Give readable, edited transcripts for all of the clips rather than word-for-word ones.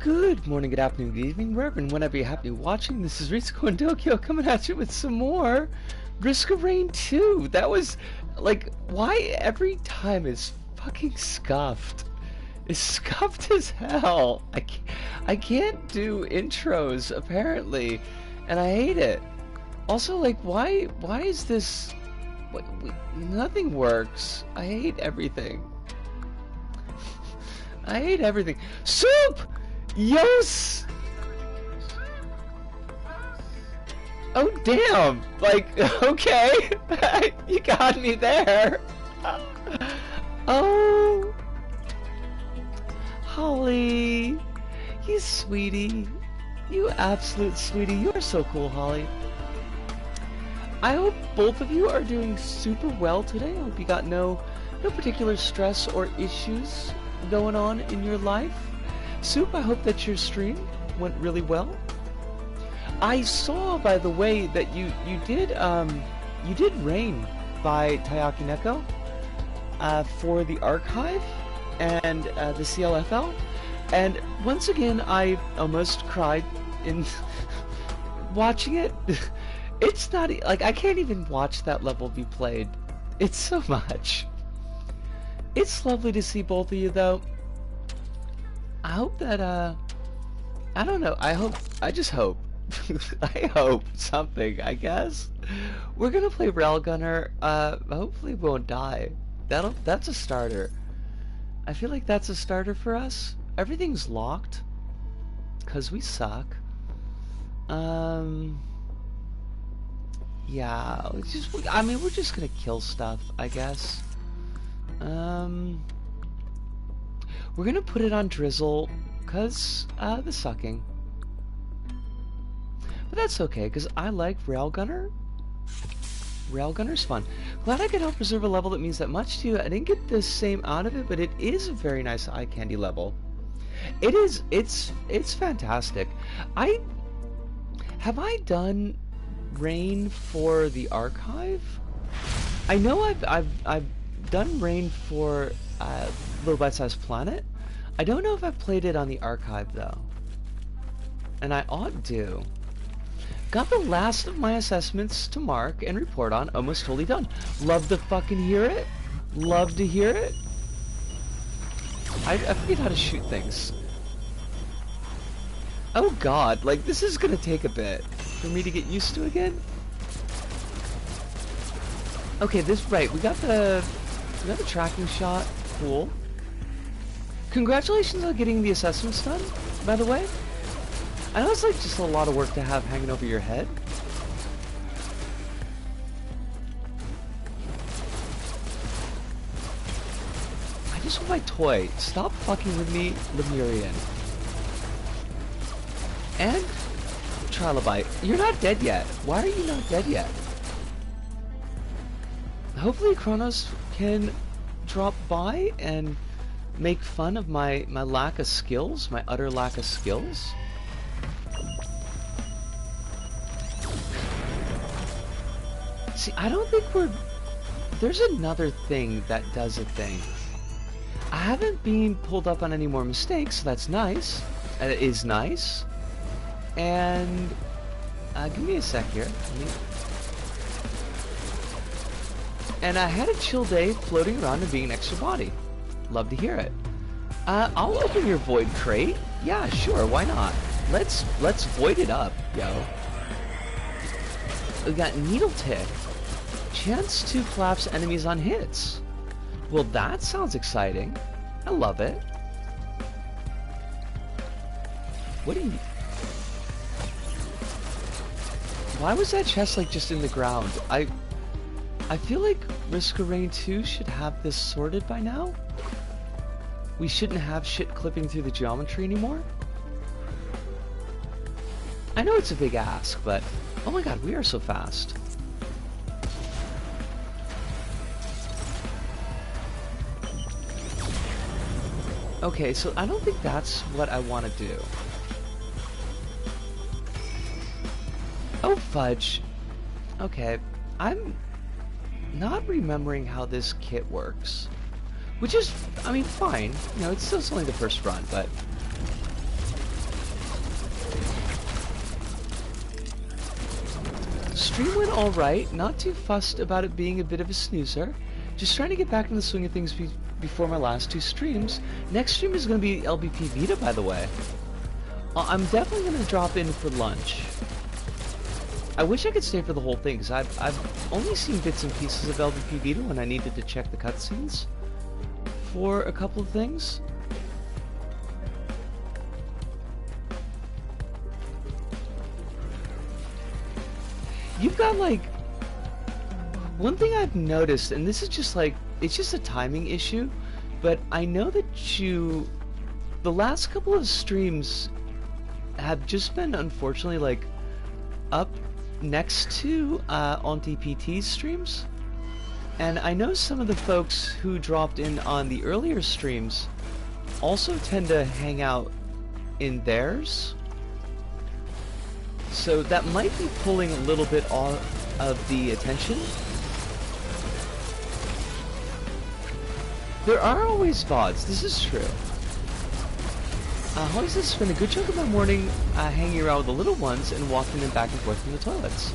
Good morning, good afternoon, good evening, wherever and whenever you happen to be watching. This is Risco and Tokyo coming at you with some more Risk of Rain 2. That was, like, why every time is fucking scuffed? It's scuffed as hell. I can't do intros, apparently, and I hate it. Also, like, why is this... nothing works. I hate everything. I hate everything. Soup! Yes! Oh, damn! Like, okay. You got me there. Oh. Holly. You sweetie. You absolute sweetie. You are so cool, Holly. I hope both of you are doing super well today. I hope you got no particular stress or issues going on in your life. Soup, I hope that your stream went really well. I saw, by the way, that you did Rain by Tayaki Neko for the archive and the CLFL, and once again I almost cried in watching it. It's not like I can't even watch that level be played. It's so much. It's lovely to see both of you, though. I hope that, I don't know, I just hope. I hope something, I guess. We're gonna play Railgunner, hopefully we won't die. That's a starter. I feel like that's a starter for us. Everything's locked, 'cause we suck. Yeah, I mean, we're just gonna kill stuff, I guess. We're gonna put it on Drizzle, cause, the sucking. But that's okay, cause I like Railgunner. Railgunner's fun. Glad I could help preserve a level that means that much to you. I didn't get the same out of it, but it is a very nice eye candy level. It is, it's fantastic. Have I done Rain for the archive? I know I've done Rain for Little Bite-Sized Planet. I don't know if I've played it on the archive though, and I ought to. Got the last of my assessments to mark and report on. Almost totally done. Love to fucking hear it. Love to hear it. I forget how to shoot things. Oh god, like this is gonna take a bit for me to get used to again. Okay, right, we got the tracking shot. Cool. Congratulations on getting the assessments done, by the way. I know it's like just a lot of work to have hanging over your head. I just want my toy. Stop fucking with me, Lemurian. And Trilobite, you're not dead yet. Why are you not dead yet? Hopefully Kronos can drop by and make fun of my lack of skills, my utter lack of skills. See, I don't think there's another thing that does a thing. I haven't been pulled up on any more mistakes, so that's nice. It is nice. And give me a sec here. And I had a chill day floating around and being an extra body. Love to hear it. I'll open your void crate. Yeah, sure, why not? Let's void it up, yo. We got Needle Tick. Chance to collapse enemies on hits. Well, that sounds exciting. I love it. What do you... Why was that chest like just in the ground? I feel like Risk of Rain 2 should have this sorted by now. We shouldn't have shit clipping through the geometry anymore. I know it's a big ask, but oh my god, we are so fast. Okay, so I don't think that's what I want to do. Oh fudge. Okay, I'm not remembering how this kit works. Which is, I mean, fine. You know, it's still only the first run, but Stream went alright, not too fussed about it being a bit of a snoozer. Just trying to get back in the swing of things before my last 2 streams. Next stream is going to be LBP Vita, by the way. I'm definitely going to drop in for lunch. I wish I could stay for the whole thing, because I've only seen bits and pieces of LBP Vita when I needed to check the cutscenes for a couple of things. You've got, like, one thing I've noticed, and this is just like, it's just a timing issue, but I know that the last couple of streams have just been, unfortunately, like, up next to on DPT's streams, and I know some of the folks who dropped in on the earlier streams also tend to hang out in theirs, so that might be pulling a little bit off of the attention. There are always VODs, this is true. Holly says, spend a good chunk of my morning hanging around with the little ones and walking them back and forth from the toilets.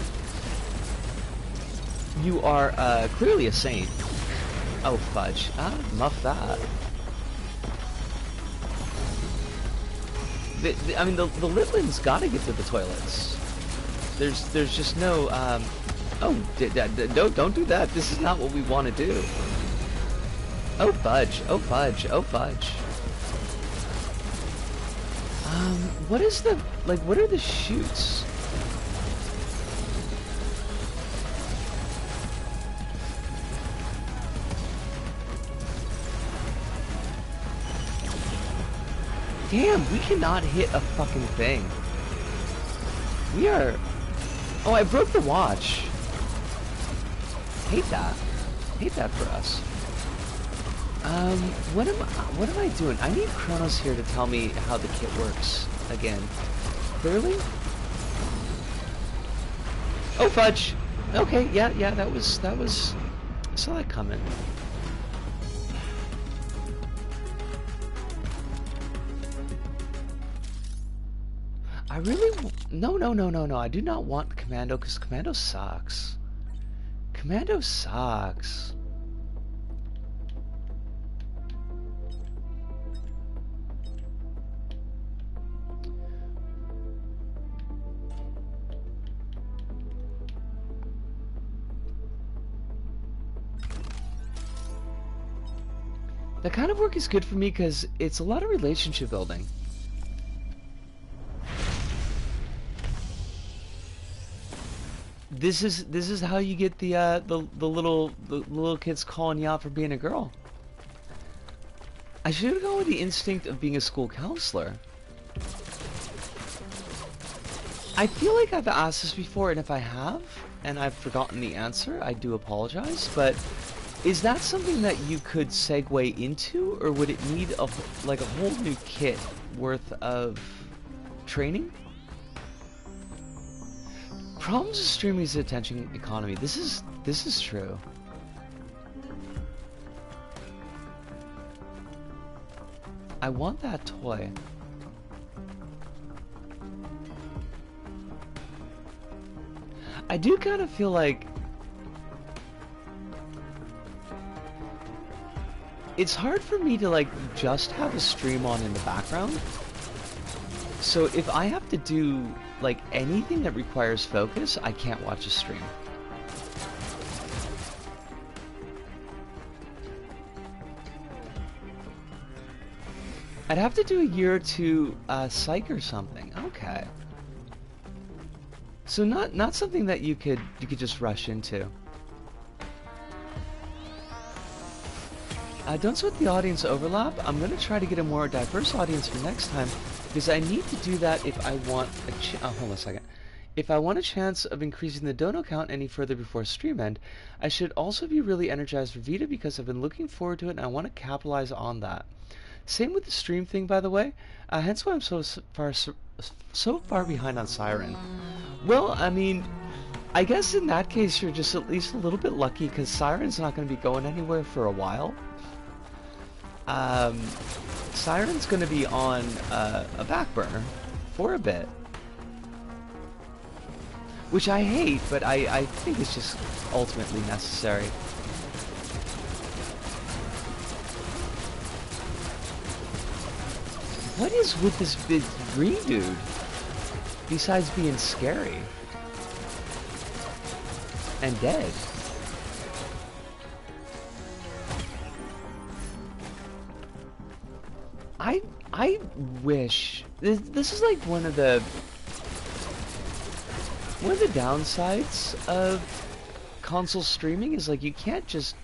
You are clearly a saint. Oh, fudge. Muff that. I mean, the Litlands gotta get to the toilets. There's just no, don't do that. This is not what we want to do. Oh, fudge. Oh, fudge. Oh, fudge. What is the, like, what are the chutes? Damn, we cannot hit a fucking thing. We are... Oh, I broke the watch. Hate that. Hate that for us. What am I doing? I need Kronos here to tell me how the kit works again. Clearly? Oh, fudge! Okay, yeah, that was... I saw that coming. I really... No, I do not want Commando, because Commando sucks. Commando sucks. That kind of work is good for me because it's a lot of relationship building. This is how you get the little kids calling you out for being a girl. I should have gone with the instinct of being a school counselor. I feel like I've asked this before, and if I have, and I've forgotten the answer, I do apologize, but is that something that you could segue into, or would it need a whole new kit worth of training? Problems with streaming is the attention economy. This is true. I want that toy. I do kind of feel like it's hard for me to just have a stream on in the background. So if I have to do anything that requires focus, I can't watch a stream. I'd have to do a year or two psych or something. Okay. So not something that you could just rush into. Don't sweat the audience overlap. I'm going to try to get a more diverse audience for next time, because I need to do that if I want a hold on a second. If I want a chance of increasing the dono count any further before stream end, I should also be really energized for Vita, because I've been looking forward to it and I want to capitalize on that. Same with the stream thing, by the way. Hence why I'm so far behind on Siren. Well, I mean, I guess in that case you're just at least a little bit lucky, because Siren's not going to be going anywhere for a while. Siren's going to be on a back burner for a bit. Which I hate, but I think it's just ultimately necessary. What is with this big green dude? Besides being scary. And dead. I wish this is like one of the downsides of console streaming is like you can't just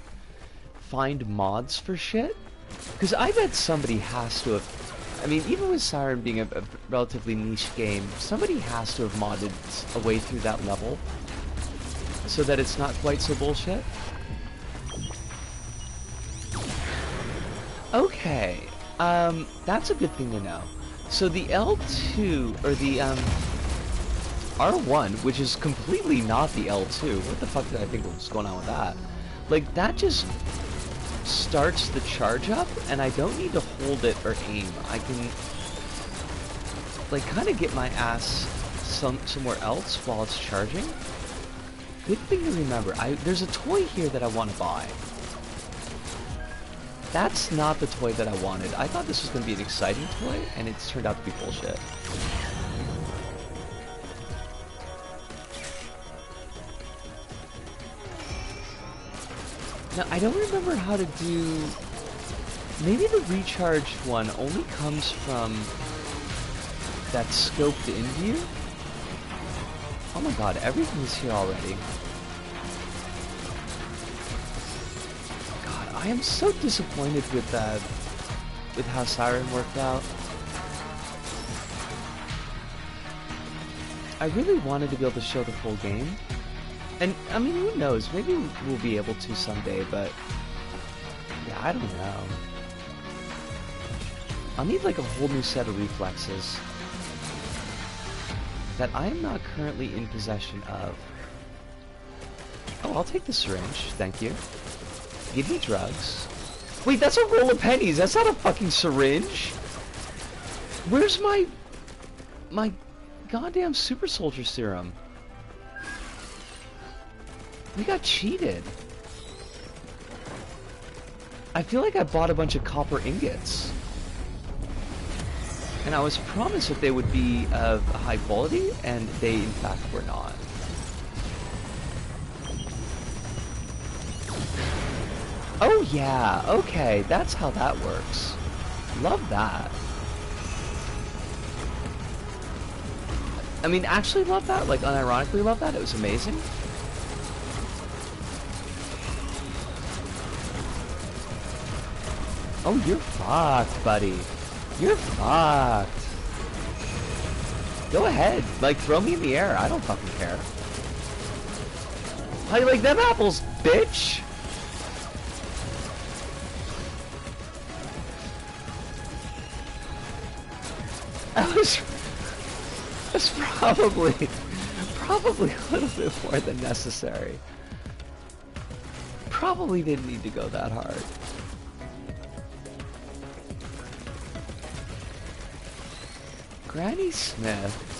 find mods for shit, because I bet somebody has to have, I mean, even with Siren being a relatively niche game, somebody has to have modded a way through that level so that it's not quite so bullshit. Okay, that's a good thing to know. So the L2, or the R1, which is completely not the L2, what the fuck did I think was going on with that? Like, that just starts the charge up, and I don't need to hold it or aim. I can, like, kind of get my ass somewhere else while it's charging. Good thing to remember, there's a toy here that I want to buy. That's not the toy that I wanted. I thought this was going to be an exciting toy, and it's turned out to be bullshit. Now, I don't remember how to do... Maybe the recharged one only comes from that scoped in view? Oh my god, everything is here already. God, I am so disappointed with how Siren worked out. I really wanted to be able to show the full game. And, I mean, who knows? Maybe we'll be able to someday, but... Yeah, I don't know. I'll need, like, a whole new set of reflexes that I am not currently in possession of. Oh, I'll take the syringe, thank you. Give me drugs. Wait, that's a roll of pennies! That's not a fucking syringe! Where's my goddamn super soldier serum? We got cheated. I feel like I bought a bunch of copper ingots. And I was promised that they would be of high quality, and they in fact were not. Oh yeah, okay, that's how that works. Love that. I mean, actually love that, like unironically love that, it was amazing. Oh, you're fucked, buddy. You're fucked. Go ahead. Like, throw me in the air. I don't fucking care. How you like them apples, bitch? That's probably a little bit more than necessary. Probably didn't need to go that hard. Granny Smith.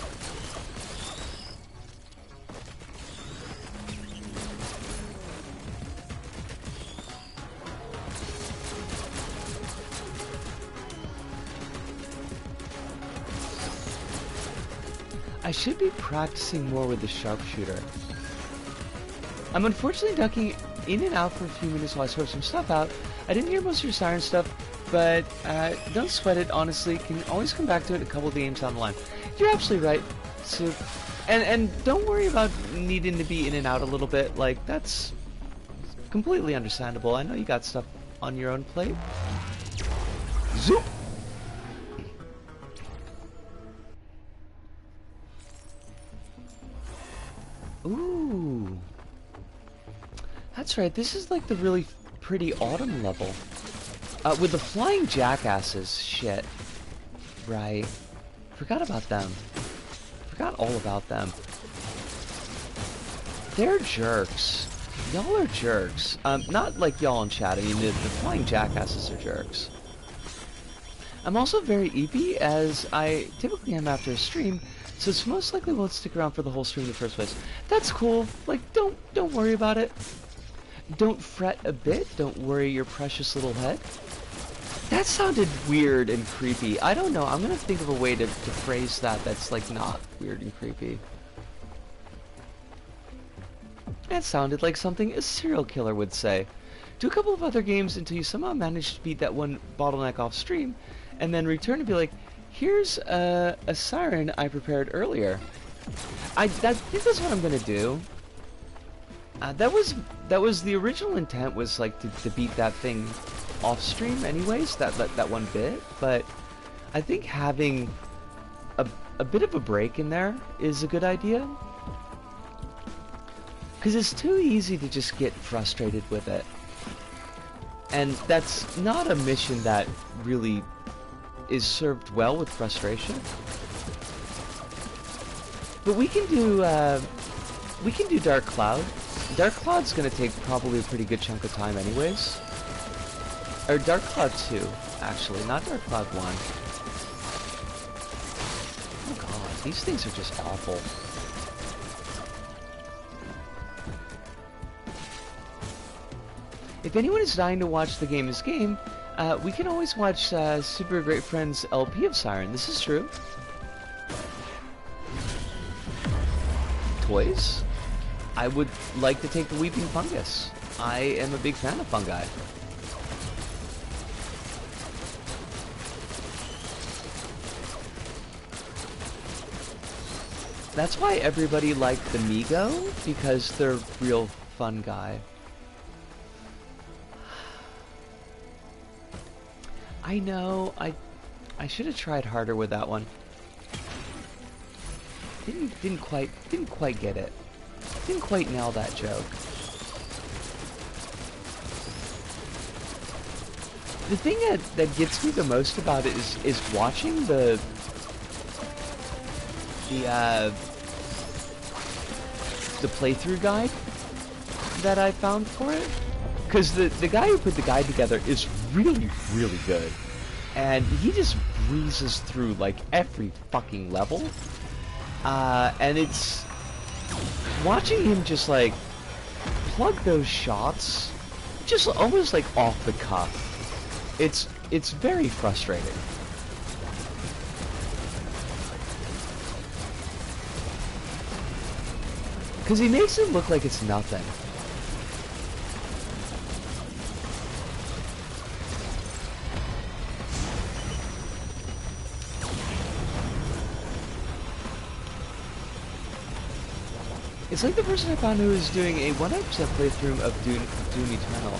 I should be practicing more with the sharpshooter. I'm unfortunately ducking in and out for a few minutes while I sort some stuff out. I didn't hear most of your Siren stuff, but don't sweat it, honestly. Can always come back to it a couple of games down the line. You're absolutely right. So, and don't worry about needing to be in and out a little bit. Like, that's completely understandable. I know you got stuff on your own plate. Zoop! Ooh. That's right, this is like the really pretty autumn level. With the flying jackasses, shit. Right. Forgot about them. Forgot all about them. They're jerks. Y'all are jerks. Not like y'all in chat, I mean the flying jackasses are jerks. I'm also very eepy, as I typically am after a stream, so it's most likely won't stick around for the whole stream in the first place. That's cool. Like, don't worry about it. Don't fret a bit. Don't worry your precious little head. That sounded weird and creepy. I don't know. I'm gonna think of a way to phrase that that's, like, not weird and creepy. That sounded like something a serial killer would say. Do a couple of other games until you somehow manage to beat that one bottleneck off stream, and then return and be like, here's a siren I prepared earlier. I think that's what I'm gonna do. That was the original intent, was like to beat that thing off stream anyways, that one bit, but I think having a bit of a break in there is a good idea. Because it's too easy to just get frustrated with it. And that's not a mission that really is served well with frustration. But we can do Dark Cloud. Dark Cloud's gonna take probably a pretty good chunk of time anyways. Or Dark Cloud 2, actually, not Dark Cloud 1. Oh god, these things are just awful. If anyone is dying to watch the game as game, we can always watch Super Great Friends LP of Siren. This is true. Toys? I would like to take the Weeping Fungus. I am a big fan of fungi. That's why everybody liked the Migo, because they're real fungi. I know, I should have tried harder with that one. Didn't quite get it. Didn't quite nail that joke. The thing that gets me the most about it is watching the playthrough guide that I found for it. Because the guy who put the guide together is really, really good. And he just breezes through, like, every fucking level. And it's... watching him just, like, plug those shots, just almost, like, off the cuff. It's very frustrating. Because he makes it look like it's nothing. It's like the person I found who was doing a 100% playthrough of Doom Eternal.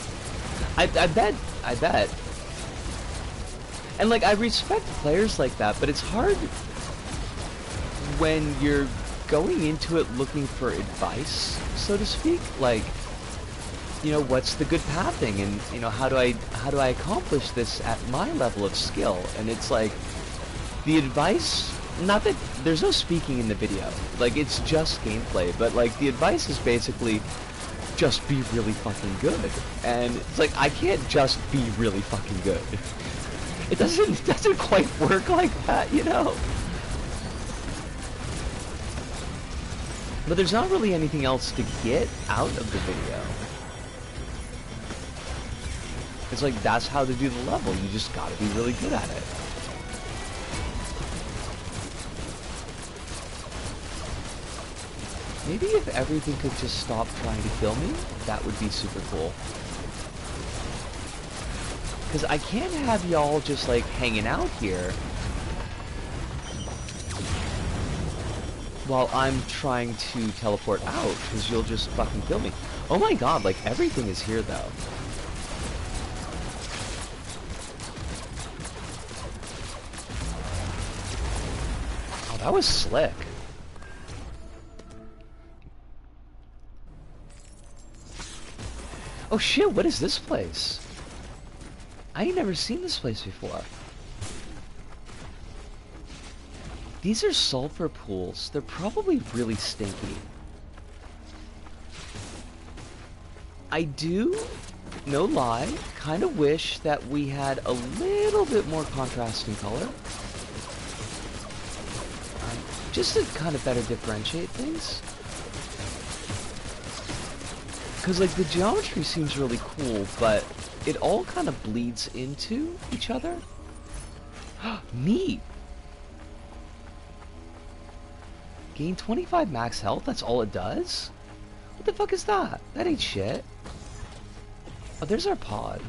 I bet. And, like, I respect players like that, but it's hard when you're going into it looking for advice, so to speak. Like, you know, what's the good pathing, and, you know, how do I accomplish this at my level of skill? And it's like, the advice, not that there's no speaking in the video, like, it's just gameplay, but, like, the advice is basically just be really fucking good. And it's like, I can't just be really fucking good. It doesn't quite work like that, you know? But there's not really anything else to get out of the video. It's like, that's how to do the level. You just gotta be really good at it. Maybe if everything could just stop trying to kill me, that would be super cool. Because I can't have y'all just, like, hanging out here while I'm trying to teleport out, because you'll just fucking kill me. Oh my god, like, everything is here, though. Oh, that was slick. Oh shit, what is this place? I ain't never seen this place before. These are sulfur pools. They're probably really stinky. I do no lie, kind of wish that we had a little bit more contrast in color. Just to kind of better differentiate things. Because, like, the geometry seems really cool, but it all kind of bleeds into each other. Neat! Gain 25 max health, that's all it does? What the fuck is that? That ain't shit. Oh, there's our pod.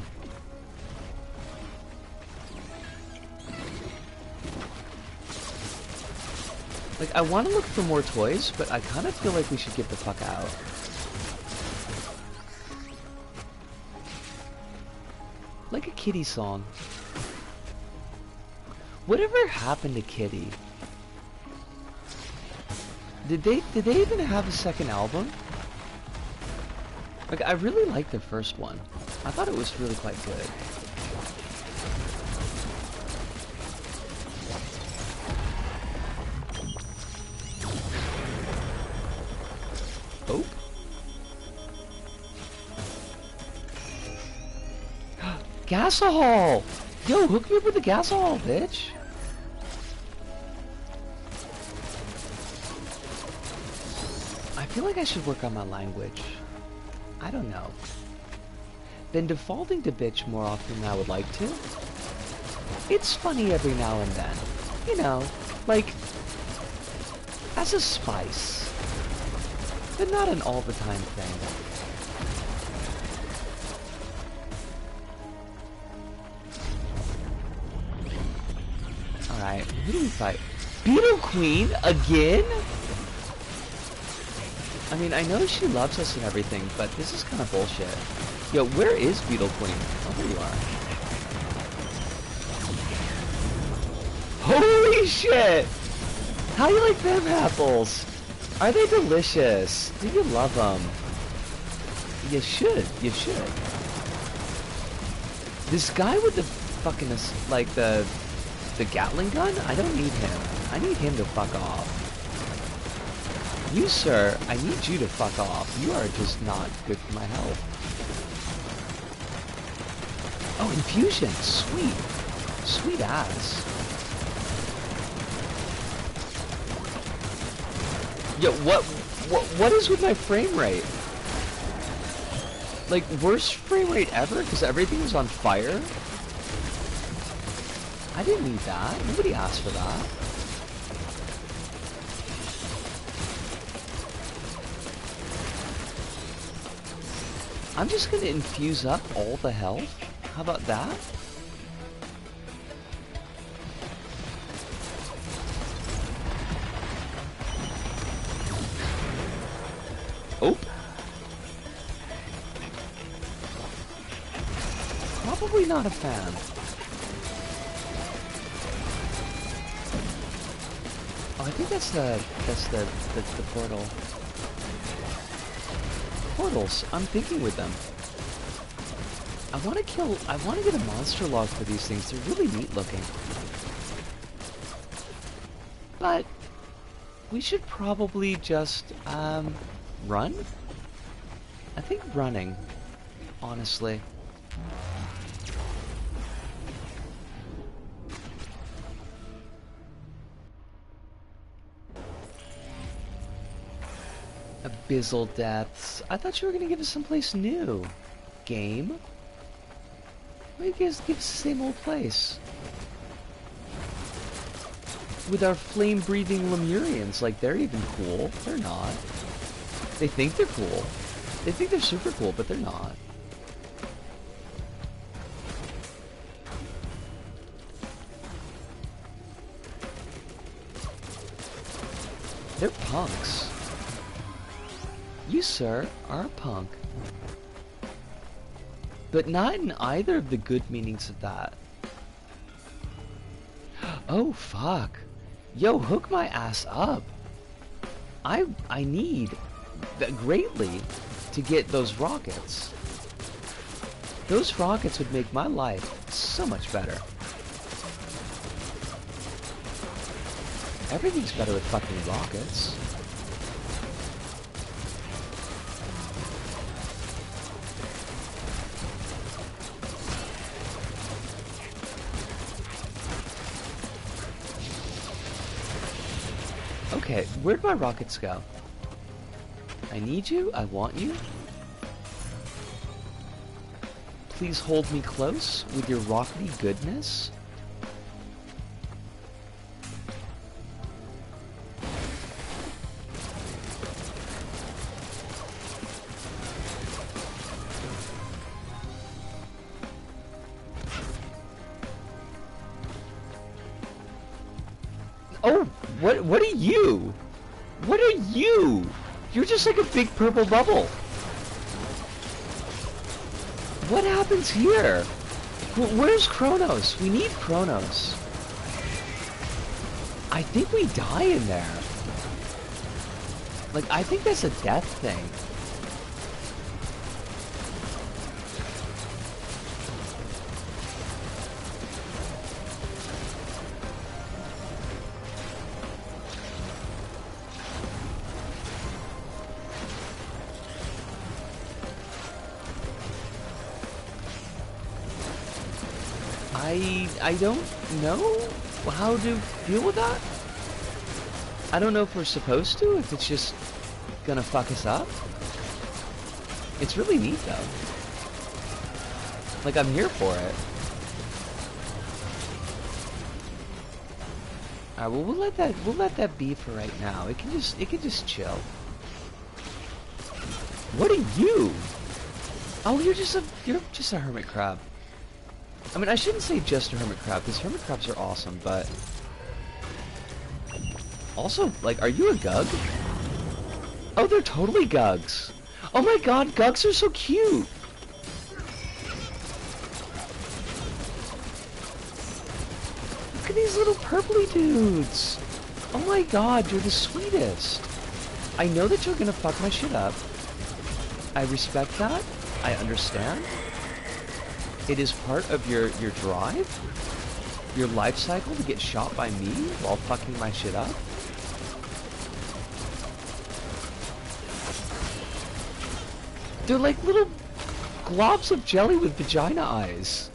Like, I want to look for more toys, but I kind of feel like we should get the fuck out. Like a Kitty song. Whatever happened to Kitty? Did they even have a second album? Like, I really liked their first one. I thought it was really quite good. Oh. Gasohol! Yo, hook me up with the gasohol, bitch! I feel like I should work on my language. I don't know. Been defaulting to bitch more often than I would like to. It's funny every now and then. You know, like, as a spice. But not an all-the-time thing. Alright, who do we fight? Beetle Queen? Again? I mean, I know she loves us and everything, but this is kind of bullshit. Yo, where is Beetle Queen? Oh, there you are. Holy shit! How you like them apples? Are they delicious? Do you love them? You should. You should. This guy with the fucking, like, the Gatling gun? I don't need him. I need him to fuck off. You, sir, I need you to fuck off. You are just not good for my health. Oh, infusion. Sweet. Sweet ass. Yo, what is with my frame rate? Like, worst frame rate ever? Because everything was on fire? I didn't need that. Nobody asked for that. I'm just gonna infuse up all the health. How about that? Oh. Probably not a fan. Oh, I think that's the portal. Portals. I'm thinking with them. I want to get a monster log for these things. They're really neat looking. But we should probably just run? I think running, honestly. Abyssal Depths. I thought you were going to give us someplace new. Game? Why do you guys give us the same old place? With our flame-breathing Lemurians, like, they're even cool. They're not. They think they're cool. They think they're super cool, but they're not. They're punks. You, sir, are a punk. But not in either of the good meanings of that. Oh, fuck. Yo, hook my ass up. I need greatly to get those rockets. Those rockets would make my life so much better. Everything's better with fucking rockets. Okay, where'd my rockets go? I need you. I want you. Please hold me close with your rockety goodness. Oh, what are you? What are you? You're just like a big purple bubble. What happens here? Where's Kronos? We need Kronos. I think we die in there. Like, I think that's a death thing. I don't know how to deal with that. I don't know if we're supposed to, if it's just gonna fuck us up. It's really neat though. Like, I'm here for it. Alright, well we'll let that be for right now. It can just chill. What are you? Oh, you're just a hermit crab. I mean, I shouldn't say just a hermit crab, because hermit crabs are awesome, but... Also, like, are you a gug? Oh, they're totally gugs. Oh my god, gugs are so cute! Look at these little purpley dudes! Oh my god, you're the sweetest! I know that you're gonna fuck my shit up. I respect that. I understand. It is part of your drive, your life cycle to get shot by me while fucking my shit up. They're like little globs of jelly with vagina eyes.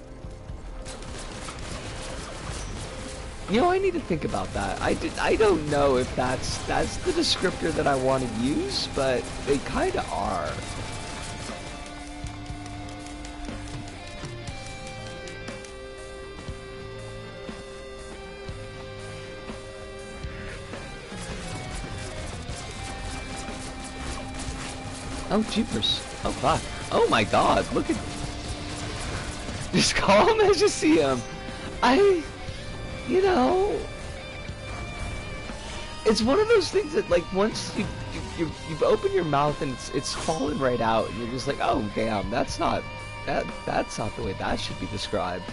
You know, I need to think about that. I don't know if that's the descriptor that I want to use, but they kind of are. Oh, jeepers. Oh, fuck. Oh my god, look at... Just call him as you see him. You know... It's one of those things that, like, once you've opened your mouth and it's fallen right out, and you're just like, oh, damn, that's not the way that should be described.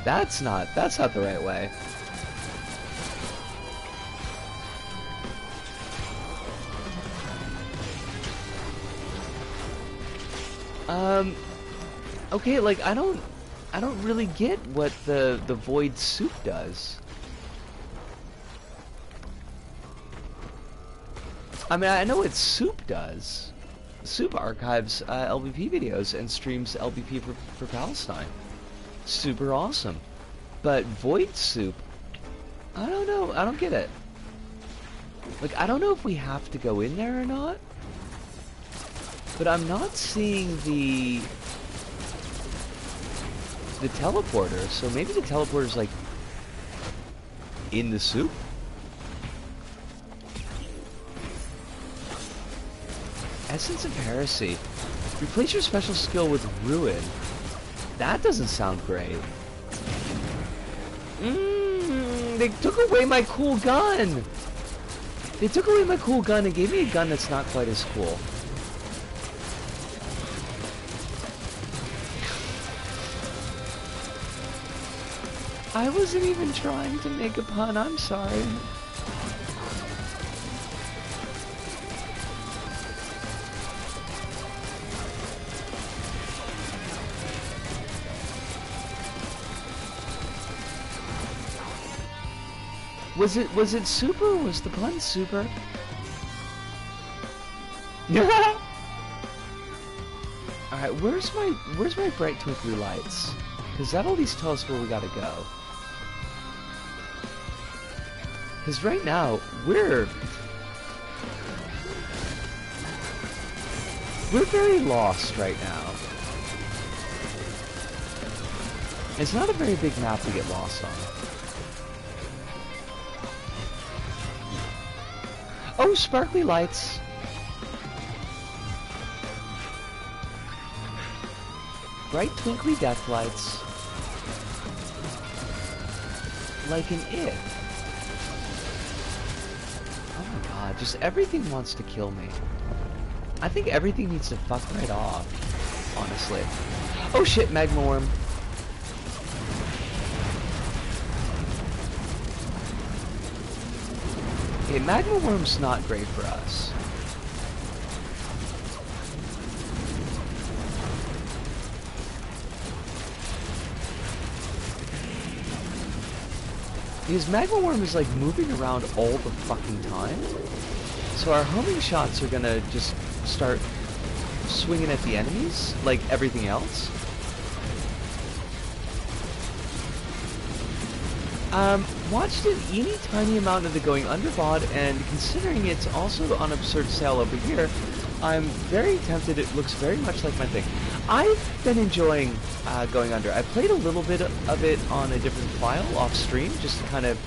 That's not the right way. Okay, like, I don't really get what the void soup does. I mean, I know what soup does. Soup archives LBP videos and streams LBP for Palestine. Super awesome. But void soup, I don't know, I don't get it. Like, I don't know if we have to go in there or not. But I'm not seeing the teleporter, so maybe the teleporter's like in the soup? Essence of Heresy. Replace your special skill with Ruin. That doesn't sound great. They took away my cool gun! They took away my cool gun and gave me a gun that's not quite as cool. I wasn't even trying to make a pun, I'm sorry. Was it super or was the pun super? Alright, where's my bright twinkly lights? Cause that'll at least tell us where we gotta go. Because right now, we're We're very lost right now. It's not a very big map to get lost on. Oh, sparkly lights. Bright twinkly death lights. Like in it. Oh my god, just everything wants to kill me. I think everything needs to fuck right off, honestly. Oh shit, magma worm. Okay, magma worm's not great for us. Because magma worm is like moving around all the fucking time. So our homing shots are gonna just start swinging at the enemies like everything else. Watched an eeny tiny amount of the Going Under VOD, and considering it's also on absurd sale over here, I'm very tempted. It looks very much like my thing. I've been enjoying Going Under. I played a little bit of it on a different file off stream just to kind of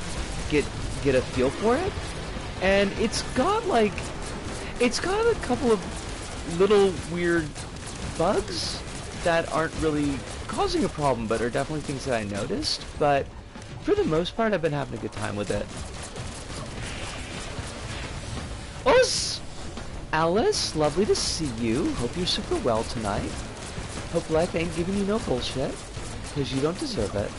get a feel for it, and it's got a couple of little weird bugs that aren't really causing a problem, but are definitely things that I noticed. But for the most part, I've been having a good time with it. Alice, lovely to see you. Hope you're super well tonight. Hope life ain't giving you no bullshit, because you don't deserve it.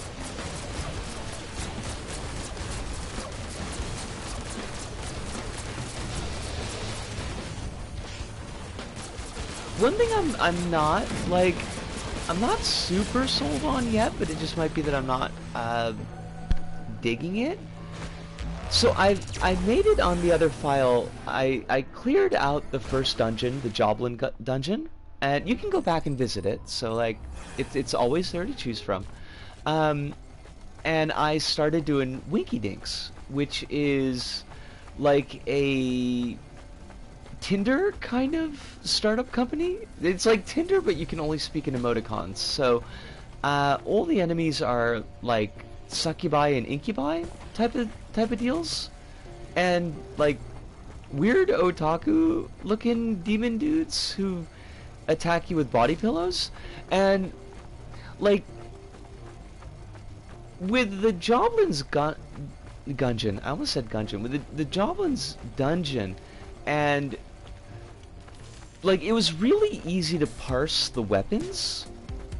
One thing I'm not super sold on yet, but it just might be that I'm not digging it. So I made it on the other file. I cleared out the first dungeon, the Joblin dungeon, and you can go back and visit it. So like it's always there to choose from. And I started doing Winky Dinks, which is like a Tinder kind of startup company. It's like Tinder, but you can only speak in emoticons. So all the enemies are like succubi and incubi type of deals, and like weird otaku looking demon dudes who attack you with body pillows. And like with the Joblin's Gungeon, I almost said Gungeon, with the Joblin's dungeon, and like it was really easy to parse the weapons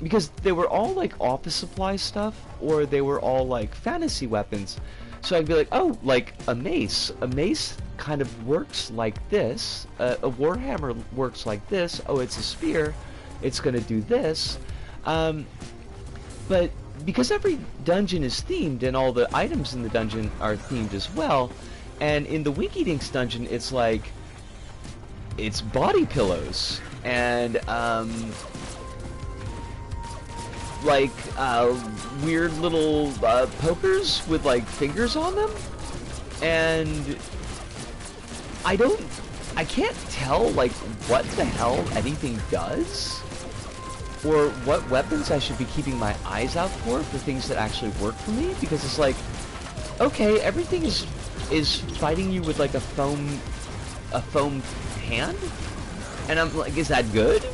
because they were all like office supply stuff, or they were all like fantasy weapons. So I'd be like, oh, like a mace kind of works like this, a warhammer works like this, oh, it's a spear, it's gonna do this. But because every dungeon is themed and all the items in the dungeon are themed as well, and in the Winky Dinks dungeon it's like it's body pillows and like weird little pokers with like fingers on them, and I can't tell like what the hell anything does, or what weapons I should be keeping my eyes out for things that actually work for me, because it's like, okay, everything is fighting you with like a foam hand, and I'm like, is that good?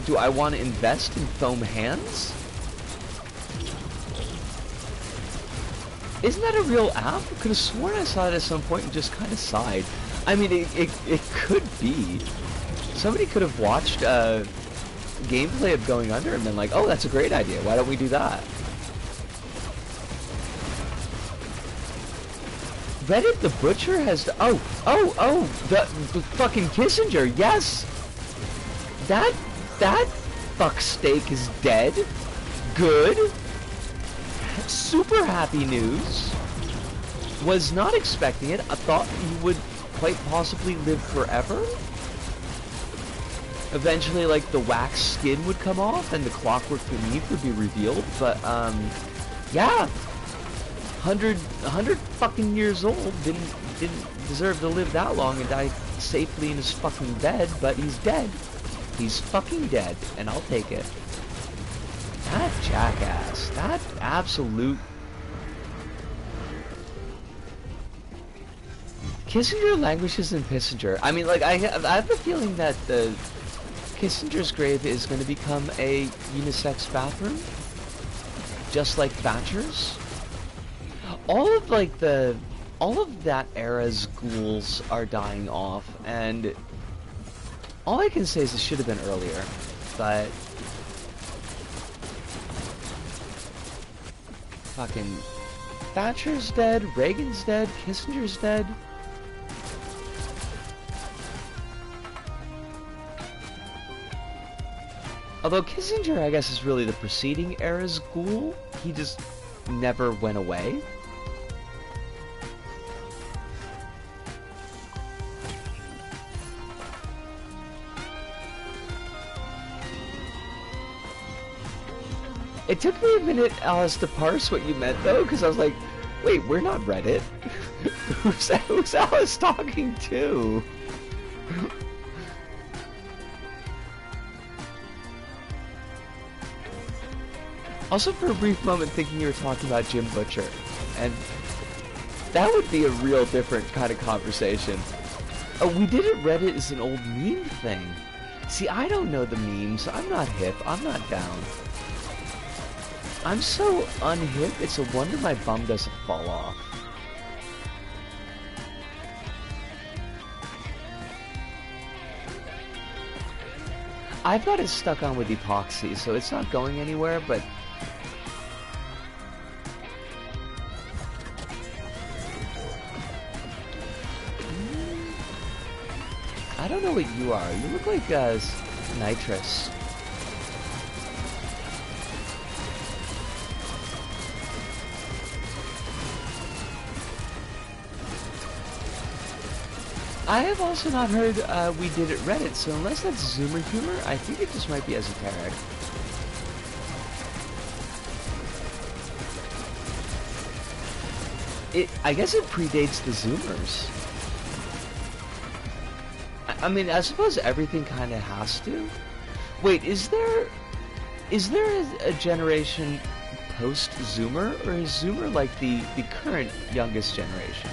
Do I want to invest in foam hands? Isn't that a real app? I could have sworn I saw it at some point and just kind of sighed. I mean, it could be. Somebody could have watched gameplay of Going Under and been like, oh, that's a great idea. Why don't we do that? Reddit the Butcher has... the fucking Kissinger, yes! That fuck steak is dead. Good. Super happy news. Was not expecting it. I thought he would quite possibly live forever. Eventually, like, the wax skin would come off and the clockwork beneath would be revealed, but, yeah. 100 fucking years old, didn't deserve to live that long and die safely in his fucking bed, but he's dead. He's fucking dead, and I'll take it. That jackass. That absolute... Kissinger languishes in Pissinger. I mean, like, I have a feeling that the Kissinger's grave is going to become a unisex bathroom, just like Thatcher's. All of that era's ghouls are dying off, and all I can say is it should have been earlier, but fucking Thatcher's dead, Reagan's dead, Kissinger's dead. Although Kissinger, I guess, is really the preceding era's ghoul. He just never went away. It took me a minute, Alice, to parse what you meant, though, because I was like, wait, we're not Reddit. Who's Alice talking to? Also, for a brief moment, thinking you were talking about Jim Butcher, and that would be a real different kind of conversation. Oh, we did it. Reddit is an old meme thing. See, I don't know the memes. I'm not hip. I'm not down. I'm so unhip, it's a wonder my bum doesn't fall off. I've got it stuck on with epoxy, so it's not going anywhere, but... I don't know what you are. You look like, nitrous. I have also not heard we did it Reddit, so unless that's Zoomer humor, I think it just might be esoteric. I guess it predates the Zoomers. I mean, I suppose everything kind of has to. Wait, is there a generation post-Zoomer, or is Zoomer like the current youngest generation?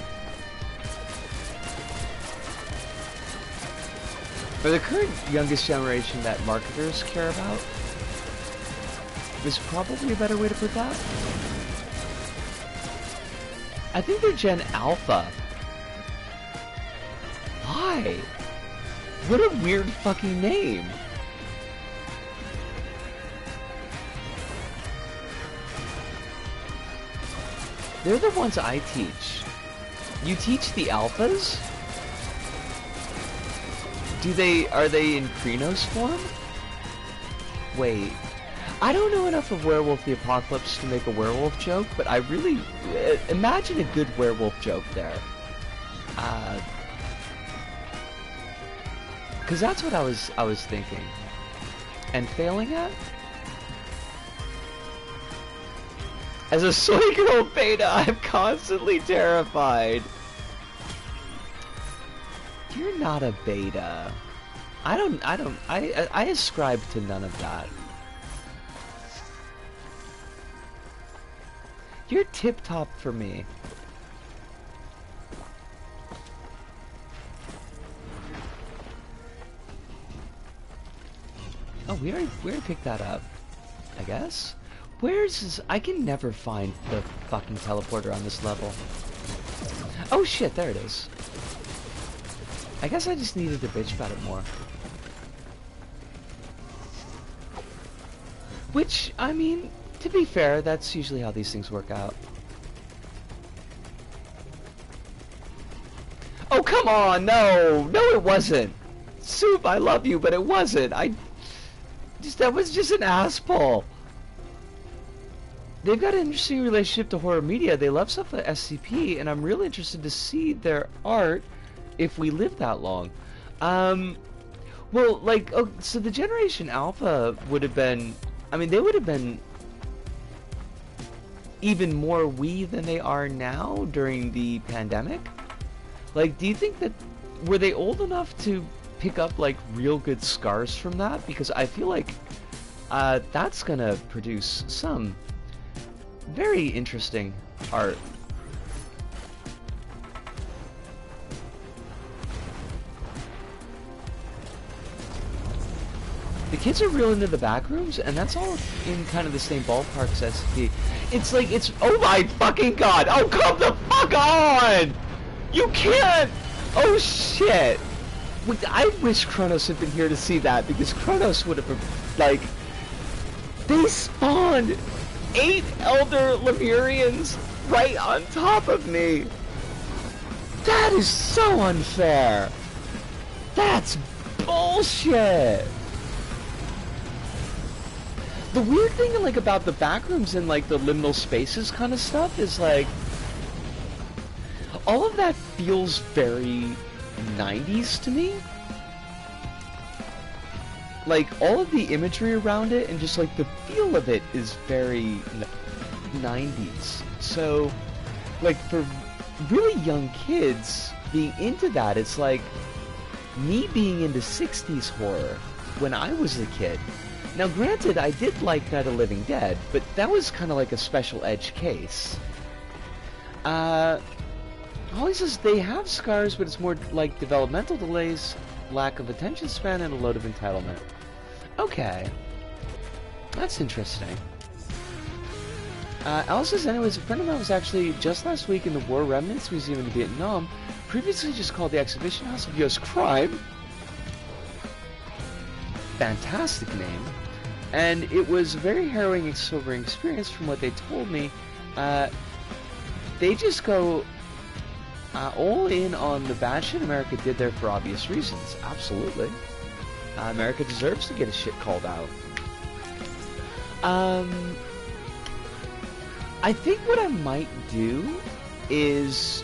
Or the current youngest generation that marketers care about is probably a better way to put that. I think they're Gen Alpha. Why? What a weird fucking name. They're the ones I teach. You teach the Alphas? Are they in Krenos form? Wait. I don't know enough of Werewolf the Apocalypse to make a werewolf joke, but I really... imagine a good werewolf joke there. Because that's what I was thinking. And failing at? As a soy girl beta, I'm constantly terrified. You're not a beta. I ascribe to none of that. You're tip-top for me. Oh, we already picked that up, I guess? Where's this? I can never find the fucking teleporter on this level. Oh shit, there it is. I guess I just needed to bitch about it more. Which, I mean, to be fair, that's usually how these things work out. Oh, come on! No! No, it wasn't! Soup, I love you, but it wasn't! That was just an asshole! They've got an interesting relationship to horror media. They love stuff like SCP, and I'm really interested to see their art if we live that long. Well, like, oh, so the Generation Alpha would have been... I mean, they would have been even more we than they are now during the pandemic. Like, do you think that... Were they old enough to pick up like real good scars from that, because I feel like that's gonna produce some very interesting art. The kids are real into the back rooms, and that's all in kind of the same ballpark as SCP. It's like, it's, oh my fucking god! Oh, come the fuck on! You can't! Oh shit! I wish Kronos had been here to see that, because Kronos would have, like, they spawned 8 Elder Lemurians right on top of me! That is so unfair! That's bullshit! The weird thing, like, about the backrooms and, like, the liminal spaces kind of stuff is, like, all of that feels very 90s to me. Like, all of the imagery around it and just, like, the feel of it is very 90s. So, like, for really young kids being into that, it's like me being into 60s horror when I was a kid. Now, granted, I did like Night of the Living Dead, but that was kind of like a special edge case. Holly says they have scars, but it's more like developmental delays, lack of attention span, and a load of entitlement. Okay. That's interesting. Alice says, anyways, a friend of mine was actually just last week in the War Remnants Museum in Vietnam, previously just called the Exhibition House of U.S. Crime. Fantastic name. And it was a very harrowing and sobering experience from what they told me. They just go all in on the bad shit America did there for obvious reasons. Absolutely. America deserves to get a shit called out. I think what I might do is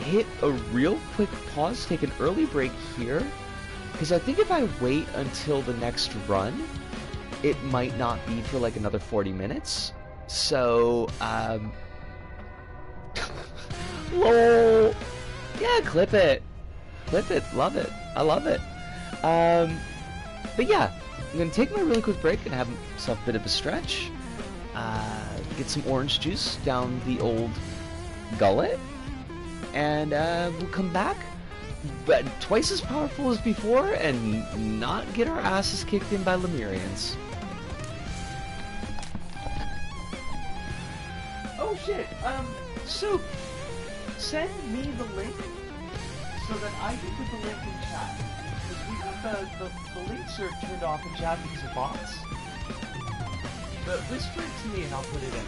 hit a real quick pause, take an early break here, because I think if I wait until the next run, it might not be for like another 40 minutes. So, lol. Yeah, clip it. Clip it. Love it. I love it. But yeah, I'm going to take my really quick break and have myself a bit of a stretch. Get some orange juice down the old gullet. And we'll come back, but twice as powerful as before, and not get our asses kicked in by Lemurians. Oh shit, so send me the link so that I can put the link in chat. Because the links are turned off in chat because of bots. But whisper it to me and I'll put it in.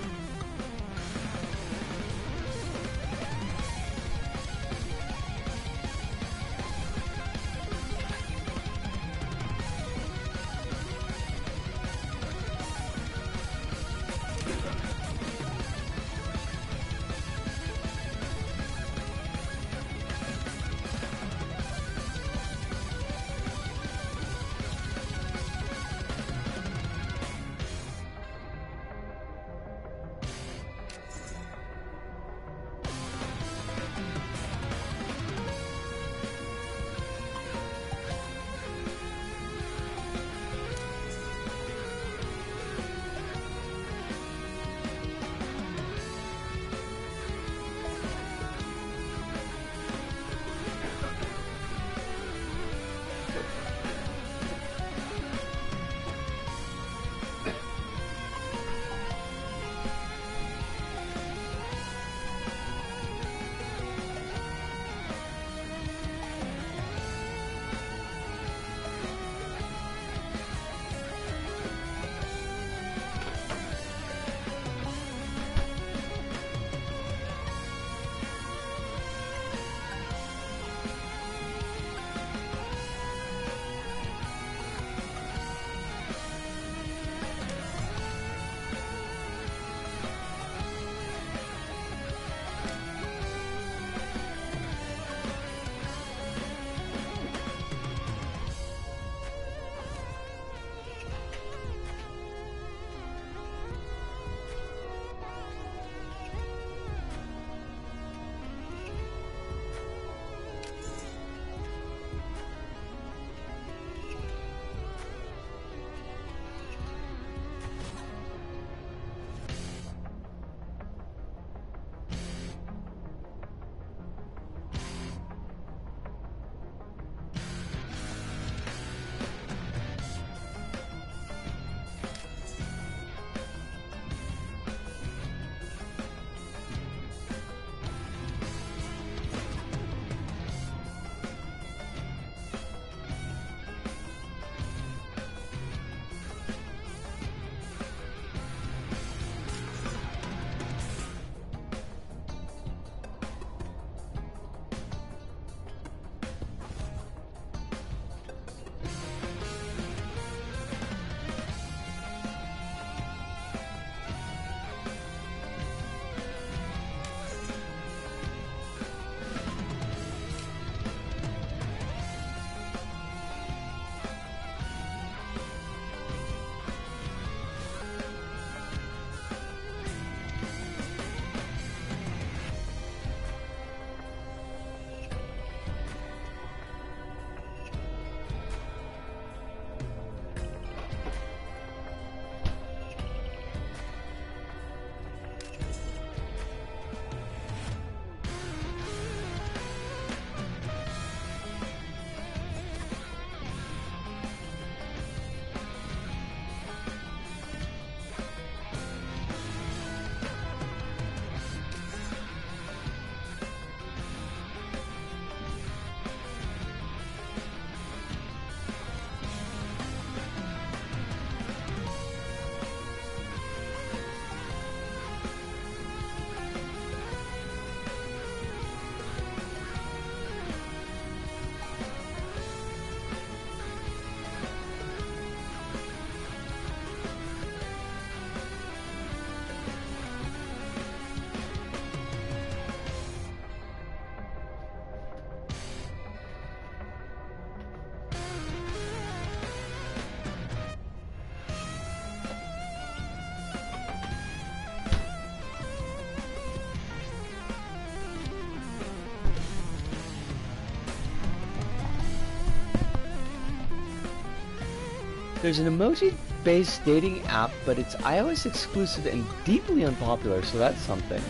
There's an emoji-based dating app, but it's iOS exclusive and deeply unpopular, so that's something.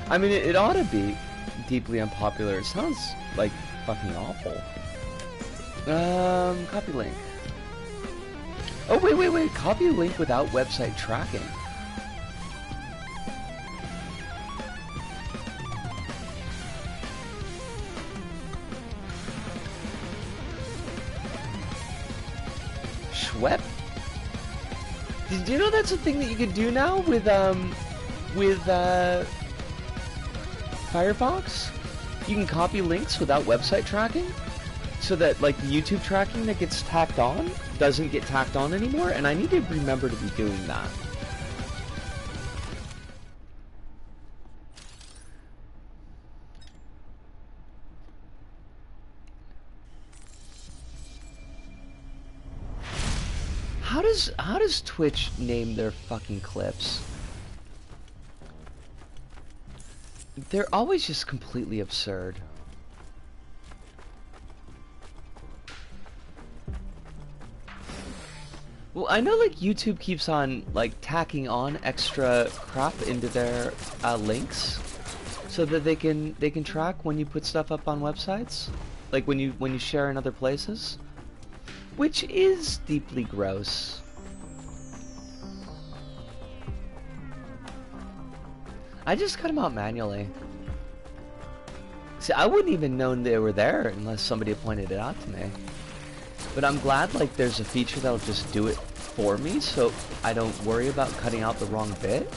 I mean, it ought to be deeply unpopular. It sounds like fucking awful. Copy link. Oh, wait. Copy link without website tracking. Schwep? Did you know that's a thing that you can do now with Firefox? You can copy links without website tracking, so that like the YouTube tracking that gets tacked on doesn't get tacked on anymore, and I need to remember to be doing that. How does Twitch name their fucking clips? They're always just completely absurd. Well, I know like YouTube keeps on like tacking on extra crap into their links, so that they can track when you put stuff up on websites, like when you share in other places, which is deeply gross. I just cut them out manually. See, I wouldn't even known they were there unless somebody had pointed it out to me. But I'm glad like there's a feature that'll just do it for me, so I don't worry about cutting out the wrong bit.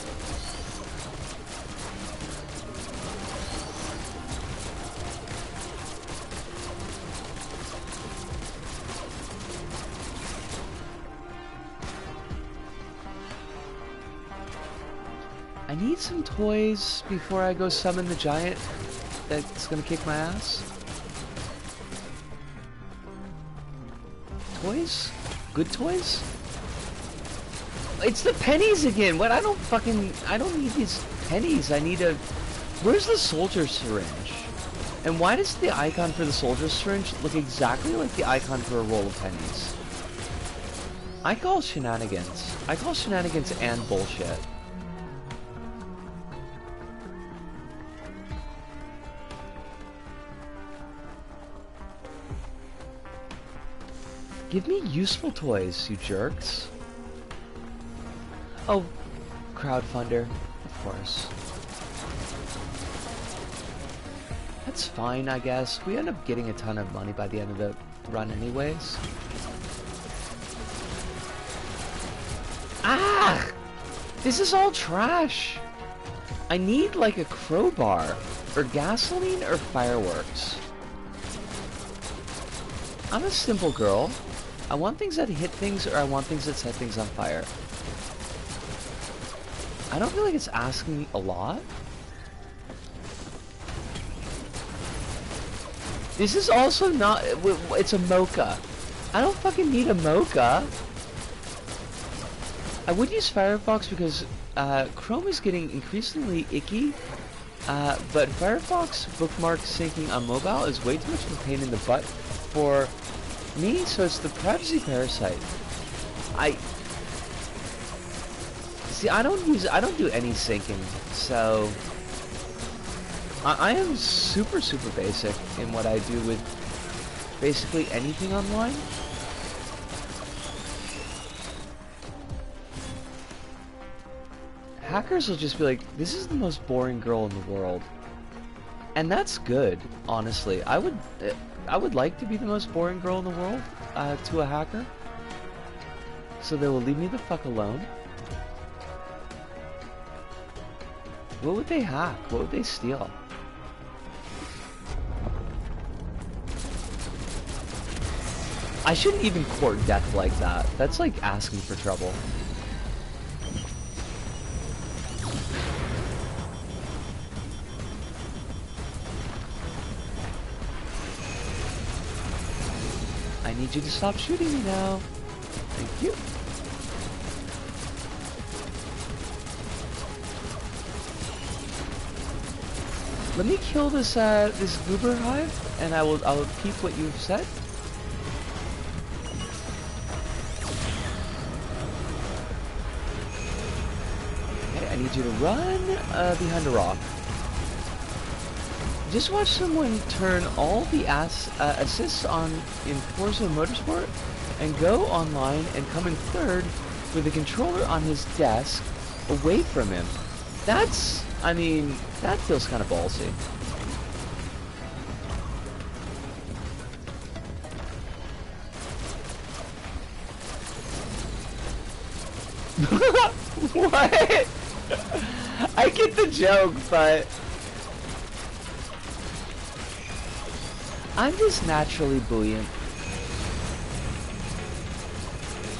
I need some toys before I go summon the giant that's gonna kick my ass. Toys? Good toys? It's the pennies again! What? I don't need these pennies. I need a... Where's the soldier syringe? And why does the icon for the soldier syringe look exactly like the icon for a roll of pennies? I call shenanigans. I call shenanigans and bullshit. Give me useful toys, you jerks. Oh, crowdfunder, of course. That's fine, I guess. We end up getting a ton of money by the end of the run anyways. Ah! This is all trash! I need like a crowbar, or gasoline, or fireworks. I'm a simple girl. I want things that hit things, or I want things that set things on fire. I don't feel like it's asking a lot. This is also not... It's a mocha. I don't fucking need a mocha. I would use Firefox because Chrome is getting increasingly icky. But Firefox bookmark syncing on mobile is way too much of a pain in the butt for me, so it's the privacy parasite. See, I don't do any syncing, so I am super basic in what I do with basically anything online. Hackers will just be like, this is the most boring girl in the world. And that's good, honestly. I would like to be the most boring girl in the world to a hacker. So they will leave me the fuck alone. What would they hack? What would they steal? I shouldn't even court death like that. That's like asking for trouble. I need you to stop shooting me now. Thank you. Let me kill this this goober hive, and I will peep what you've said. need you to run behind a rock. Just watch someone turn all the assists on in Forza Motorsport and go online and come in third with the controller on his desk away from him. That's, I mean, that feels kind of ballsy. What? I get the joke, but I'm just naturally buoyant.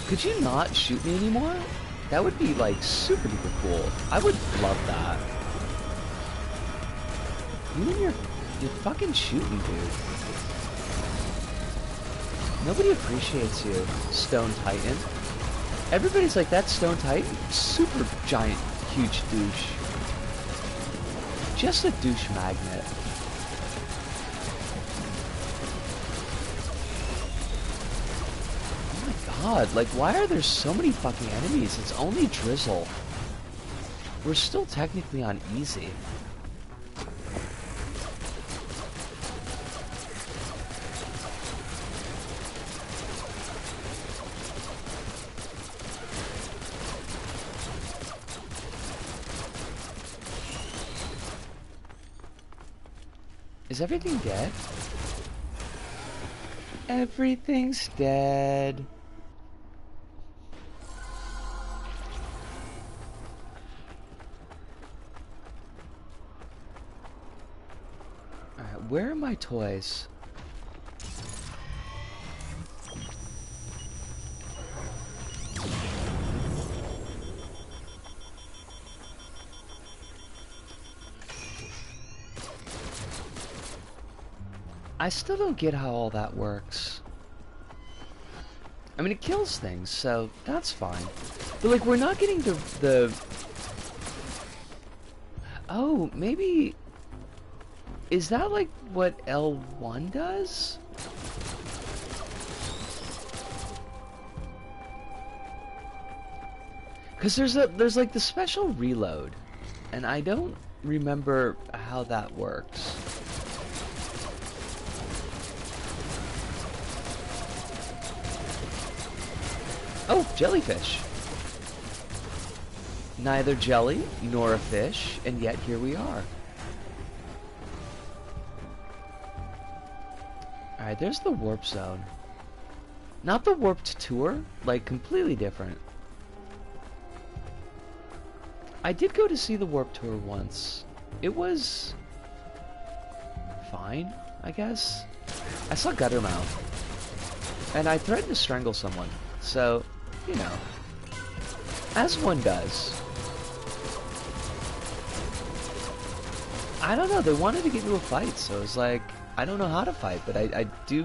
Could you not shoot me anymore? That would be like super duper cool. I would love that. You and your fucking shooting, dude. Nobody appreciates you, Stone Titan. Everybody's like, that Stone Titan, super giant, huge douche. Just a douche magnet. Oh my god, like, why are there so many fucking enemies? It's only Drizzle. We're still technically on easy. Is everything dead? Everything's dead. Alright, where are my toys? I still don't get how all that works. I mean, it kills things, so that's fine. But, like, we're not getting the... Oh, maybe... Is that, like, what L1 does? Because there's, like, the special reload. And I don't remember how that works. Oh, jellyfish. Neither jelly nor a fish, and yet here we are. Alright, there's the warp zone. Not the warped tour, like completely different. I did go to see the warp tour once. It was fine, I guess. I saw Guttermouth, and I threatened to strangle someone, so... You know, as one does. I don't know, they wanted to get into a fight, so I was like, I don't know how to fight, but I do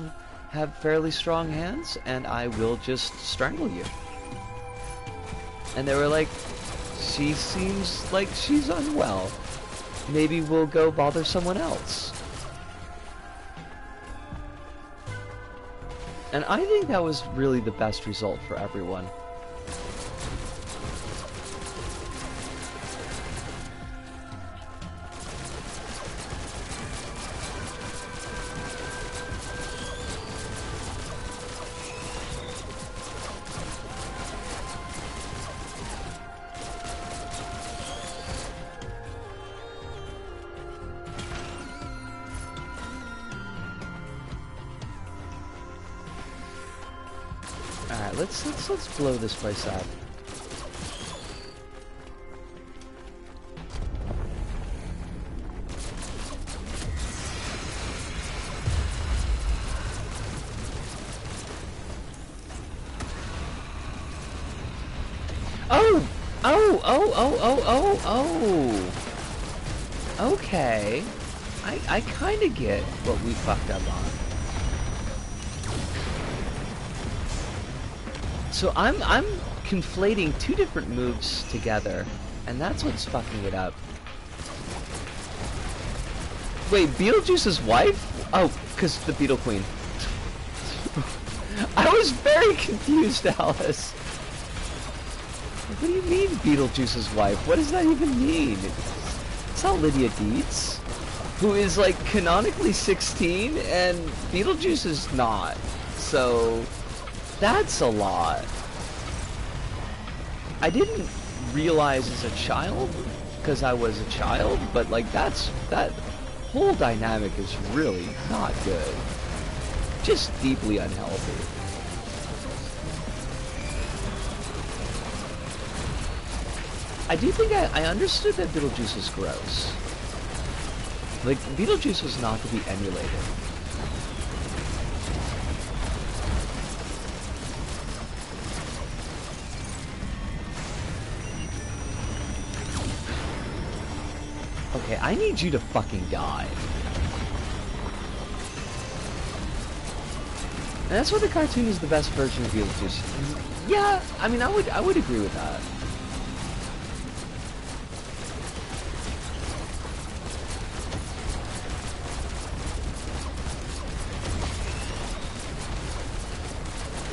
have fairly strong hands, and I will just strangle you. And they were like, she seems like she's unwell. Maybe we'll go bother someone else. And I think that was really the best result for everyone. Alright, let's blow this place up. Oh! Oh! Oh! Oh! Oh! Oh! Oh! Okay. I kinda get what we fucked up on. So I'm conflating two different moves together, and that's what's fucking it up. Wait, Beetlejuice's wife? Oh, because the Beetle Queen. I was very confused, Alice. What do you mean, Beetlejuice's wife? What does that even mean? It's not Lydia Deetz, who is, like, canonically 16, and Beetlejuice is not. So, that's a lot. I didn't realize as a child, because I was a child, but, like, that whole dynamic is really not good. Just deeply unhealthy. I do think I understood that Beetlejuice is gross. Like, Beetlejuice was not to be emulated. Okay, I need you to fucking die. And that's why the cartoon is the best version of Beetlejuice. Yeah, I mean, I would agree with that.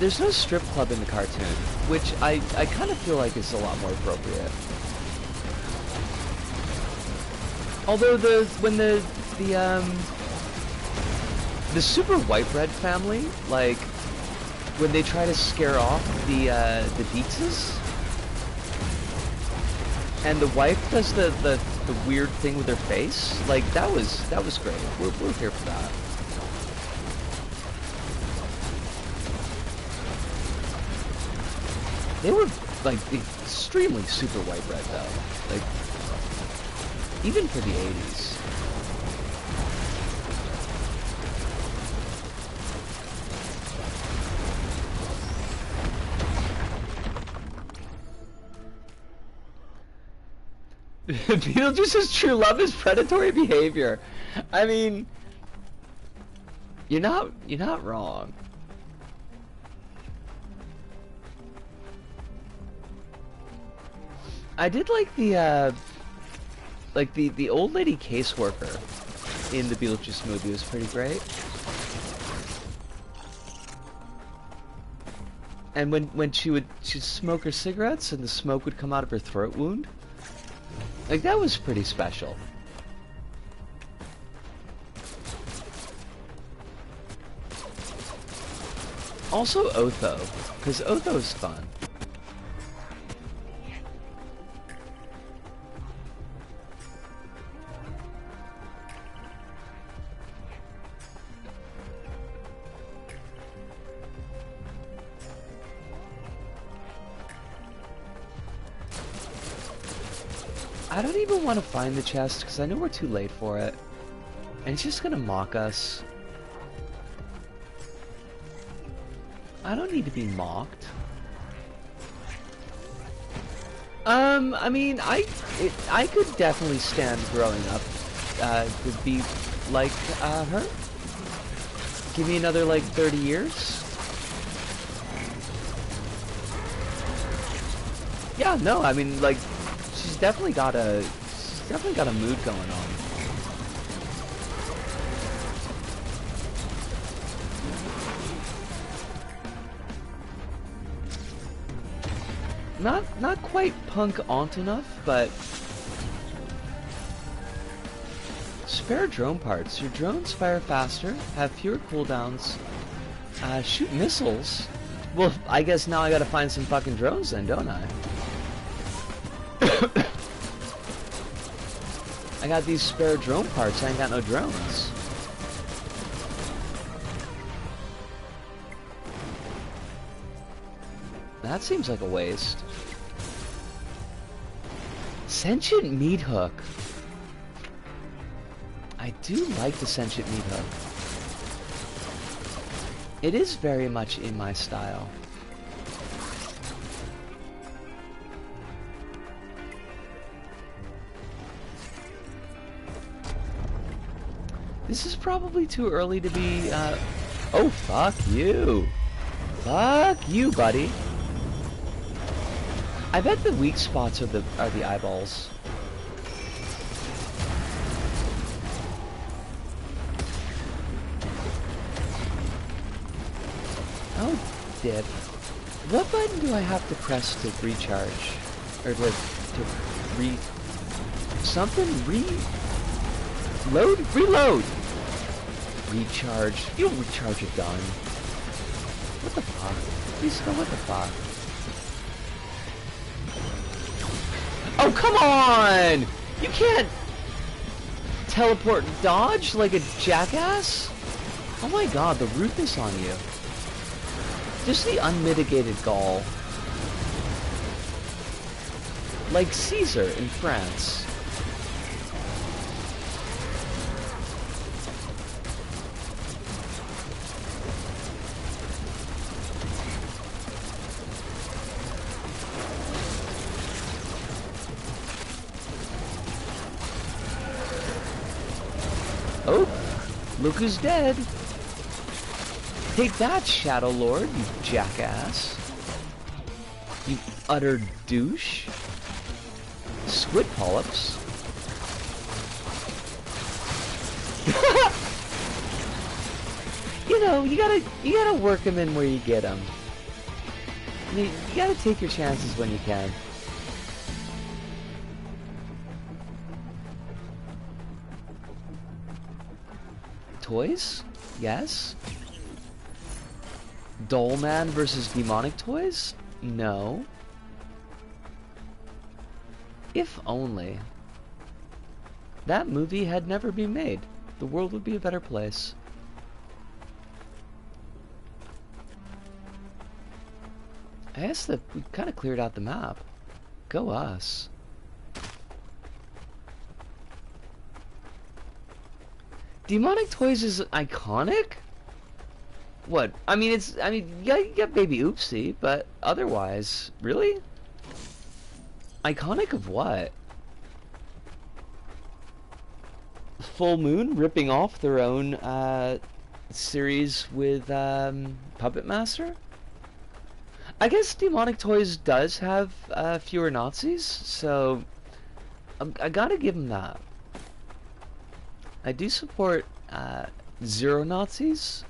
There's no strip club in the cartoon, which I kind of feel like is a lot more appropriate. Although when the super white bread family, like when they try to scare off the Deetzes, and the wife does the weird thing with her face, like that was great. We're here for that. They were, like, extremely super white bread, though. Like, even for the 80s. Beetlejuice's true love is predatory behavior. I mean, you're not wrong. I did like the old lady caseworker in the Beetlejuice movie was pretty great. And when she'd smoke her cigarettes and the smoke would come out of her throat wound, like that was pretty special. Also Otho, because Otho is fun. I don't even want to find the chest because I know we're too late for it. And it's just gonna mock us. I don't need to be mocked. I mean, I could definitely stand growing up to be like her. Give me another like 30 years. Yeah, no, I mean like she's definitely got a mood going on. Not quite punk aunt enough, but spare drone parts. Your drones fire faster, have fewer cooldowns, shoot missiles. Well, I guess now I gotta find some fucking drones then, don't I? I got these spare drone parts, I ain't got no drones. That seems like a waste. Sentient meat hook. I do like the sentient meat hook. It is very much in my style. This is probably too early to be, oh, fuck you. Fuck you, buddy. I bet the weak spots are the eyeballs. Oh, dip. What button do I have to press to recharge? Or to reload! Recharge. You don't recharge a gun. What the fuck? Please go, what the fuck? Oh, come on! You can't teleport and dodge like a jackass? Oh my god, the rudeness on you. Just the unmitigated gall. Like Caesar in France. Oh, look who's dead. Take that, Shadow Lord, you jackass. You utter douche. Squid polyps. You know, you gotta work them in where you get them. You gotta take your chances when you can. Toys? Yes. Dollman versus demonic toys? No. If only. That movie had never been made. The world would be a better place. I guess that we kind of cleared out the map. Go us. Demonic Toys is iconic? What? I mean, you got Baby Oopsie, but otherwise, really? Iconic of what? Full Moon ripping off their own series with Puppet Master? I guess Demonic Toys does have fewer Nazis, so I gotta give them that. I do support zero Nazis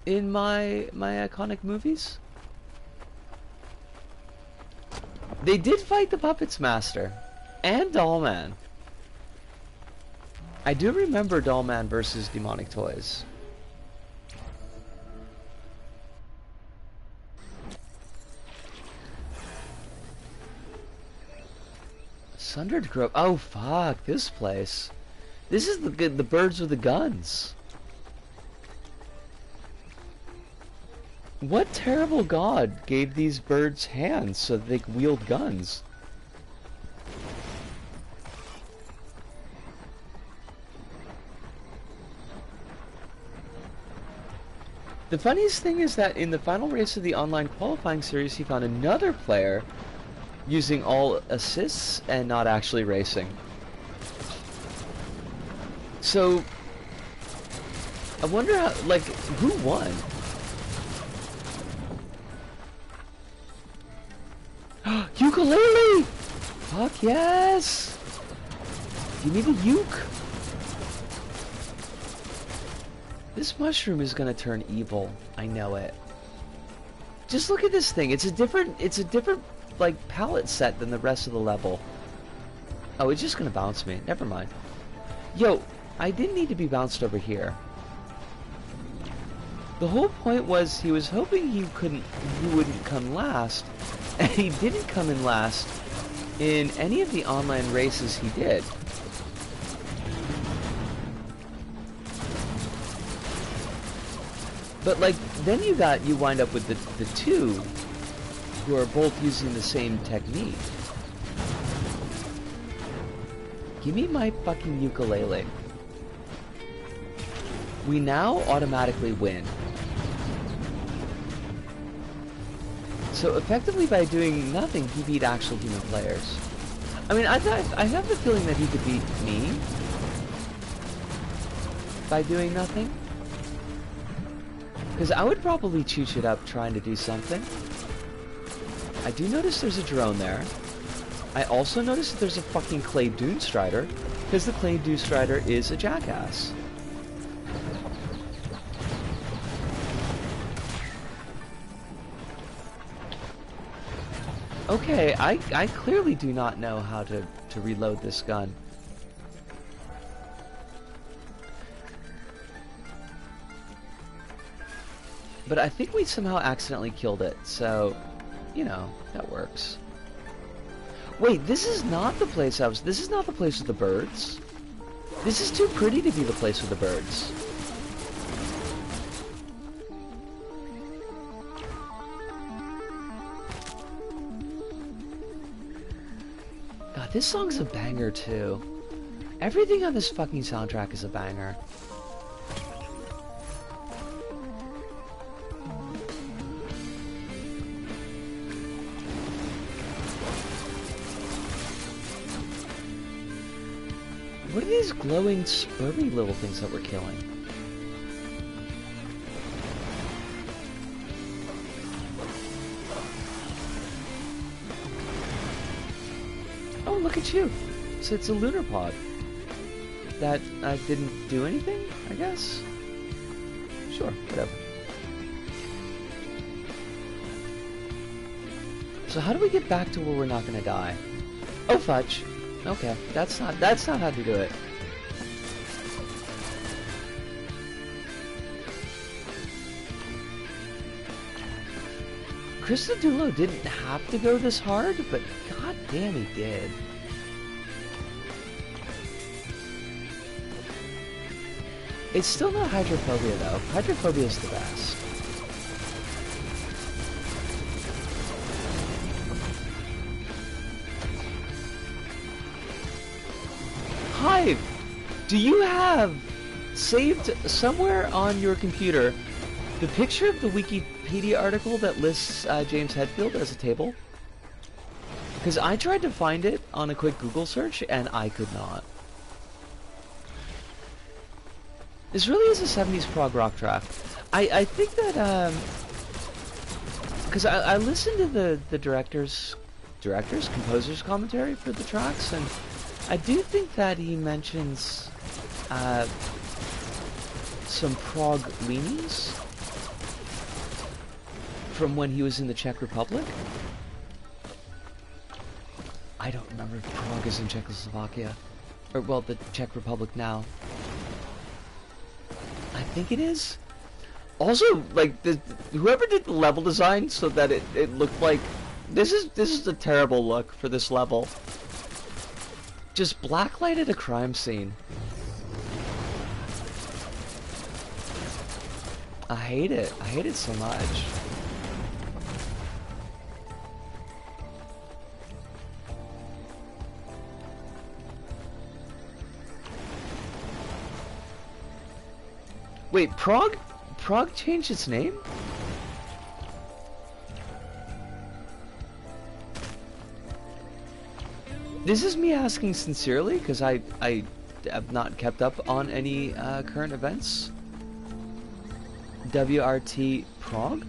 in my iconic movies. They did fight the Puppets Master and Dollman. I do remember Dollman versus Demonic Toys. Sundered Grove. Oh fuck, this place. This is the birds with the guns. What terrible god gave these birds hands so that they could wield guns? The funniest thing is that in the final race of the online qualifying series, he found another player using all assists and not actually racing. So, I wonder how, like, who won? Ukulele! Fuck yes! Give me the uke! This mushroom is gonna turn evil. I know it. Just look at this thing. It's a different, like, palette set than the rest of the level. Oh, it's just gonna bounce me. Never mind. Yo, I didn't need to be bounced over here. The whole point was he was hoping he wouldn't come last, and he didn't come in last in any of the online races he did. But like, then you wind up with the two who are both using the same technique. Give me my fucking ukulele. We now automatically win. So effectively by doing nothing, he beat actual human players. I mean, I have the feeling that he could beat me by doing nothing. Because I would probably chooch it up trying to do something. I do notice there's a drone there. I also notice that there's a fucking Clay Dune Strider, because the Clay Dune Strider is a jackass. Okay, I clearly do not know how to reload this gun. But I think we somehow accidentally killed it, so, you know, that works. Wait, this is not the place this is not the place with the birds. This is too pretty to be the place with the birds. God, this song's a banger too. Everything on this fucking soundtrack is a banger. What are these glowing, spurry little things that we're killing? Oh, look at you. So it's a lunar pod. That didn't do anything, I guess? Sure, whatever. So how do we get back to where we're not gonna die? Oh, fudge. Okay, that's not how to do it. Christodoulou didn't have to go this hard, but god damn he did. It's still not hydrophobia though. Hydrophobia is the best. Hive, do you have saved somewhere on your computer the picture of the Wikipedia article that lists James Hetfield as a table? Because I tried to find it on a quick Google search and I could not. This really is a 70s prog rock track. I think that, because I listened to the composer's commentary for the tracks, and I do think that he mentions some prog leanings from when he was in the Czech Republic. I don't remember if Prague is in Czechoslovakia, or well, the Czech Republic now. I think it is. Also, like whoever did the level design so that it looked like this is a terrible look for this level. Just blacklighted a crime scene. I hate it. I hate it so much. Wait, Prague changed its name? This is me asking sincerely, because I have not kept up on any current events. WRT Prague?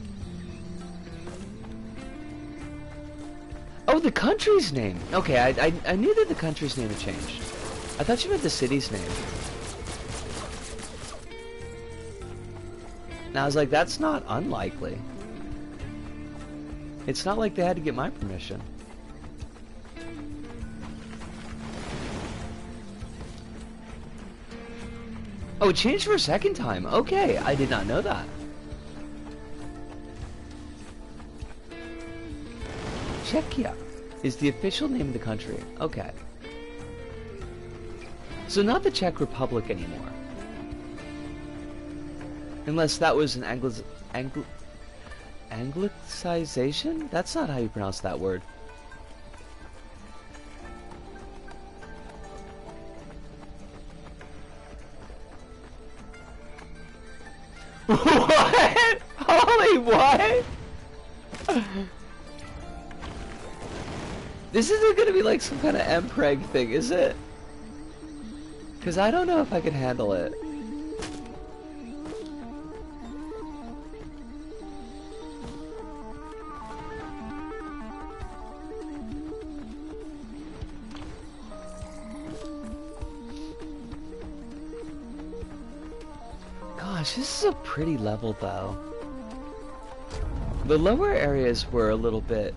Oh, the country's name! Okay, I knew that the country's name had changed. I thought you meant the city's name. And I was like, that's not unlikely. It's not like they had to get my permission. Oh, it changed for a second time. Okay, I did not know that. Czechia is the official name of the country. Okay. So not the Czech Republic anymore. Unless that was an Anglicization? That's not how you pronounce that word. What? Holy what? This isn't gonna be like some kind of mpreg thing, is it? Because I don't know if I can handle it. Gosh, this is a pretty level though. The lower areas were a little bit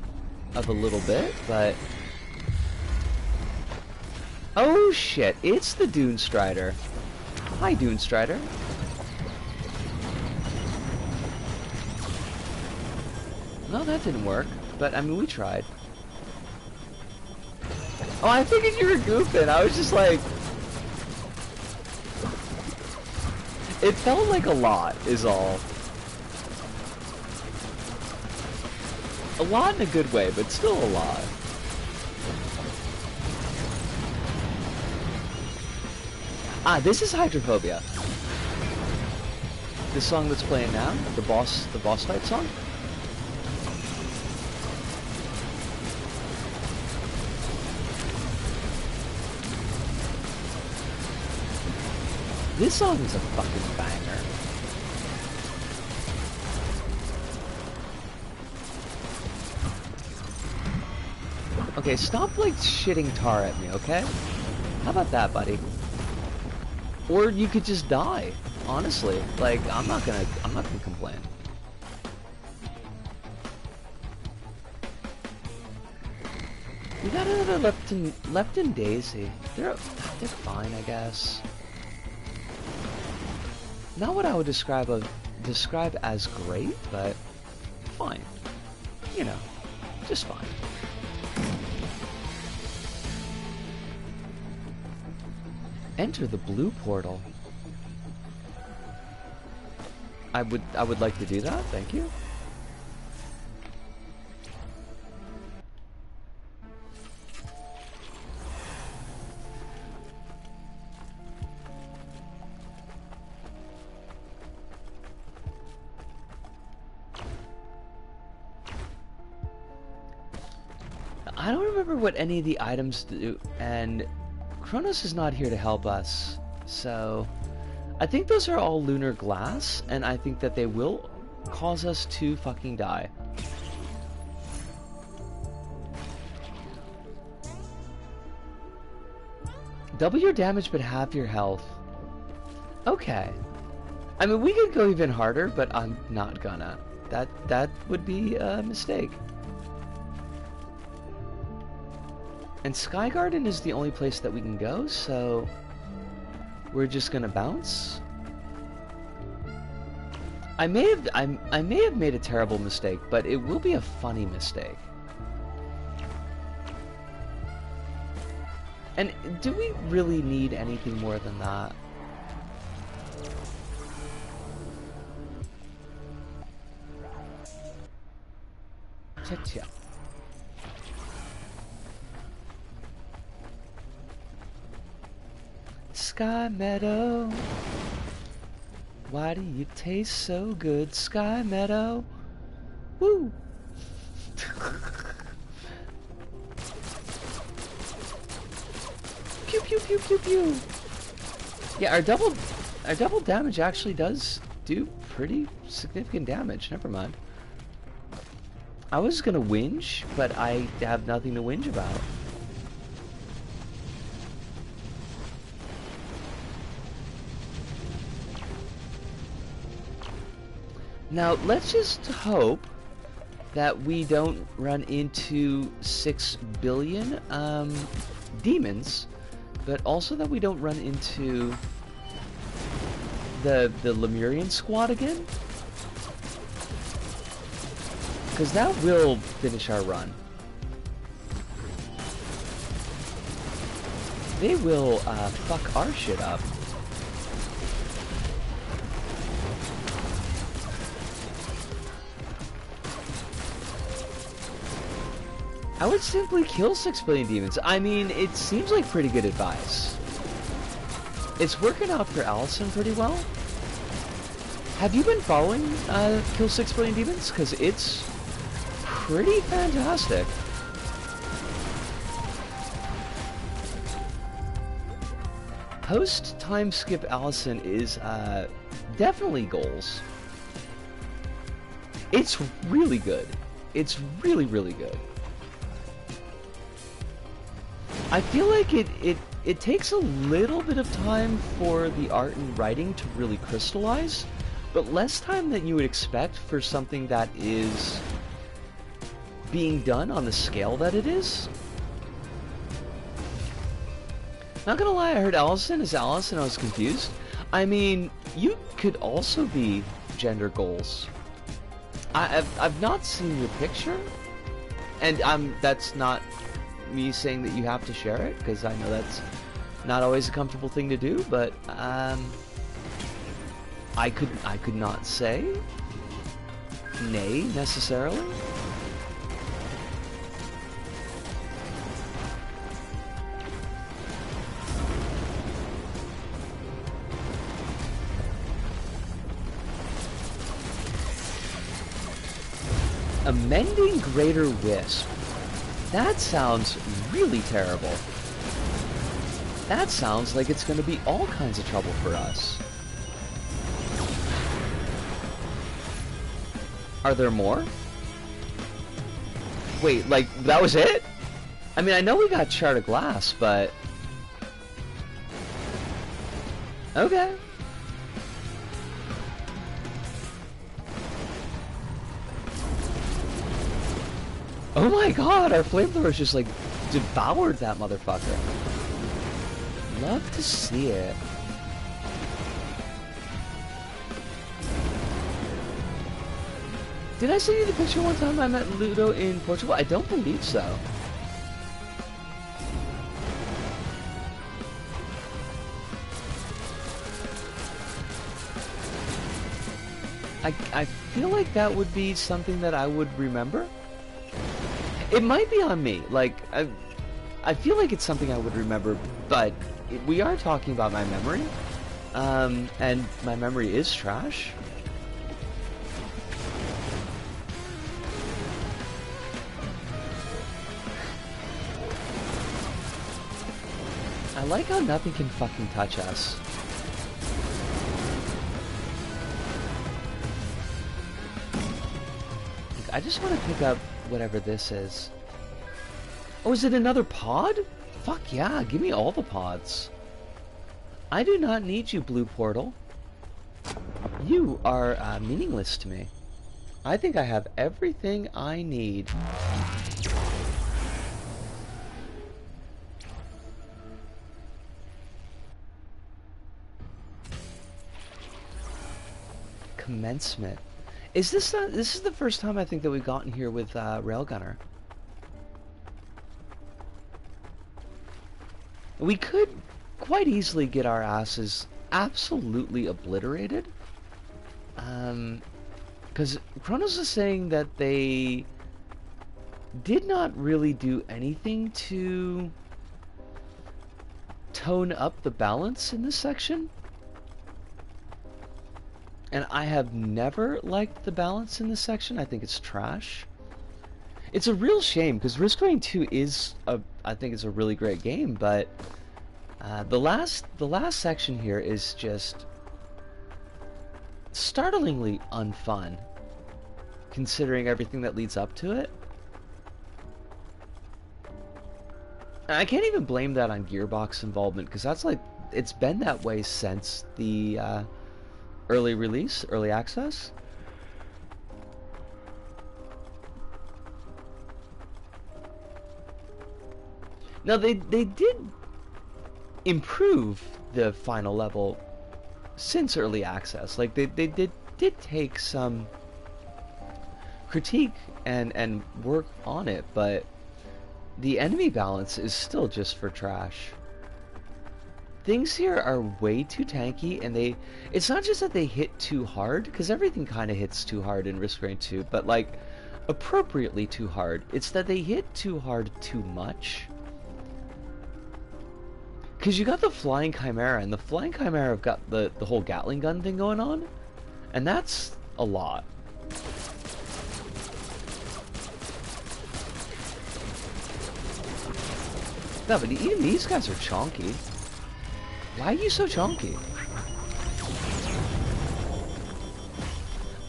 of a little bit, but... Oh shit, it's the Dune Strider. Hi, Dune Strider. No, that didn't work, but I mean, we tried. Oh, I figured you were goofing. I was just like... It felt like a lot, is all. A lot in a good way, but still a lot. Ah, this is Hydrophobia. This song that's playing now, the boss fight song. This song is a fucking banger. Okay, stop like shitting tar at me, okay? How about that, buddy? Or you could just die, honestly. Like, I'm not gonna complain. We got another Lepton Daisy. They're fine, I guess. Not what I would describe as great, but fine. You know, just fine. Enter the blue portal. I would like to do that, thank you. I don't remember what any of the items do, and Kronos is not here to help us, so I think those are all lunar glass, and I think that they will cause us to fucking die. Double your damage but half your health. Okay. I mean, we could go even harder, but I'm not gonna. That would be a mistake. And Sky Garden is the only place that we can go, so we're just gonna bounce. I may have made a terrible mistake, but it will be a funny mistake. And do we really need anything more than that? Cha-cha. Sky Meadow, why do you taste so good, Sky Meadow? Woo! Pew pew pew pew pew. Yeah, our double damage actually does do pretty significant damage. Never mind. I was gonna whinge, but I have nothing to whinge about. Now, let's just hope that we don't run into 6 billion demons, but also that we don't run into the Lemurian squad again. Because that will finish our run. They will fuck our shit up. I would simply kill 6 billion demons. I mean, it seems like pretty good advice. It's working out for Allison pretty well. Have you been following Kill 6 Billion Demons? Because it's pretty fantastic. Post time skip Allison is definitely goals. It's really good. It's really, really good. I feel like it takes a little bit of time for the art and writing to really crystallize, but less time than you would expect for something that is being done on the scale that it is. Not gonna lie, I heard Allison is Alice and I was confused. I mean, you could also be gender goals. I've not seen your picture, and that's not me saying that you have to share it, because I know that's not always a comfortable thing to do, but I could not say nay necessarily. Amending Greater Wisp. That sounds really terrible. That sounds like it's going to be all kinds of trouble for us. Are there more? Wait, like, that was it? I mean, I know we got Shard of Glass, but... Okay. Oh my god, our flamethrowers just, like, devoured that motherfucker. Love to see it. Did I send you the picture one time I met Ludo in Portugal? I don't believe so. I feel like that would be something that I would remember. It might be on me. Like, I feel like it's something I would remember, but we are talking about my memory, and my memory is trash. I like how nothing can fucking touch us. I just want to pick up whatever this is. Oh, is it another pod? Fuck yeah, give me all the pods. I do not need you, Blue Portal. You are meaningless to me. I think I have everything I need. Commencement. Is this this is the first time I think that we've gotten here with Railgunner. We could quite easily get our asses absolutely obliterated. Because Kronos is saying that they did not really do anything to tone up the balance in this section. And I have never liked the balance in this section. I think it's trash. It's a real shame, because Risk Rain 2 is I think it's a really great game, but the last section here is just startlingly unfun, considering everything that leads up to it. And I can't even blame that on Gearbox involvement, because that's like, it's been that way since the early release, early access. Now they did improve the final level since early access. Like they did take some critique and work on it, but the enemy balance is still just for trash. Things here are way too tanky, and it's not just that they hit too hard, because everything kind of hits too hard in Risk Rain 2, but like appropriately too hard. It's that they hit too hard too much. Because you got the Flying Chimera, and the Flying Chimera have got the whole Gatling gun thing going on, and that's a lot. No, but even these guys are chonky. Why are you so chonky?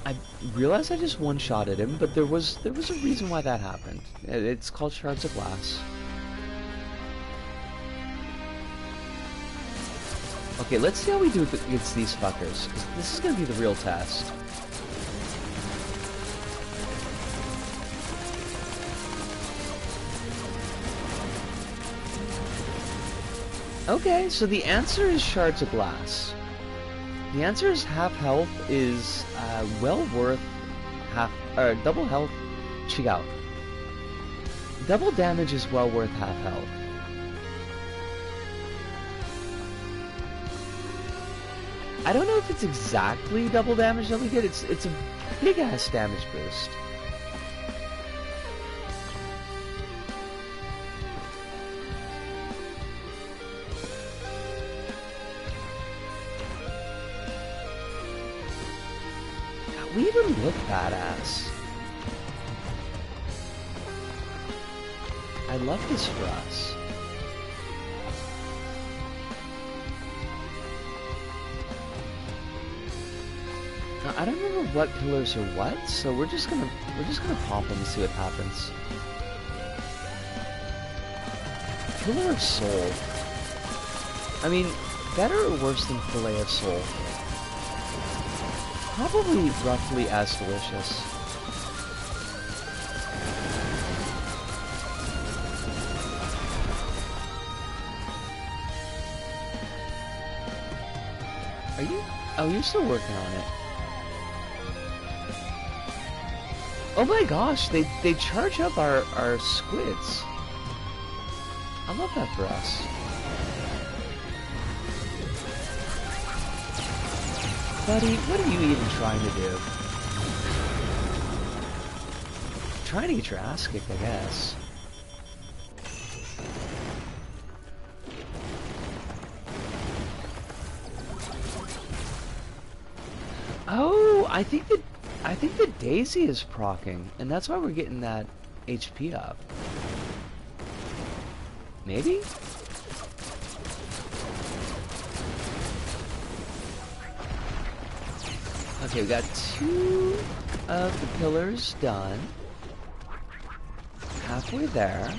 I realized I just one-shotted him, but there was a reason why that happened. It's called Shards of Glass. Okay, let's see how we do against these fuckers, because this is going to be the real test. Okay, so the answer is shards of glass. The answer is half health is well worth double health. Check out. Double damage is well worth half health. I don't know if it's exactly double damage that we get. It's a big ass damage boost. We even look badass. I love this for us. Now, I don't remember what pillars are what, so we're just gonna pop them and see what happens. Pillar of Soul. I mean, better or worse than Fillet of Soul? Probably roughly as delicious. Are you? Oh, you're still working on it. Oh my gosh, they charge up our squids. I love that for us. Buddy, what are you even trying to do? Trying to get your ass kicked, I guess. Oh, I think the Daisy is proccing, and that's why we're getting that HP up. Maybe? Okay, we got 2 of the pillars done. Halfway there.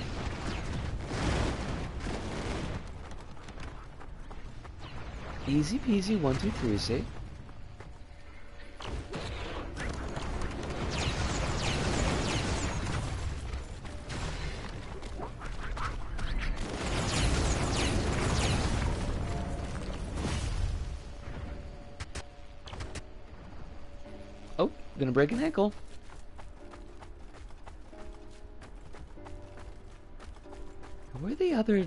Easy peasy, 1, 2, 3, see? Oh, gonna break an ankle. Where are the other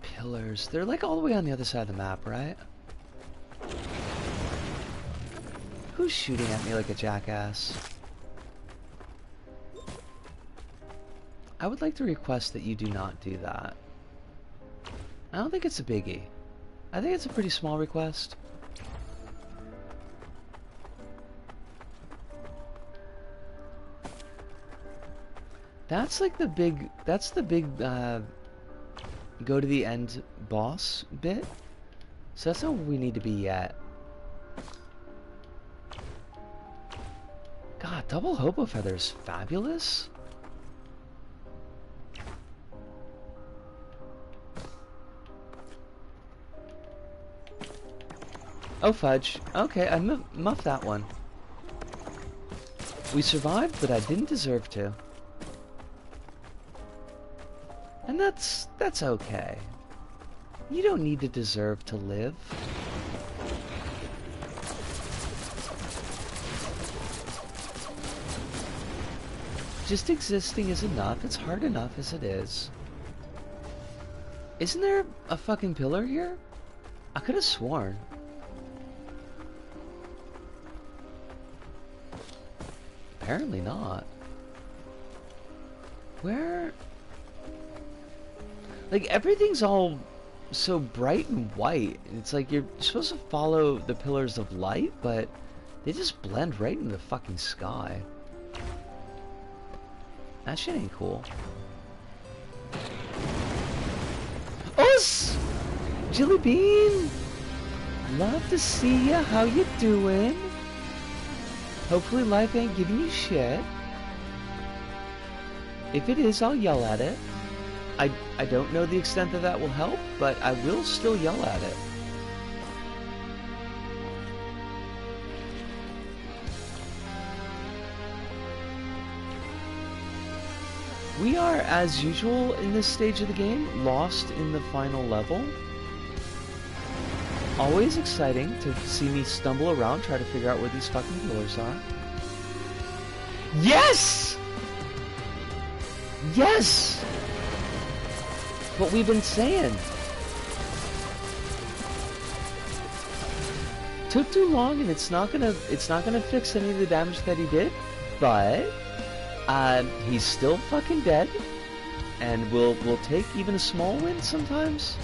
pillars? They're like all the way on the other side of the map, right? Who's shooting at me like a jackass? I would like to request that you do not do that. I don't think it's a biggie. I think it's a pretty small request. That's like the big, go to the end boss bit. So that's not where we need to be yet. God, double hobo feathers, fabulous. Oh fudge. Okay, I muffed that one. We survived, but I didn't deserve to. And that's okay. You don't need to deserve to live. Just existing is enough. It's hard enough as it is. Isn't there a fucking pillar here? I could have sworn. Apparently not. Where? Like, everything's all so bright and white. It's like you're supposed to follow the pillars of light, but they just blend right into the fucking sky. That shit ain't cool. Us! Jilly Bean! Love to see ya. How you doing? Hopefully life ain't giving you shit. If it is, I'll yell at it. I don't know the extent that will help, but I will still yell at it. We are, as usual in this stage of the game, lost in the final level. Always exciting to see me stumble around, try to figure out where these fucking pillars are. Yes! Yes! What we've been saying. Took too long, and it's not gonna fix any of the damage that he did, but he's still fucking dead, and we'll take even a small win sometimes.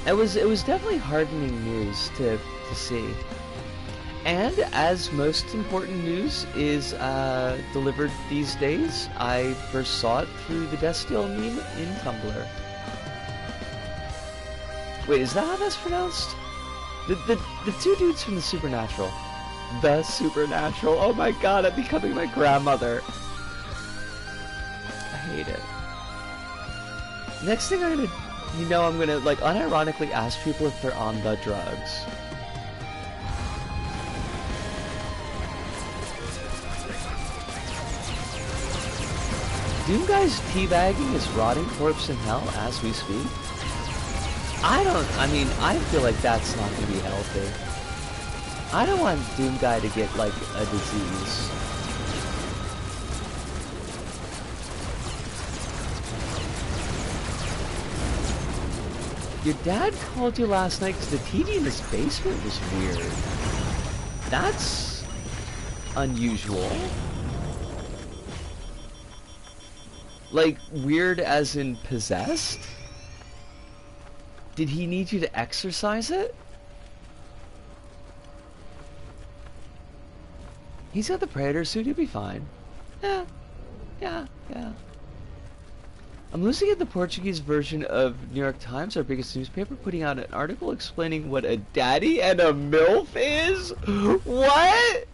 It was definitely heartening news to see. And as most important news is delivered these days, I first saw it through the Death Steel meme in Tumblr. Wait, is that how that's pronounced? The two dudes from the Supernatural. The Supernatural. Oh my god, I'm becoming my grandmother. I hate it. Next thing I'm gonna like unironically ask people if they're on the drugs. Doomguy's teabagging his rotting corpse in hell as we speak. I feel like that's not gonna be healthy. I don't want Doomguy to get like a disease. Your dad called you last night because the TV in his basement was weird. That's unusual. Like, weird as in possessed? Did he need you to exercise it? He's got the Predator suit, he'll be fine. Yeah. I'm losing at the Portuguese version of New York Times, our biggest newspaper, putting out an article explaining what a daddy and a MILF is? What?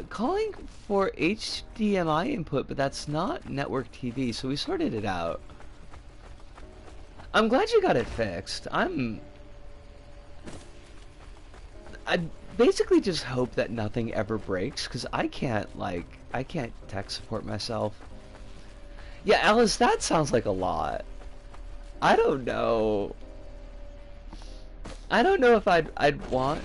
Calling for HDMI input, but that's not network TV, so we sorted it out. I'm glad you got it fixed. I basically just hope that nothing ever breaks, because I can't tech support myself. Yeah, Alice, that sounds like a lot. I don't know. I don't know if I'd want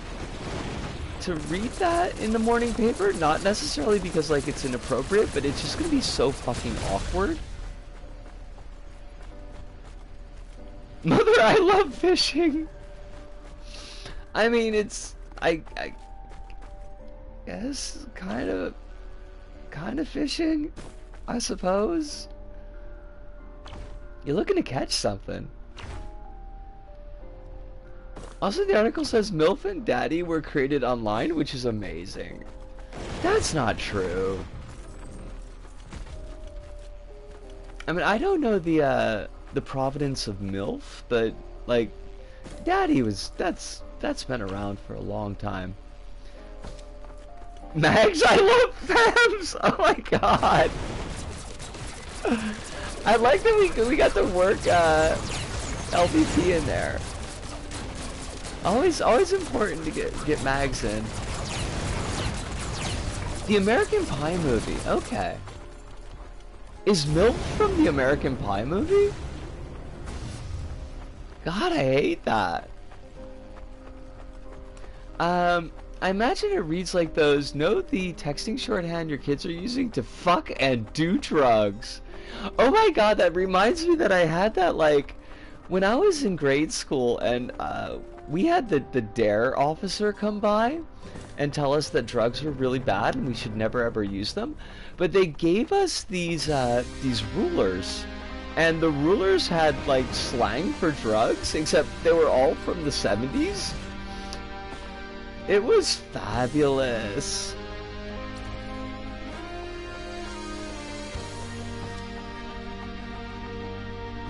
to read that in the morning paper, not necessarily because like it's inappropriate, but it's just gonna be so fucking awkward. Mother, I love fishing. I mean, it's I guess kind of fishing, I suppose. You're looking to catch something. Also, the article says MILF and Daddy were created online, which is amazing. That's not true. I mean, I don't know the provenance of MILF, but like, Daddy was that's been around for a long time. Mags, I love Fams! Oh my god! I like that we got to work LVP in there. Always important to get mags in. The American Pie movie. Okay. Is MILF from the American Pie movie? God, I hate that. I imagine it reads like those. Note the texting shorthand your kids are using to fuck and do drugs. Oh my god, that reminds me that I had that like when I was in grade school, and we had the DARE officer come by and tell us that drugs were really bad and we should never ever use them. But they gave us these rulers, and the rulers had like slang for drugs, except they were all from the 70s. It was fabulous.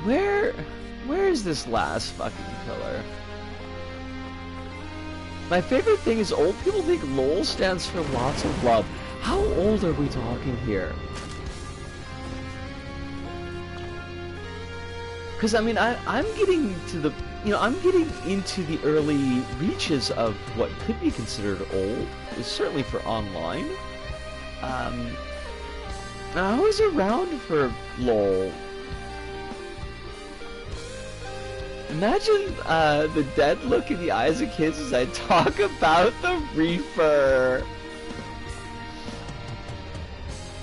Where is this last fucking pillar? My favorite thing is old people think LOL stands for lots of love. How old are we talking here? Because I mean, I'm getting to the you know, I'm getting into the early reaches of what could be considered old, certainly for online. I was around for LOL. Imagine the dead look in the eyes of kids as I talk about the reefer.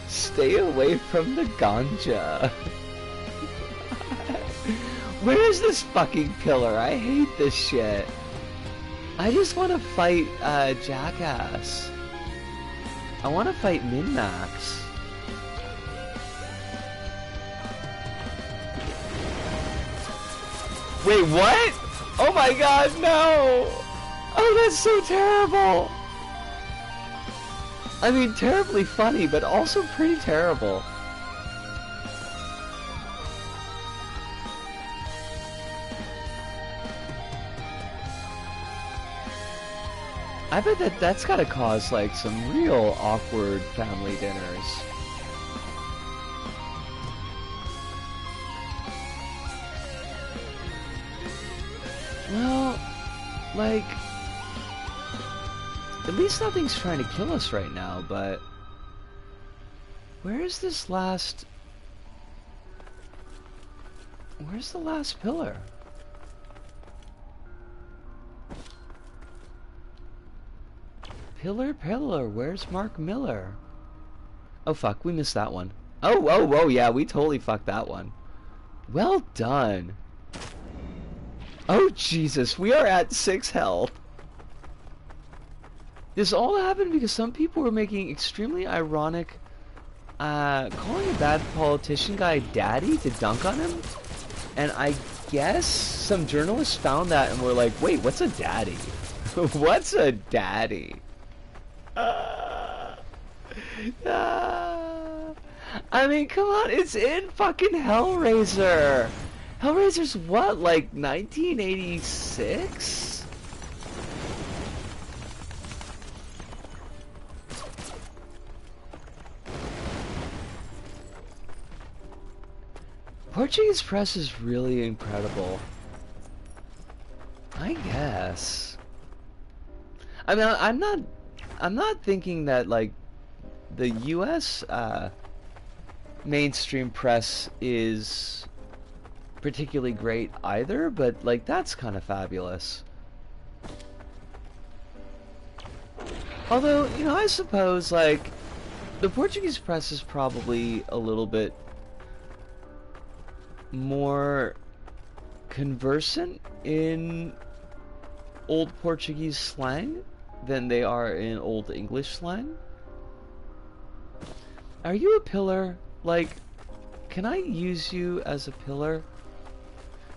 Stay away from the ganja. Where's this fucking pillar? I hate this shit. I just want to fight Jackass. I want to fight Min-Max. Wait, what? Oh my god, no! Oh, that's so terrible! I mean, terribly funny, but also pretty terrible. I bet that's gotta cause, like, some real awkward family dinners. Well, like, at least nothing's trying to kill us right now, but where's the last pillar? Pillar, where's Mark Miller? Oh fuck, we missed that one. Oh, yeah, we totally fucked that one. Well done. Oh Jesus, we are at 6 health. This all happened because some people were making extremely ironic, calling a bad politician guy daddy to dunk on him. And I guess some journalists found that and were like, wait, what's a daddy? What's a daddy? I mean, come on, it's in fucking Hellraiser. Hellraiser's what, like 1986? Portuguese press is really incredible. I guess. I mean, I'm not thinking that, like, the US mainstream press is particularly great either, but, like, that's kind of fabulous. Although, you know, I suppose, like, the Portuguese press is probably a little bit more conversant in Old Portuguese slang than they are in Old English slang. Are you a pillar? Like, can I use you as a pillar?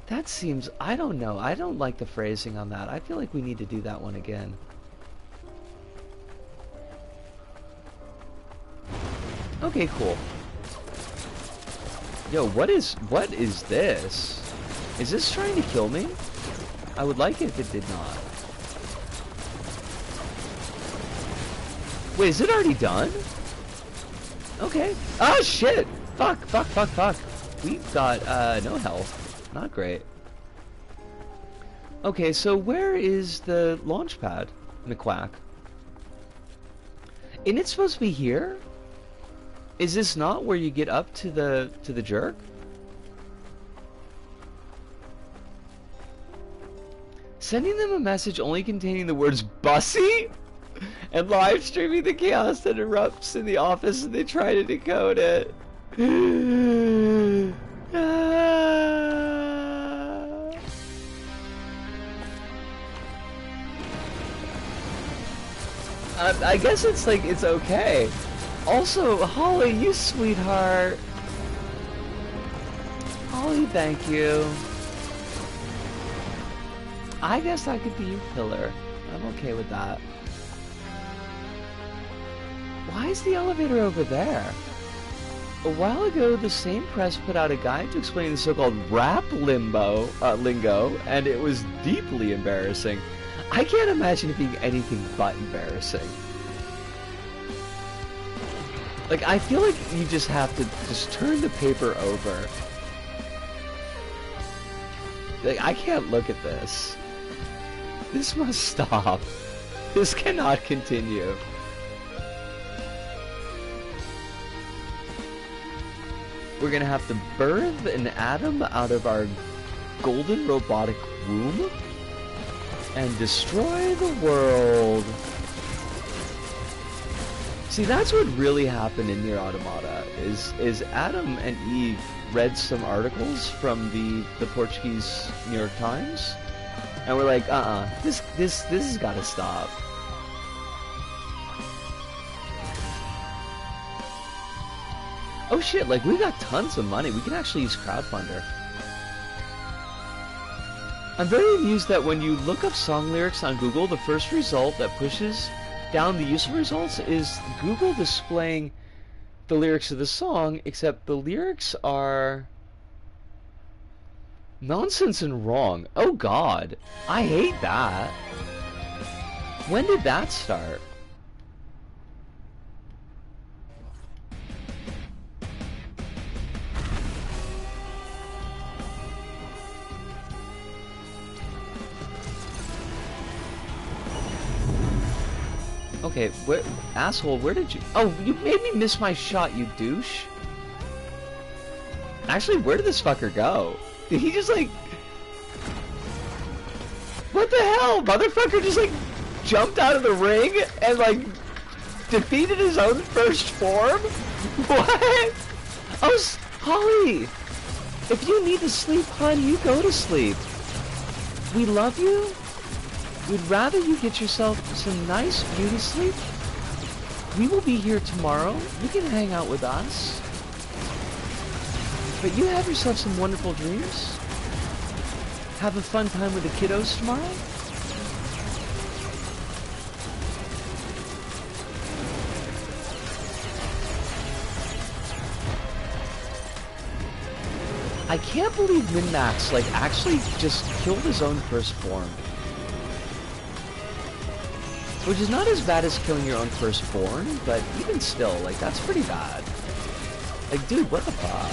That seems... I don't know. I don't like the phrasing on that. I feel like we need to do that one again. Okay, cool. Yo, what is this? Is this trying to kill me? I would like it if it did not. Wait, is it already done? Okay. Oh, shit! Fuck. We've got, no health. Not great. Okay, so where is the launch pad, McQuack? Isn't it supposed to be here? Is this not where you get up to the jerk? Sending them a message only containing the words "bussy" and live streaming the chaos that erupts in the office and they try to decode it. I guess it's like, it's okay. Also, Holly, you sweetheart. Holly, thank you. I guess I could be your pillar. I'm okay with that. Why is the elevator over there? A while ago, the same press put out a guide to explain the so-called rap lingo, and it was deeply embarrassing. I can't imagine it being anything but embarrassing. Like, I feel like you just have to just turn the paper over. Like, I can't look at this. This must stop. This cannot continue. We're gonna have to birth an atom out of our golden robotic womb and destroy the world. See, that's what really happened in Nier Automata, is Adam and Eve read some articles from the Portuguese New York Times, and we're like, this has gotta stop. Oh shit, like, we got tons of money. We can actually use Crowdfunder. I'm very amused that when you look up song lyrics on Google, the first result that pushes down the useful results is Google displaying the lyrics of the song, except the lyrics are nonsense and wrong. Oh god, I hate that. When did that start? Okay, asshole, where did you... Oh, you made me miss my shot, you douche. Actually, where did this fucker go? Did he just, like... What the hell? Motherfucker just, like, jumped out of the ring and, like, defeated his own first form? What? Oh, Holly! If you need to sleep, hon, you go to sleep. We love you. We'd rather you get yourself some nice beauty sleep. We will be here tomorrow. You can hang out with us. But you have yourself some wonderful dreams. Have a fun time with the kiddos tomorrow. I can't believe Min-Max, like, actually just killed his own first form. Which is not as bad as killing your own firstborn, but even still, like, that's pretty bad. Like, dude, what the fuck?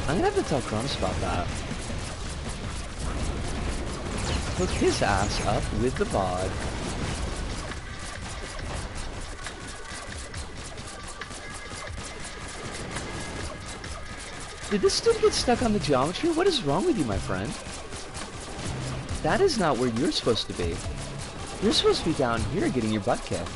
I'm gonna have to tell Crumbs about that. Hook his ass up with the bod. Did this dude get stuck on the geometry? What is wrong with you, my friend? That is not where you're supposed to be. You're supposed to be down here getting your butt kicked.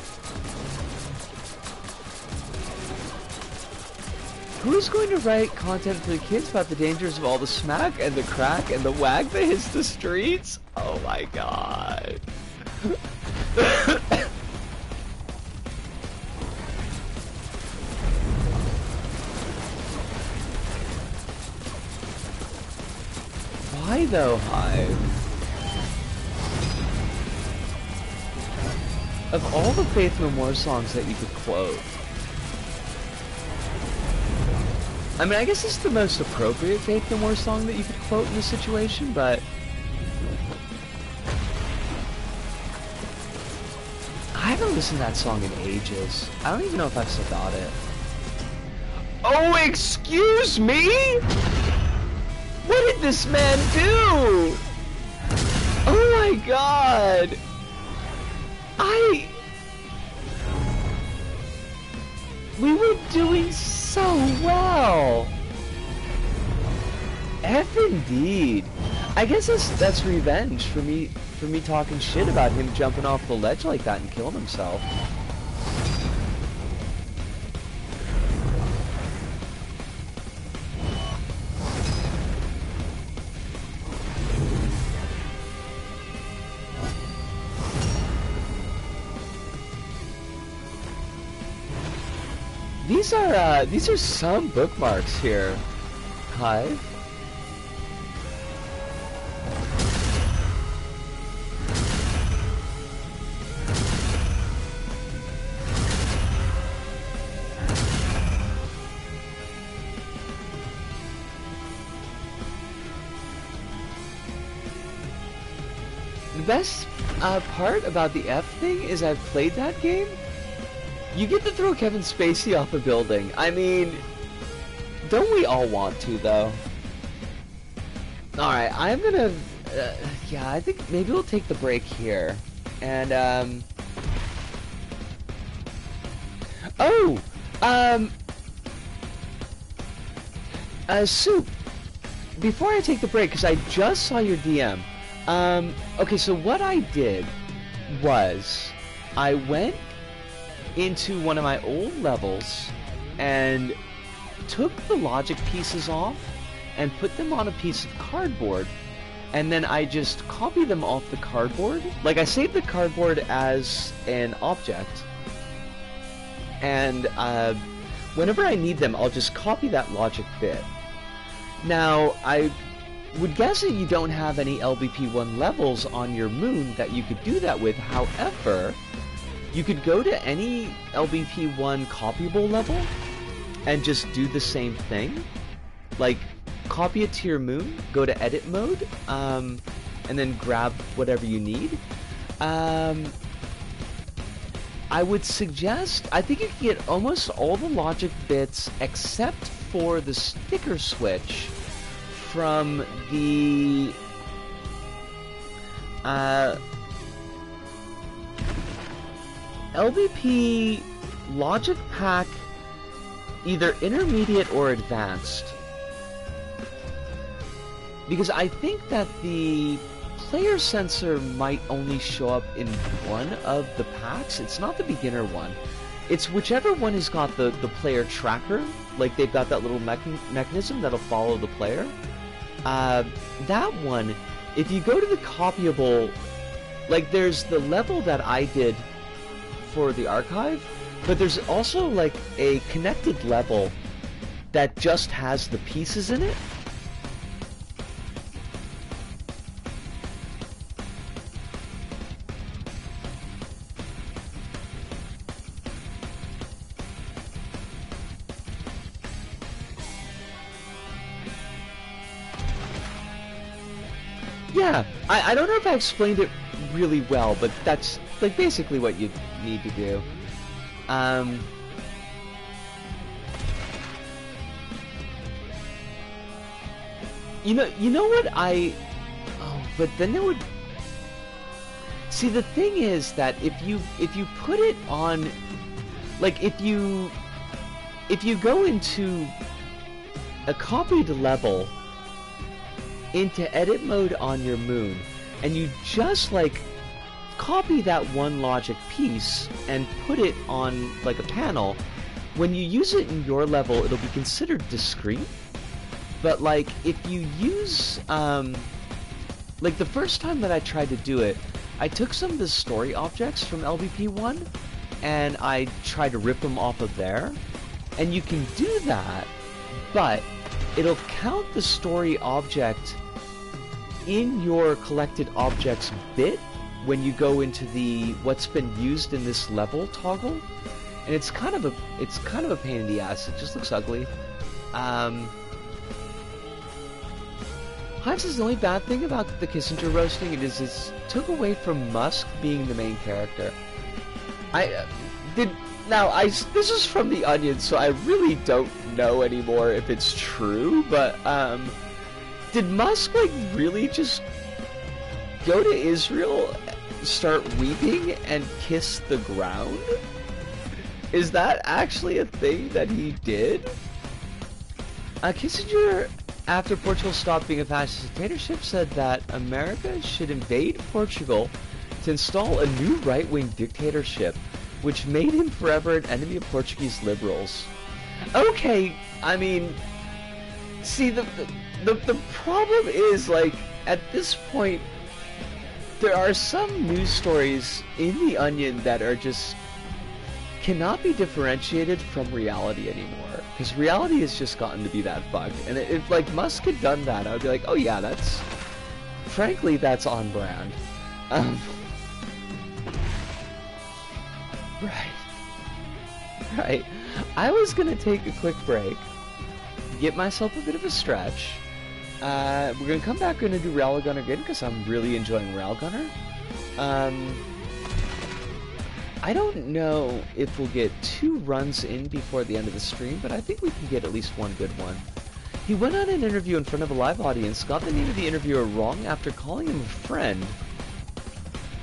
Who's going to write content for the kids about the dangers of all the smack and the crack and the wag that hits the streets? Oh my god. Why though, Hive? Of all the Faith No More songs that you could quote, I mean, I guess it's the most appropriate Faith No More song that you could quote in this situation, but I haven't listened to that song in ages. I don't even know if I've still got it. Oh, excuse me? What did this man do? Oh my god! We were doing so well! F indeed. I guess that's revenge for me talking shit about him jumping off the ledge like that and killing himself. These are some bookmarks here. Hive. The best part about the F thing is I've played that game You get to throw Kevin Spacey off a building. I mean, don't we all want to, though? Alright, I'm gonna... yeah, I think maybe we'll take the break here. And, oh! Soup, before I take the break, because I just saw your DM, okay, so what I did was, I went into one of my old levels, and took the logic pieces off, and put them on a piece of cardboard, and then I just copied them off the cardboard. Like, I saved the cardboard as an object, and, whenever I need them, I'll just copy that logic bit. Now, I would guess that you don't have any LBP1 levels on your moon that you could do that with. However, you could go to any LBP1 copyable level and just do the same thing. Like, copy it to your moon, go to edit mode, and then grab whatever you need. I would suggest, I think you can get almost all the logic bits except for the sticker switch from the LBP logic pack, either intermediate or advanced. Because I think that the player sensor might only show up in one of the packs. It's not the beginner one. It's whichever one has got the player tracker. Like, they've got that little mechanism that'll follow the player. That one, if you go to the copyable... Like, there's the level that I did for the archive, but there's also, like, a connected level that just has the pieces in it. Yeah, I don't know if I explained it really well, but that's like basically what you need to do. You know what but then it would. See, the thing is that if you put it on, like if you go into a copied level into edit mode on your moon, and you just like copy that one logic piece and put it on like a panel, when you use it in your level, it'll be considered discrete. But like if you use like the first time that I tried to do it, I took some of the story objects from LBP1 and I tried to rip them off of there, and you can do that, but it'll count the story object in your collected objects bit when you go into the what's been used in this level toggle, and it's kind of a pain in the ass. It just looks ugly. Hive says the only bad thing about the Kissinger roasting is it took away from Musk being the main character. This is from The Onion, so I really don't know anymore if it's true, but did Musk like really just go to Israel, start weeping, and kiss the ground? Is that actually a thing that he did? Kissinger, after Portugal stopped being a fascist dictatorship, said that America should invade Portugal to install a new right-wing dictatorship, which made him forever an enemy of Portuguese liberals. Okay, I mean, see, the problem is, like, at this point, there are some news stories in The Onion that are just cannot be differentiated from reality anymore, because reality has just gotten to be that fucked. And if like Musk had done that, I would be like, oh yeah, frankly that's on brand. Right. I was gonna take a quick break, get myself a bit of a stretch. We're gonna come back, we're gonna do Railgunner again, because I'm really enjoying Railgunner. I don't know if we'll get 2 runs in before the end of the stream, but I think we can get at least one good one. He went on an interview in front of a live audience, got the name of the interviewer wrong after calling him a friend,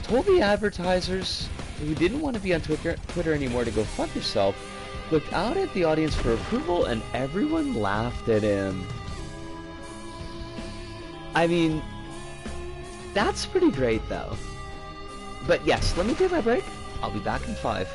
told the advertisers who didn't want to be on Twitter anymore to go fuck yourself, looked out at the audience for approval, and everyone laughed at him. I mean, that's pretty great though. But yes, let me take my break. I'll be back in 5.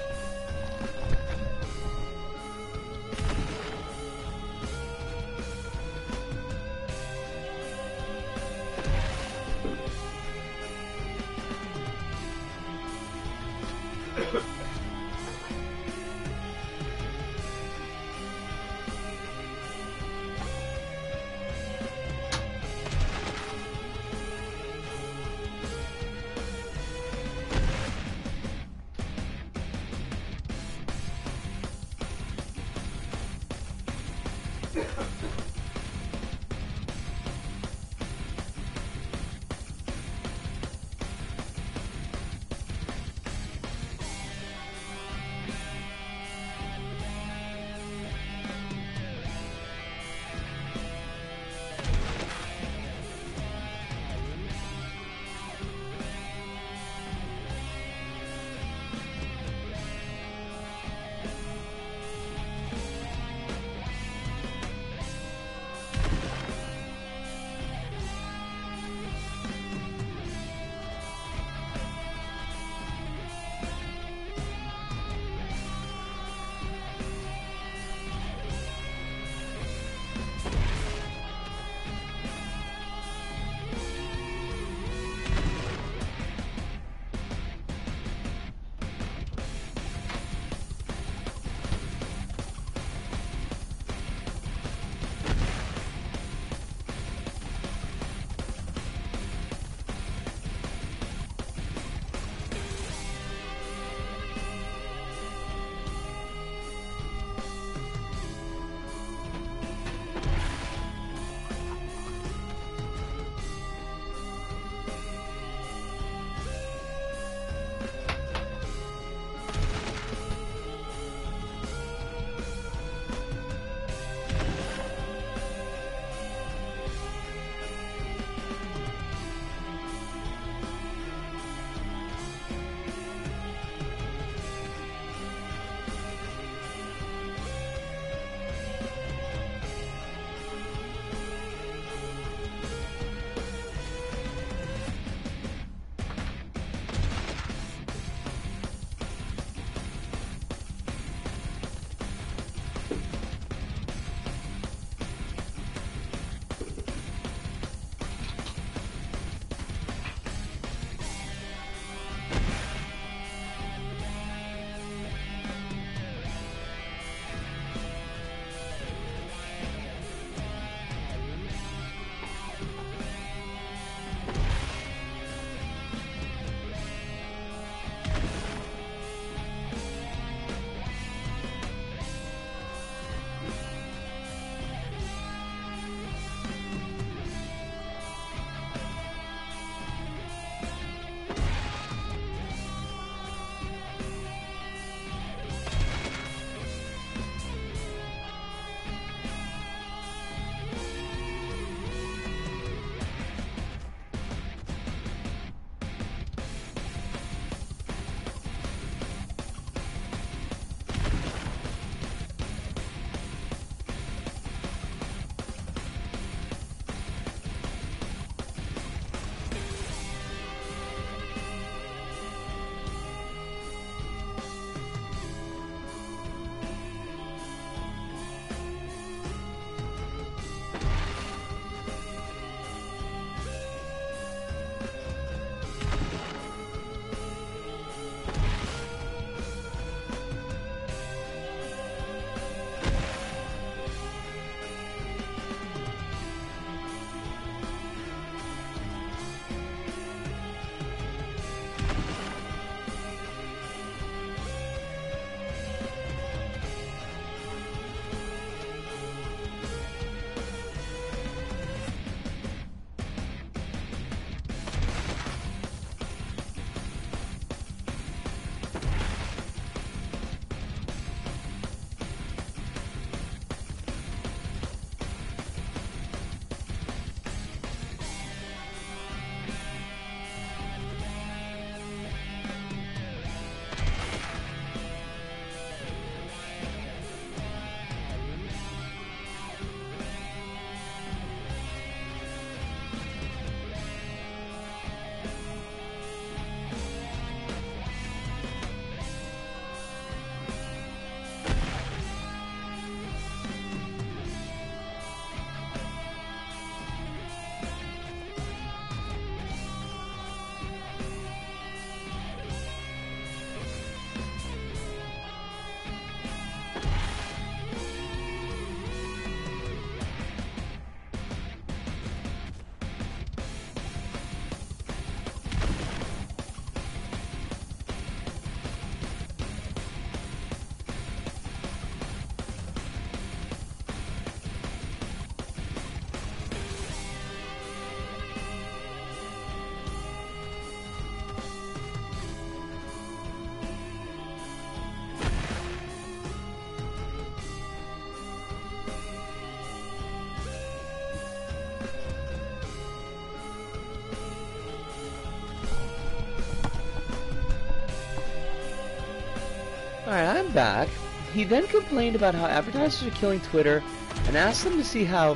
Alright, I'm back. He then complained about how advertisers are killing Twitter and asked them to see how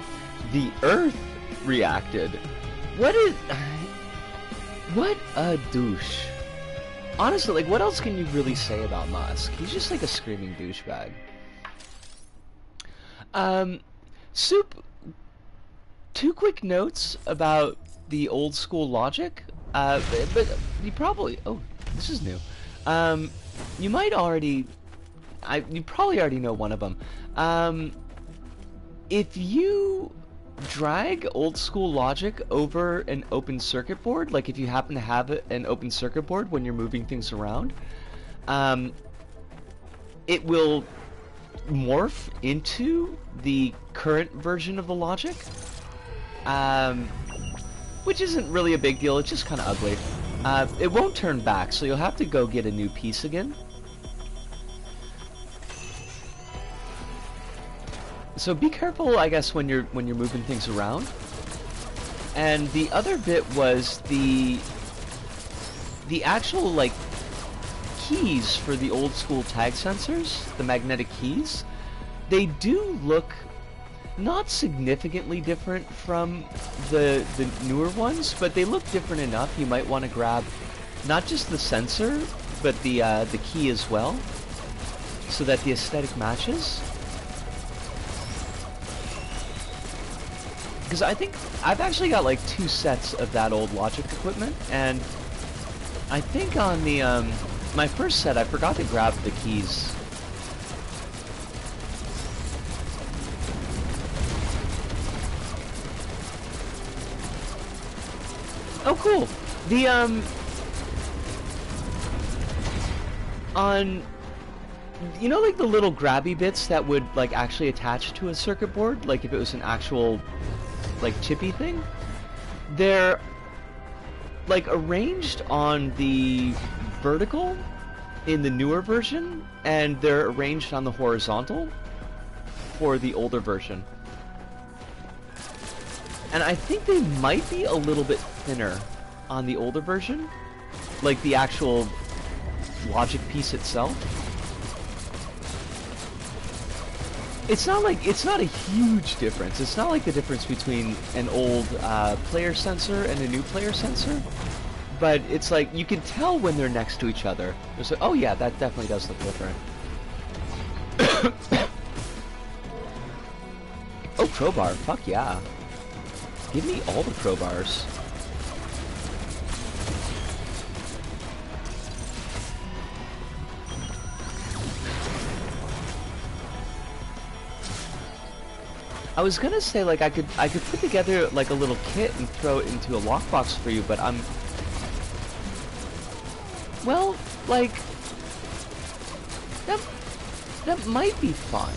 the Earth reacted. What a douche. Honestly, like, what else can you really say about Musk? He's just like a screaming douchebag. Soup, two quick notes about the old school logic. But you probably... Oh, this is new. You might already... you probably already know one of them. If you drag old school logic over an open circuit board, like if you happen to have an open circuit board when you're moving things around, it will morph into the current version of the logic, which isn't really a big deal. It's just kind of ugly. It won't turn back, so you'll have to go get a new piece again. So be careful, I guess, when you're moving things around. And the other bit was the actual, like, keys for the old school tag sensors, the magnetic keys. They do look not significantly different from the newer ones, but they look different enough. You might want to grab not just the sensor, but the key as well, so that the aesthetic matches. Because I think I've actually got like 2 sets of that old logic equipment, and I think on the my first set I forgot to grab the keys. Oh, cool. The on, you know, like the little grabby bits that would like actually attach to a circuit board, like if it was an actual like chippy thing, they're like arranged on the vertical in the newer version, and they're arranged on the horizontal for the older version. And I think they might be a little bit thinner on the older version, like the actual logic piece itself. It's not a huge difference. It's not like the difference between an old player sensor and a new player sensor, but it's like you can tell when they're next to each other. It's like, oh yeah, that definitely does look different. Oh, crowbar, fuck yeah. Give me all the crowbars. I was gonna say, like, I could put together like a little kit and throw it into a lockbox for you, but well, like, that might be fine.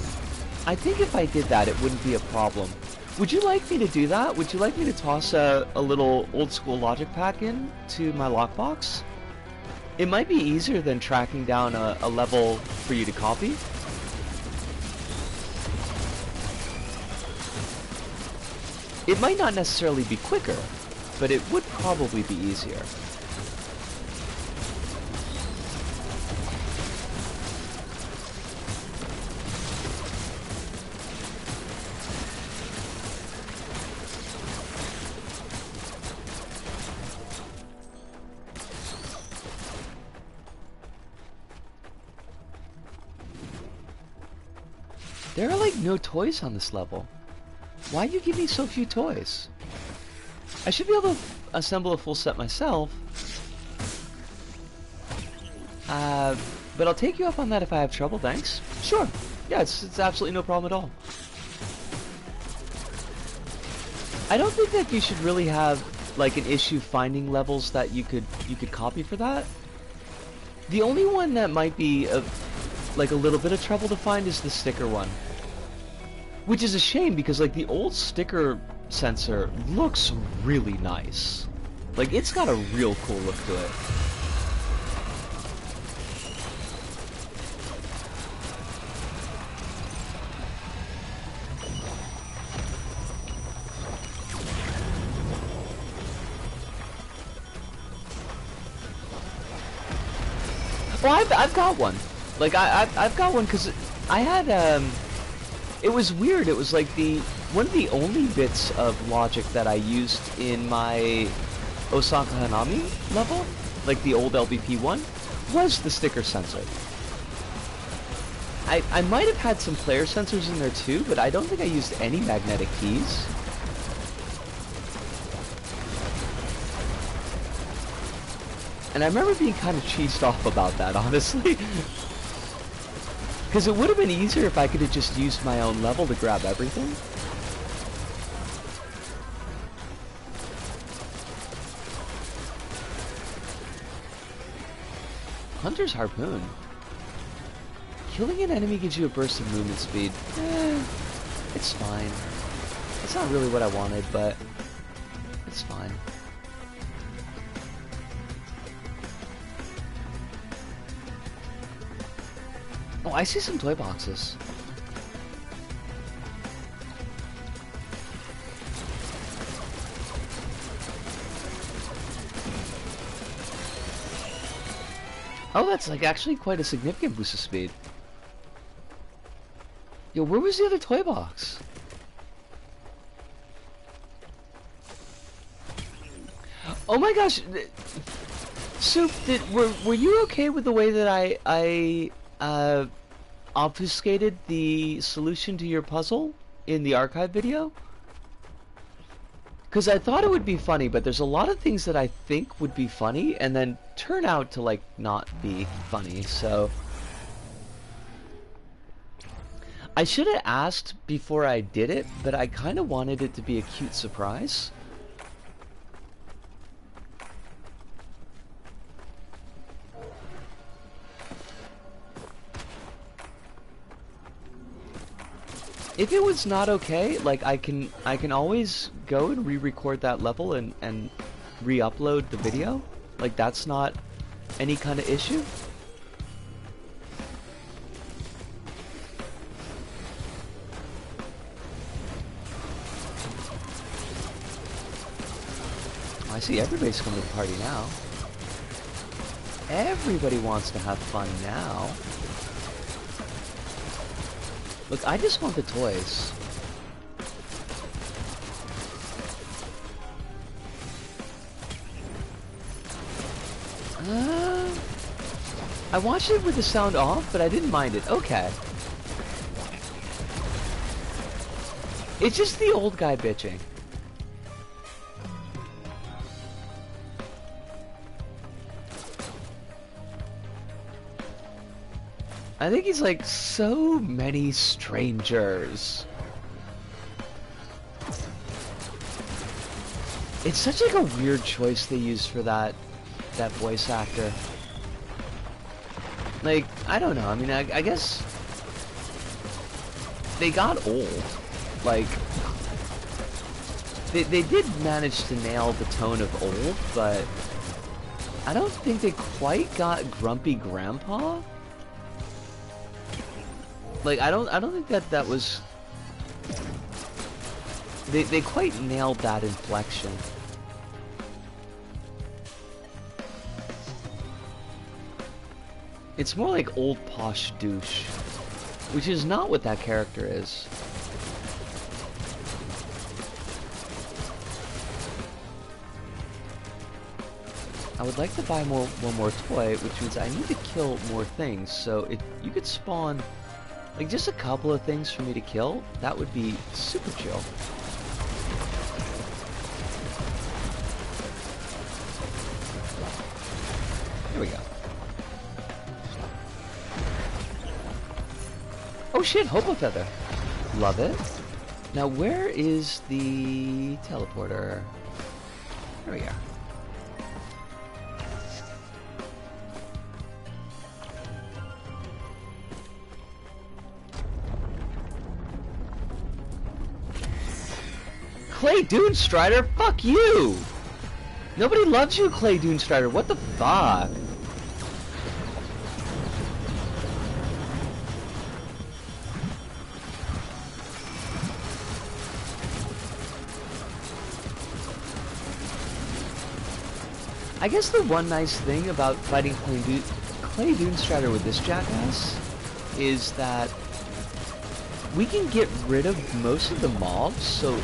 I think if I did that, it wouldn't be a problem. Would you like me to do that? Would you like me to toss a little old school logic pack in to my lockbox? It might be easier than tracking down a level for you to copy. It might not necessarily be quicker, but it would probably be easier. There are like no toys on this level. Why do you give me so few toys? I should be able to assemble a full set myself. But I'll take you up on that if I have trouble, thanks. Sure. Yeah, it's absolutely no problem at all. I don't think that you should really have like an issue finding levels that you could copy for that. The only one that might be like a little bit of trouble to find is the sticker one. Which is a shame, because like the old sticker sensor looks really nice. Like, it's got a real cool look to it. Well, I've got one. Like I've got one because I had it was weird. It was like one of the only bits of logic that I used in my Osaka Hanami level, like the old LBP one, was the sticker sensor. I might have had some player sensors in there too, but I don't think I used any magnetic keys. And I remember being kind of cheesed off about that, honestly. Because it would have been easier if I could have just used my own level to grab everything. Hunter's Harpoon. Killing an enemy gives you a burst of movement speed. It's fine. It's not really what I wanted, but it's fine. Oh, I see some toy boxes. Oh, that's like actually quite a significant boost of speed. Yo, where was the other toy box? Oh my gosh, Soup, were you okay with the way that I obfuscated the solution to your puzzle in the archive video? Because I thought it would be funny, but there's a lot of things that I think would be funny and then turn out to like not be funny, so I should have asked before I did it, but I kind of wanted it to be a cute surprise. If it was not okay, like I can always go and re-record that level and re-upload the video. Like that's not any kind of issue. I see everybody's coming to the party now. Everybody wants to have fun now. Look, I just want the toys. I watched it with the sound off, but I didn't mind it. Okay. It's just the old guy bitching. I think he's like, so many strangers. It's such like a weird choice they used for that voice actor. Like, I don't know, I mean, I guess they got old. Like, they did manage to nail the tone of old, but I don't think they quite got grumpy grandpa. Like, I don't think that was... They quite nailed that inflection. It's more like old posh douche, which is not what that character is. I would like to buy one more toy, which means I need to kill more things, so if you could spawn like just a couple of things for me to kill, that would be super chill. Here we go. Oh shit, Hobo Feather. Love it. Now where is the teleporter? There we go. Clay Dune Strider, fuck you! Nobody loves you, Clay Dune Strider. What the fuck? I guess the one nice thing about fighting play Dune Strider with this jackass is that we can get rid of most of the mobs, so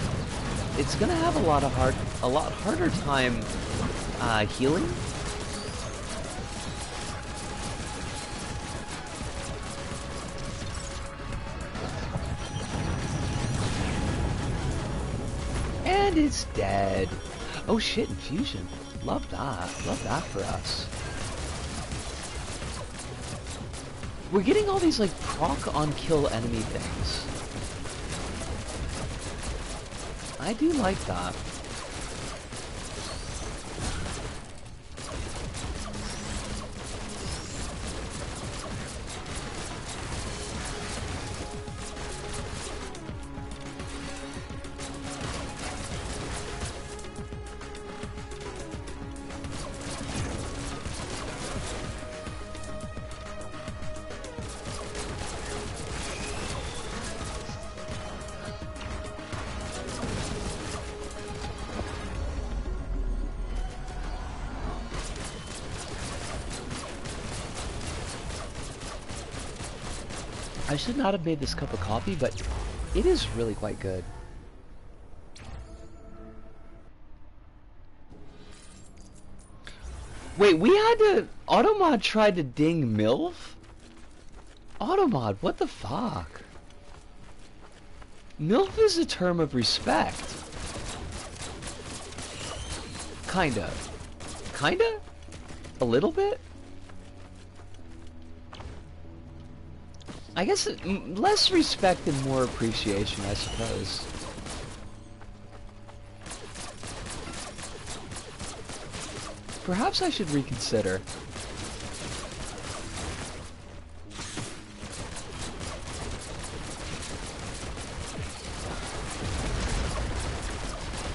it's gonna have a lot harder time healing. And it's dead. Oh shit, infusion. Love that. Love that for us. We're getting all these, like, proc on kill enemy things. I do like that. I should not have made this cup of coffee, but it is really quite good. Wait, we had to... Automod tried to ding MILF? Automod, what the fuck? MILF is a term of respect. Kinda. Kinda? A little bit? I guess less respect and more appreciation, I suppose. Perhaps I should reconsider.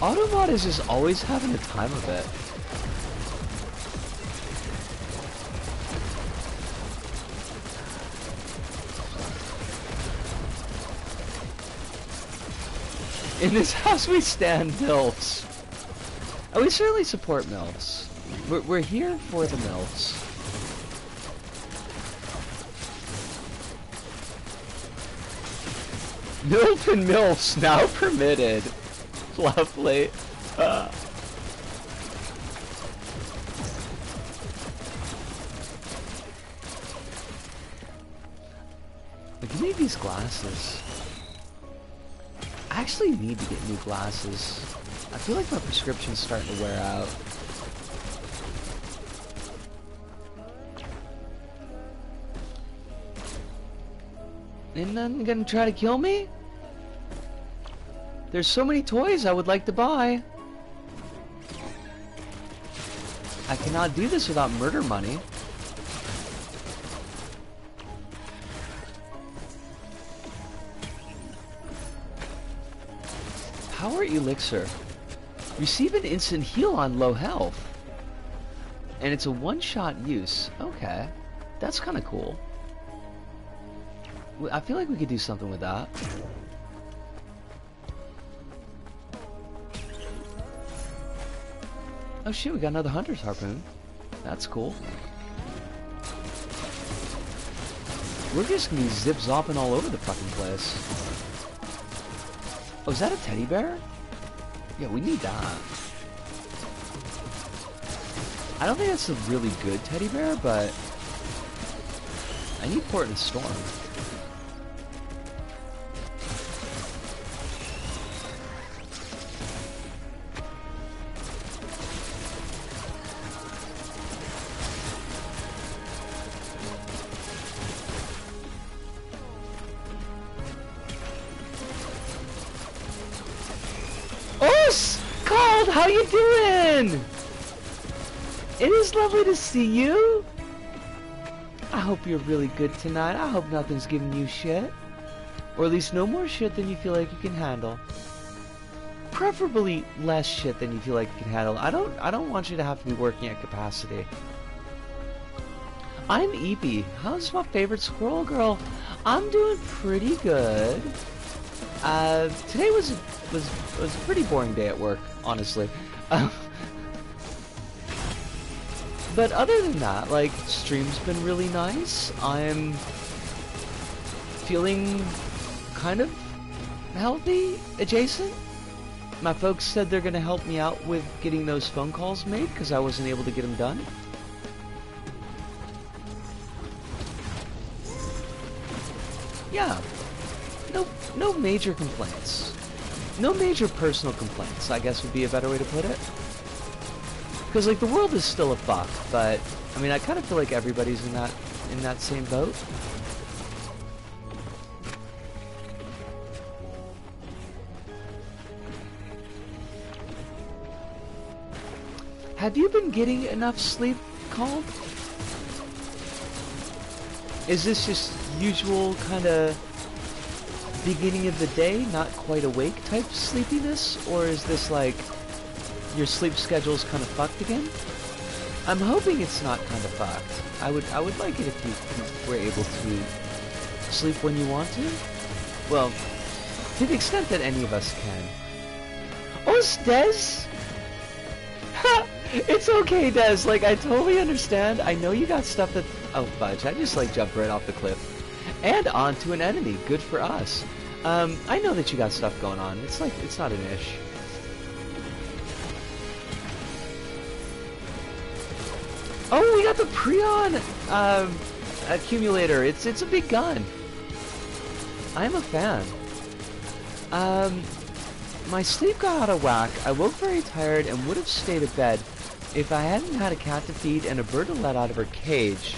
Automod is just always having the time of it. In this house we stand MILFs. Oh, we certainly support MILFs. We're here for the MILFs. MILF and MILFs now permitted. Lovely. Look, you need these glasses. I actually need to get new glasses. I feel like my prescription's starting to wear out. Ain't nothing gonna try to kill me? There's so many toys I would like to buy. I cannot do this without murder money. Power Elixir. Receive an instant heal on low health. And it's a one-shot use. Okay. That's kind of cool. I feel like we could do something with that. Oh shit, we got another Hunter's Harpoon. That's cool. We're just gonna be zip-zopping all over the fucking place. Oh, is that a teddy bear? Yeah, we need that. I don't think that's a really good teddy bear, but I need Port and Storm. How you doing? It is lovely to see you. I hope you're really good tonight. I hope nothing's giving you shit. Or at least no more shit than you feel like you can handle. Preferably less shit than you feel like you can handle. I don't want you to have to be working at capacity. I'm Eepy. How's my favorite squirrel girl? I'm doing pretty good. Today was a pretty boring day at work, honestly. But other than that, like, stream's been really nice. I'm feeling kind of healthy adjacent. My folks said they're gonna help me out with getting those phone calls made because I wasn't able to get them done. Yeah, no major complaints. No major personal complaints, I guess would be a better way to put it. Because, like, the world is still a fuck, but, I mean, I kind of feel like everybody's in that same boat. Have you been getting enough sleep, Calm? Is this just usual kind of beginning of the day, not quite awake type sleepiness? Or is this like your sleep schedule's kind of fucked again? I'm hoping it's not kind of fucked. I would like it if you were able to sleep when you want to. Well, to the extent that any of us can. Oh, it's Des? Ha! It's okay, Des. Like, I totally understand. I know you got stuff that... Oh, fudge. I just, like, jumped right off the cliff. And onto an enemy. Good for us. I know that you got stuff going on. It's like, it's not an ish. Oh, we got the Prion accumulator. It's a big gun. I'm a fan. My sleep got out of whack. I woke very tired and would have stayed abed if I hadn't had a cat to feed and a bird to let out of her cage.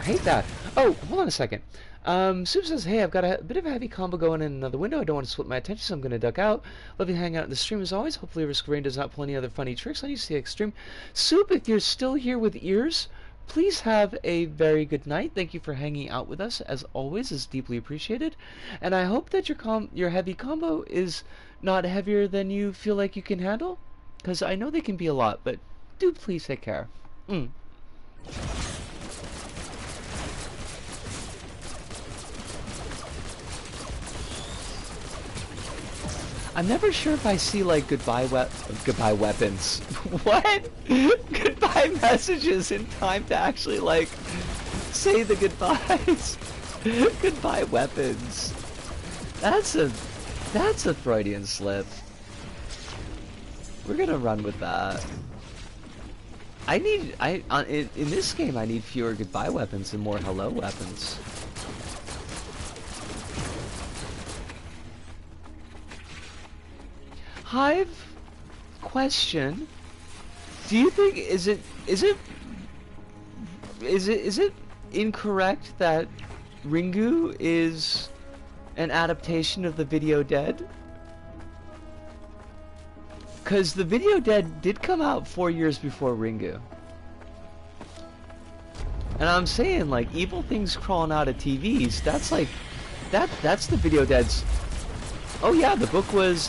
I hate that. Oh, hold on a second. Soup says, hey, I've got a bit of a heavy combo going in another window. I don't want to split my attention, so I'm going to duck out. Love you hang out in the stream as always. Hopefully Risk of Rain does not pull any other funny tricks on you. See you stream. Soup, if you're still here with ears, please have a very good night. Thank you for hanging out with us, as always. Is deeply appreciated. And I hope that your heavy combo is not heavier than you feel like you can handle, because I know they can be a lot, but do please take care. I'm never sure if I see, like, goodbye weapons. What? Goodbye messages in time to actually, like, say the goodbyes. Goodbye weapons. That's a Freudian slip. We're gonna run with that. In this game I need fewer goodbye weapons and more hello weapons. Hive, question. Do you think is it incorrect that Ringu is an adaptation of the Video Dead? Cause the Video Dead did come out 4 years before Ringu. And I'm saying, like, evil things crawling out of TVs, that's like that's the Video Dead's. Oh yeah, the book was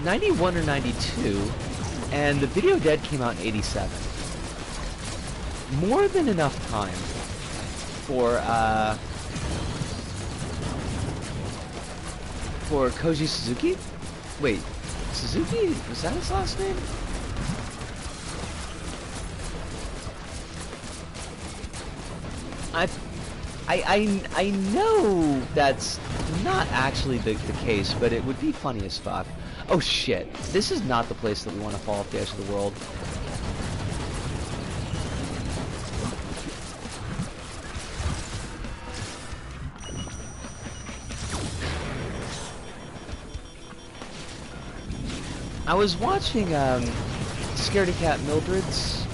91 or 92, and the Video Dead came out in 87. More than enough time for Koji Suzuki? Wait, Suzuki? Was that his last name? I know that's not actually the case, but it would be funny as fuck. Oh shit, this is not the place that we want to fall off the edge of the world. I was watching Scaredy Cat Mildred's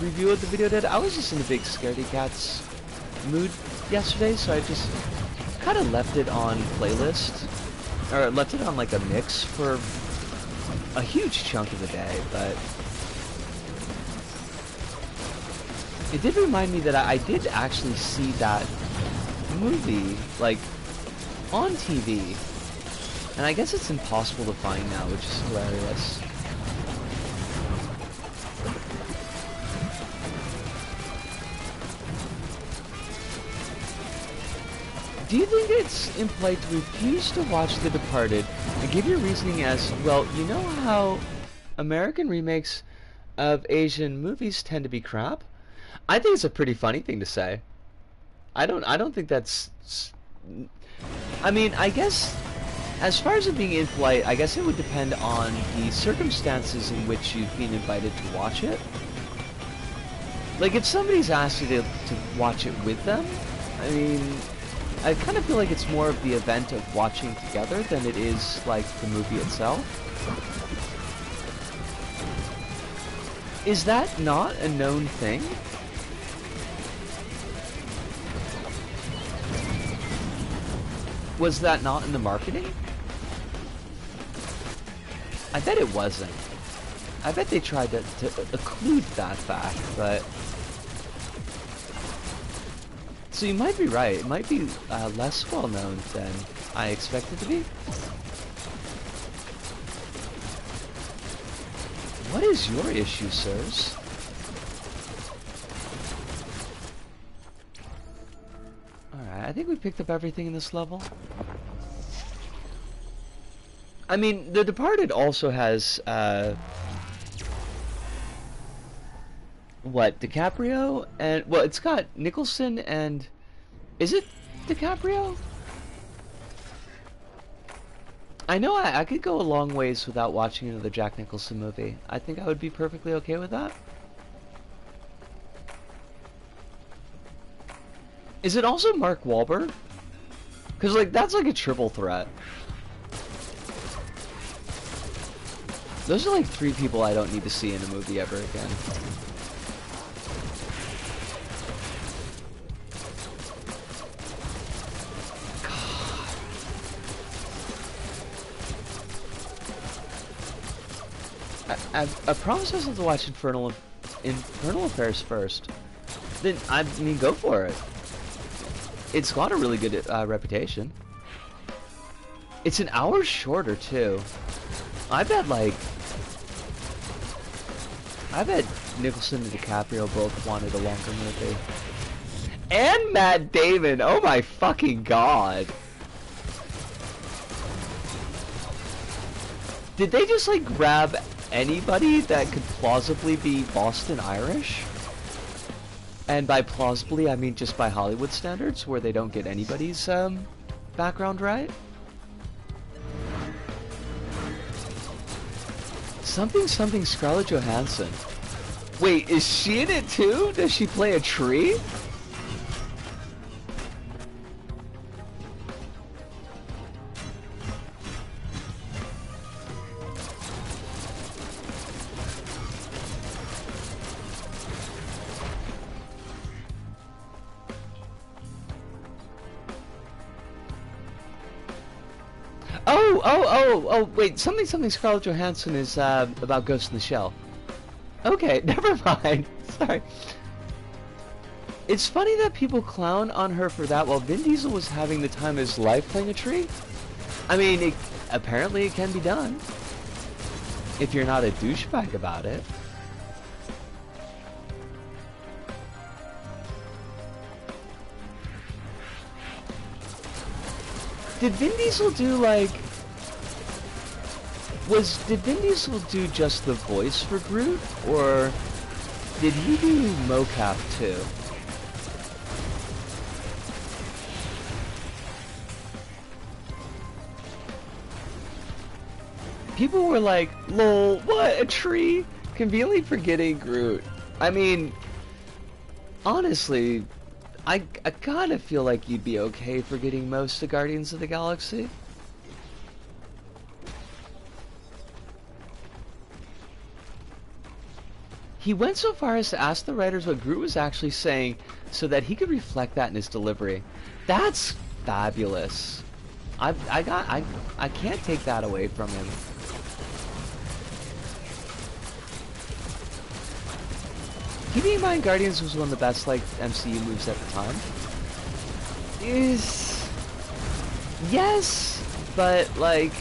review of the Video Dead. I was just in a big Scaredy Cat's mood yesterday, so I just kind of left it on playlist, or left it on like a mix for a huge chunk of the day, but it did remind me that I did actually see that movie, like, on TV, and I guess it's impossible to find now, which is hilarious. Do you think it's impolite to refuse to watch The Departed and give your reasoning as, well, you know how American remakes of Asian movies tend to be crap. I think it's a pretty funny thing to say. I don't think that's. I mean, I guess as far as it being impolite, I guess it would depend on the circumstances in which you've been invited to watch it. Like, if somebody's asked you to watch it with them, I mean, I kind of feel like it's more of the event of watching together than it is, like, the movie itself. Is that not a known thing? Was that not in the marketing? I bet it wasn't. I bet they tried to occlude that fact, but... So you might be right. It might be less well known than I expected to be. What is your issue, sirs? Alright, I think we picked up everything in this level. I mean, The Departed also has, what, DiCaprio? And, well, it's got Nicholson and... Is it DiCaprio? I know I could go a long ways without watching another Jack Nicholson movie. I think I would be perfectly okay with that. Is it also Mark Wahlberg? Because, like, that's like a triple threat. Those are like 3 people I don't need to see in a movie ever again. I promised myself to watch Infernal Affairs first. Then, I mean, go for it. It's got a really good reputation. It's an hour shorter, too. I bet Nicholson and DiCaprio both wanted a longer movie. And Matt Damon! Oh my fucking god! Did they just, like, grab anybody that could plausibly be Boston Irish? And by plausibly, I mean just by Hollywood standards, where they don't get anybody's, background right? Something Scarlett Johansson. Wait, is she in it too? Does she play a tree? Oh, wait, something Scarlett Johansson is, about Ghost in the Shell. Okay, never mind. Sorry. It's funny that people clown on her for that while Vin Diesel was having the time of his life playing a tree. I mean, apparently it can be done. If you're not a douchebag about it. Did Vin Diesel do, like... Did Vin Diesel do just the voice for Groot, or did he do mocap too? People were like, lol, what, a tree? Conveniently forgetting Groot. I mean, honestly, I kind of feel like you'd be okay forgetting most of Guardians of the Galaxy. He went so far as to ask the writers what Groot was actually saying so that he could reflect that in his delivery. That's fabulous. I can't take that away from him. Keeping in mind Guardians was one of the best, like, MCU moves at the time. Yes, but, like,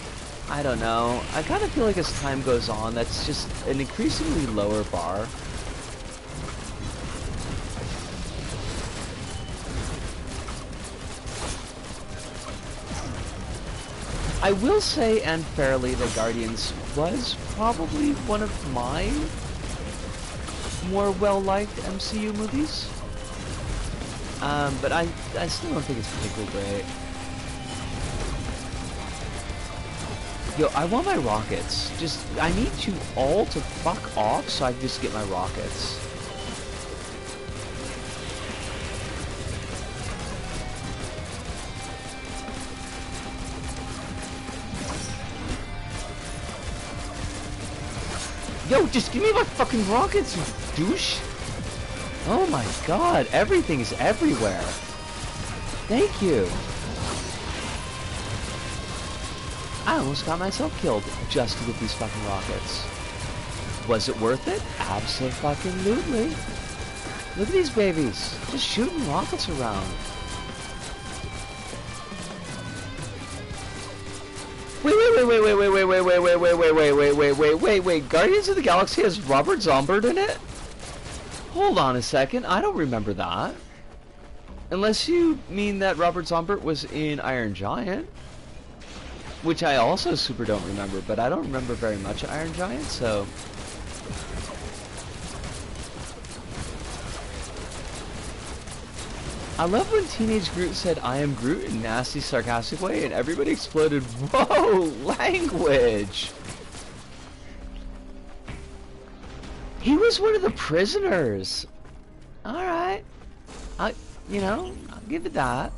I don't know. I kind of feel like as time goes on, that's just an increasingly lower bar. I will say, and fairly, that Guardians was probably one of my more well-liked MCU movies. But I still don't think it's particularly great. Yo, I want my rockets. I need you all to fuck off so I can just get my rockets. Yo, just give me my fucking rockets, you douche! Oh my god, everything is everywhere. Thank you. I almost got myself killed just to get these fucking rockets. Was it worth it? Abso-fucking-lutely. Look at these babies, just shooting rockets around. Wait, Guardians of the Galaxy has Robert Zombert in it? Hold on a second, I don't remember that. Unless you mean that Robert Zombert was in Iron Giant. Which I also super don't remember, but I don't remember very much of Iron Giant, so... I love when Teenage Groot said, "I am Groot" in a nasty, sarcastic way, and everybody exploded. Whoa! Language! He was one of the prisoners! Alright. You know, I'll give it that.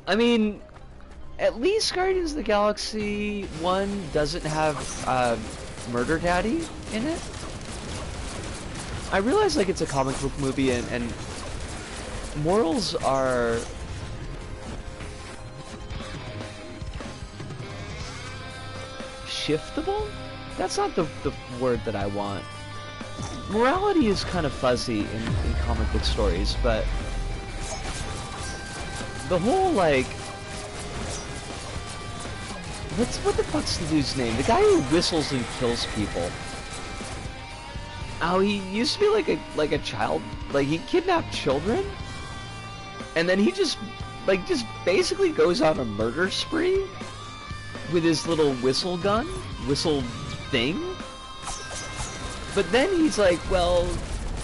I mean, at least Guardians of the Galaxy 1 doesn't have, Murder Daddy in it. I realize, like, it's a comic book movie, and morals are... shiftable? That's not the word that I want. Morality is kind of fuzzy in comic book stories, but... the whole, like... what the fuck's the dude's name? The guy who whistles and kills people. Oh, he used to be like a child, like he kidnapped children, and then he just basically goes on a murder spree with his little whistle thing. But then he's like, well,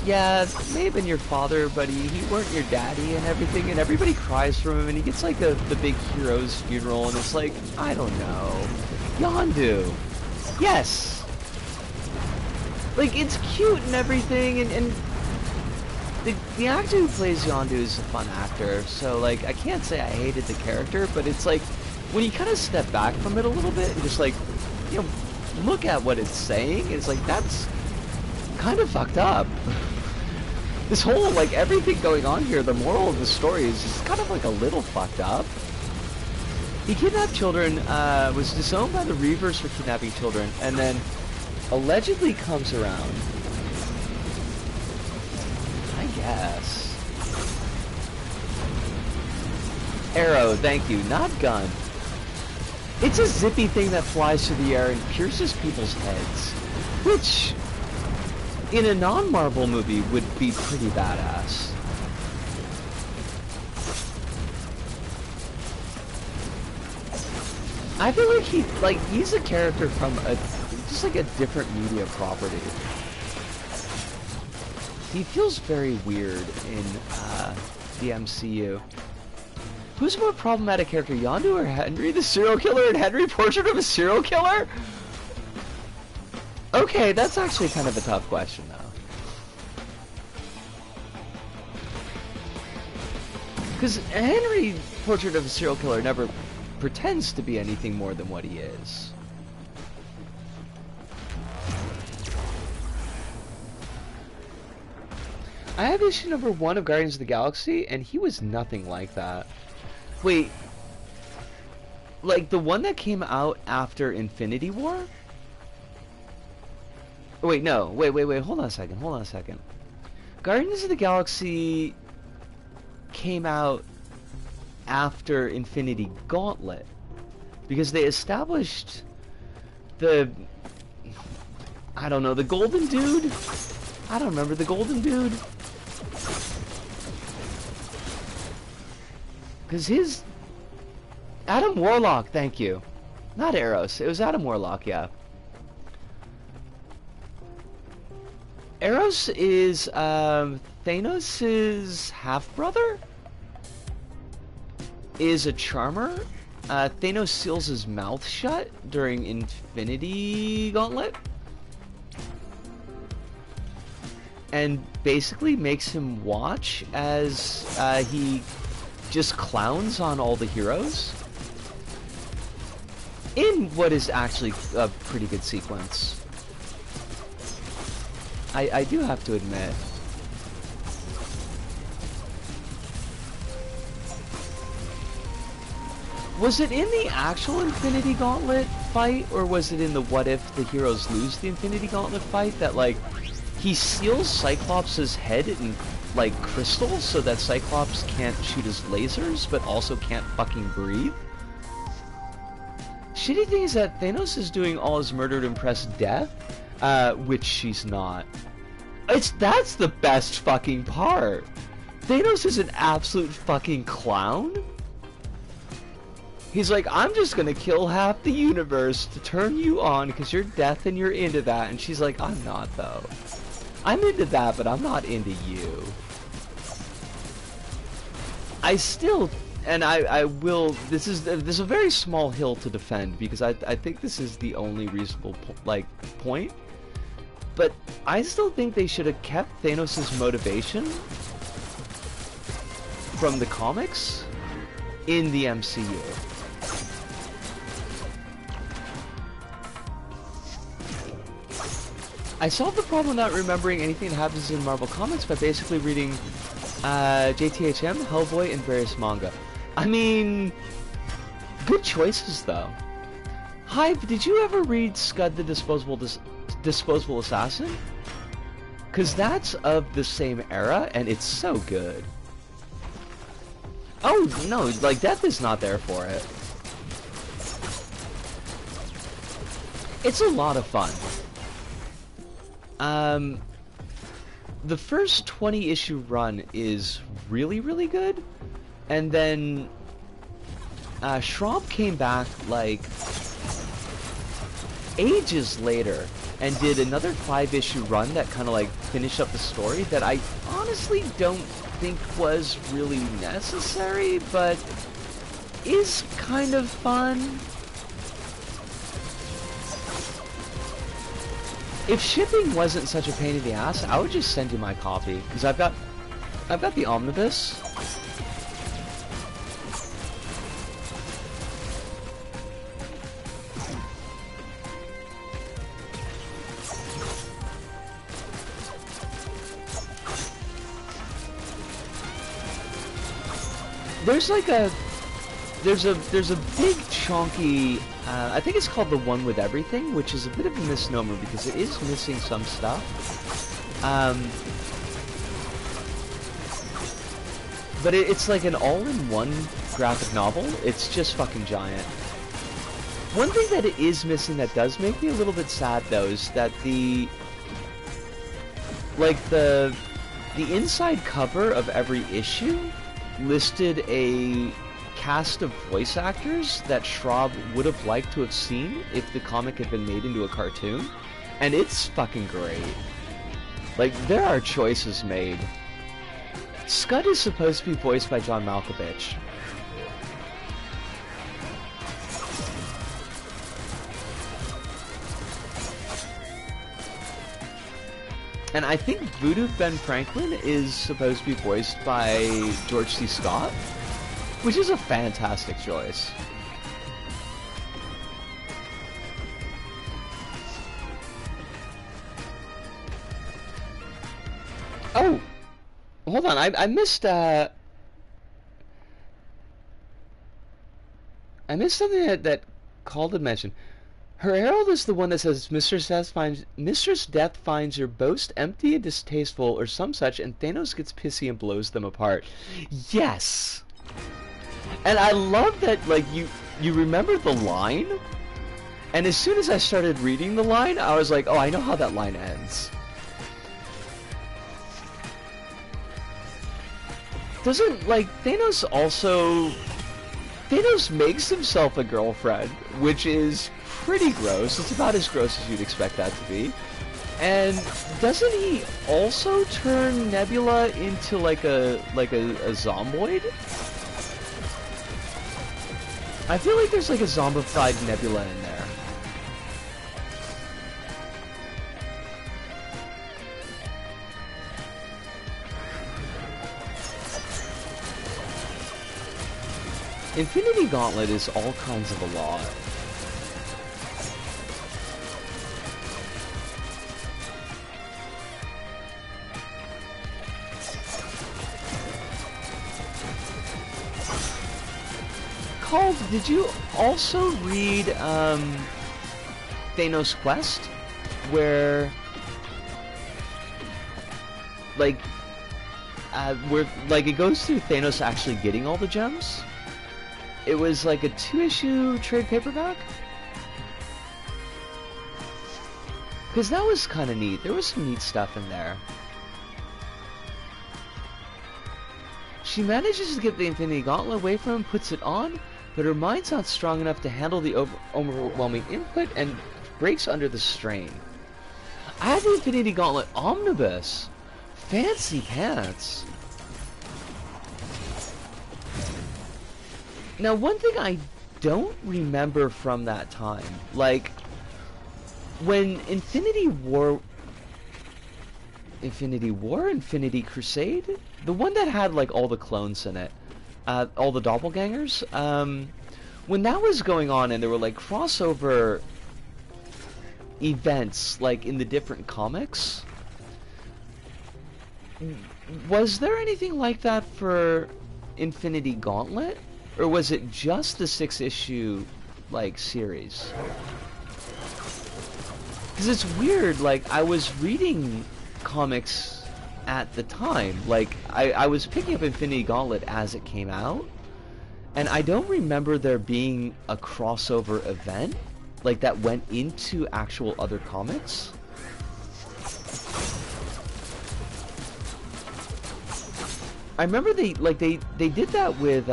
yeah, it may have been your father, but he weren't your daddy and everything, and everybody cries for him, and he gets like the big hero's funeral, and it's like, I don't know, Yondu, yes. Like, it's cute and everything, and the actor who plays Yondu is a fun actor, so, like, I can't say I hated the character, but it's like, when you kind of step back from it a little bit, and just, like, you know, look at what it's saying, it's like, that's kind of fucked up. This whole, like, everything going on here, the moral of the story is just kind of, like, a little fucked up. He kidnapped children, was disowned by the Reavers for kidnapping children, and then allegedly comes around, I guess. Arrow, thank you, not gun. It's a zippy thing that flies through the air and pierces people's heads, which, in a non-Marvel movie, would be pretty badass. I feel like he's a character from just like a different media property. He feels very weird in the MCU. Who's a more problematic character, Yondu or Henry the Serial Killer in Henry Portrait of a Serial Killer? Okay, that's actually kind of a tough question, though. Because Henry Portrait of a Serial Killer never pretends to be anything more than what he is. I have issue number 1 of Guardians of the Galaxy, and he was nothing like that. Wait, like the one that came out after Infinity War? Oh, wait, no, wait, hold on a second. Guardians of the Galaxy came out after Infinity Gauntlet, because they established the, I don't know, the golden dude? I don't remember the golden dude. Because his Adam Warlock, thank you. Not Eros, it was Adam Warlock, yeah. Eros is Thanos' half-brother? Is a charmer. Thanos seals his mouth shut during Infinity Gauntlet. And basically makes him watch as he just clowns on all the heroes. In what is actually a pretty good sequence. I do have to admit. Was it in the actual Infinity Gauntlet fight, or was it in the what if the heroes lose the Infinity Gauntlet fight that, like, he seals Cyclops' head in, like, crystal so that Cyclops can't shoot his lasers, but also can't fucking breathe? Shitty thing is that Thanos is doing all his murder to impress Death, which she's not. That's the best fucking part! Thanos is an absolute fucking clown? He's like, I'm just gonna kill half the universe to turn you on because you're Death and you're into that. And she's like, I'm not, though. I'm into that, but I'm not into you. I still, and I will, this is a very small hill to defend because I think this is the only reasonable, point. But I still think they should have kept Thanos' motivation from the comics in the MCU. I solved the problem not remembering anything that happens in Marvel Comics by basically reading JTHM, Hellboy, and various manga. I mean, good choices though. Hype, did you ever read Scud the Disposable Assassin? Cause that's of the same era, and it's so good. Oh no, like Death is not there for it. It's a lot of fun. The first 20-issue run is really, really good, and then Schraub came back like ages later and did another 5-issue run that kind of like finished up the story that I honestly don't think was really necessary, but is kind of fun. If shipping wasn't such a pain in the ass, I would just send you my copy because I've got the omnibus. There's a big chunky, I think it's called the One with Everything, which is a bit of a misnomer because it is missing some stuff. But it's like an all-in-one graphic novel. It's just fucking giant. One thing that it is missing that does make me a little bit sad though is that the inside cover of every issue listed a cast of voice actors that Schraub would have liked to have seen if the comic had been made into a cartoon, and it's fucking great. Like, there are choices made. Scud is supposed to be voiced by John Malkovich. And I think Voodoo Ben Franklin is supposed to be voiced by George C. Scott, which is a fantastic choice. Oh! Hold on, I missed, I missed something that Cald had mentioned. Her herald is the one that says, Mistress Death finds your boast empty and distasteful, or some such, and Thanos gets pissy and blows them apart. Yes! And I love that, like, you remember the line? And as soon as I started reading the line, I was like, oh, I know how that line ends. Doesn't, like, Thanos Thanos makes himself a girlfriend, which is pretty gross. It's about as gross as you'd expect that to be. And doesn't he also turn Nebula into like a zomboid? I feel like there's like a zombified Nebula in there. Infinity Gauntlet is all kinds of a lot. Called, did you also read Thanos' Quest? Where it goes through Thanos actually getting all the gems? It was like a 2-issue trade paperback? Because that was kind of neat. There was some neat stuff in there. She manages to get the Infinity Gauntlet away from him, puts it on, but her mind's not strong enough to handle the overwhelming input and breaks under the strain. I had the Infinity Gauntlet Omnibus! Fancy pants! Now, one thing I don't remember from that time, like, when Infinity Crusade? The one that had, like, all the clones in it, all the doppelgangers, when that was going on and there were, like, crossover events, like, in the different comics, was there anything like that for Infinity Gauntlet? Or was it just the 6-issue, like, series? Because it's weird, like, I was reading comics at the time. Like, I was picking up Infinity Gauntlet as it came out, and I don't remember there being a crossover event, like, that went into actual other comics. I remember they did that with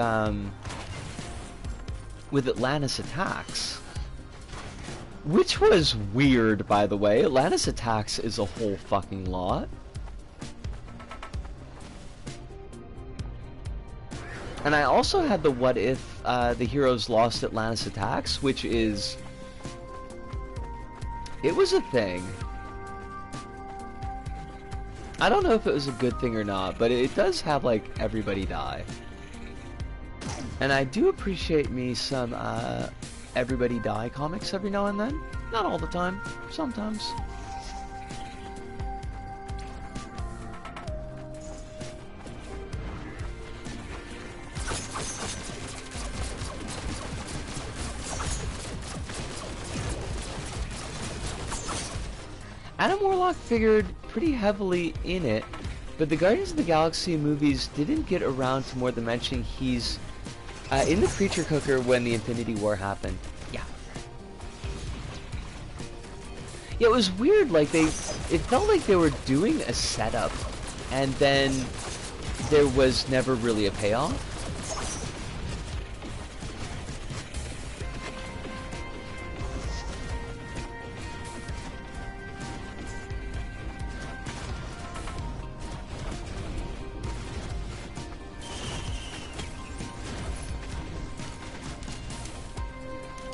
Atlantis Attacks, which was weird, by the way. Atlantis Attacks is a whole fucking lot. And I also had the What If the Heroes Lost Atlantis Attacks, which is... it was a thing. I don't know if it was a good thing or not, but it does have, like, everybody die. And I do appreciate me some Everybody Die comics every now and then. Not all the time, sometimes. Adam Warlock figured pretty heavily in it, but the Guardians of the Galaxy movies didn't get around to more than mentioning he's in the creature cooker when the Infinity War happened. Yeah. Yeah, it was weird, like, it felt like they were doing a setup, and then there was never really a payoff.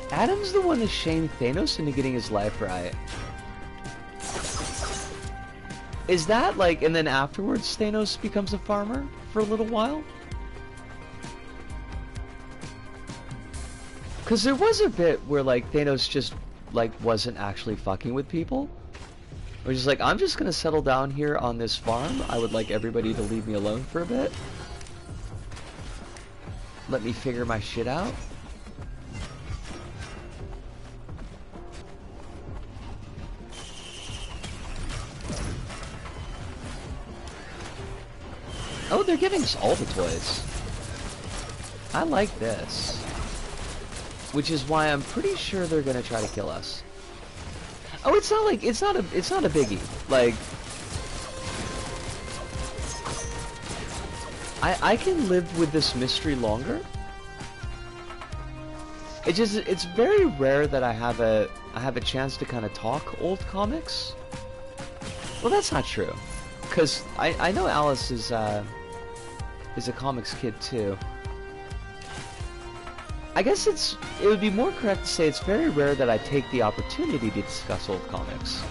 Adam's the one that shamed Thanos into getting his life right. Is that, like, and then afterwards Thanos becomes a farmer for a little while? Because there was a bit where, like, Thanos just, like, wasn't actually fucking with people. Or just like, I'm just gonna settle down here on this farm. I would like everybody to leave me alone for a bit. Let me figure my shit out. Oh, they're giving us all the toys. I like this. Which is why I'm pretty sure they're gonna try to kill us. Oh, it's not like, it's not a biggie. Like, I can live with this mystery longer. it's very rare that I have a chance to kind of talk old comics. Well, that's not true, because I know Alice is a comics kid too. I guess it would be more correct to say it's very rare that I take the opportunity to discuss old comics.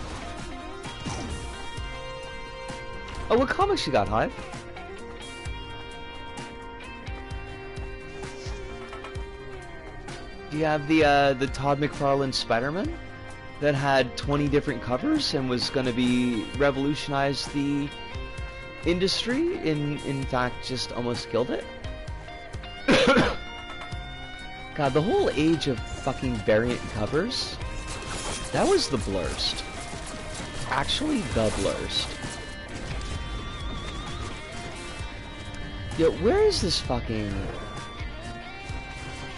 Oh, what comics you got, Hive? Do you have the Todd McFarlane Spider-Man that had 20 different covers and was going to be revolutionize the industry? In fact, just almost killed it. God, the whole age of fucking variant covers, that was the blurst. Actually, the blurst. Yo, where is this fucking...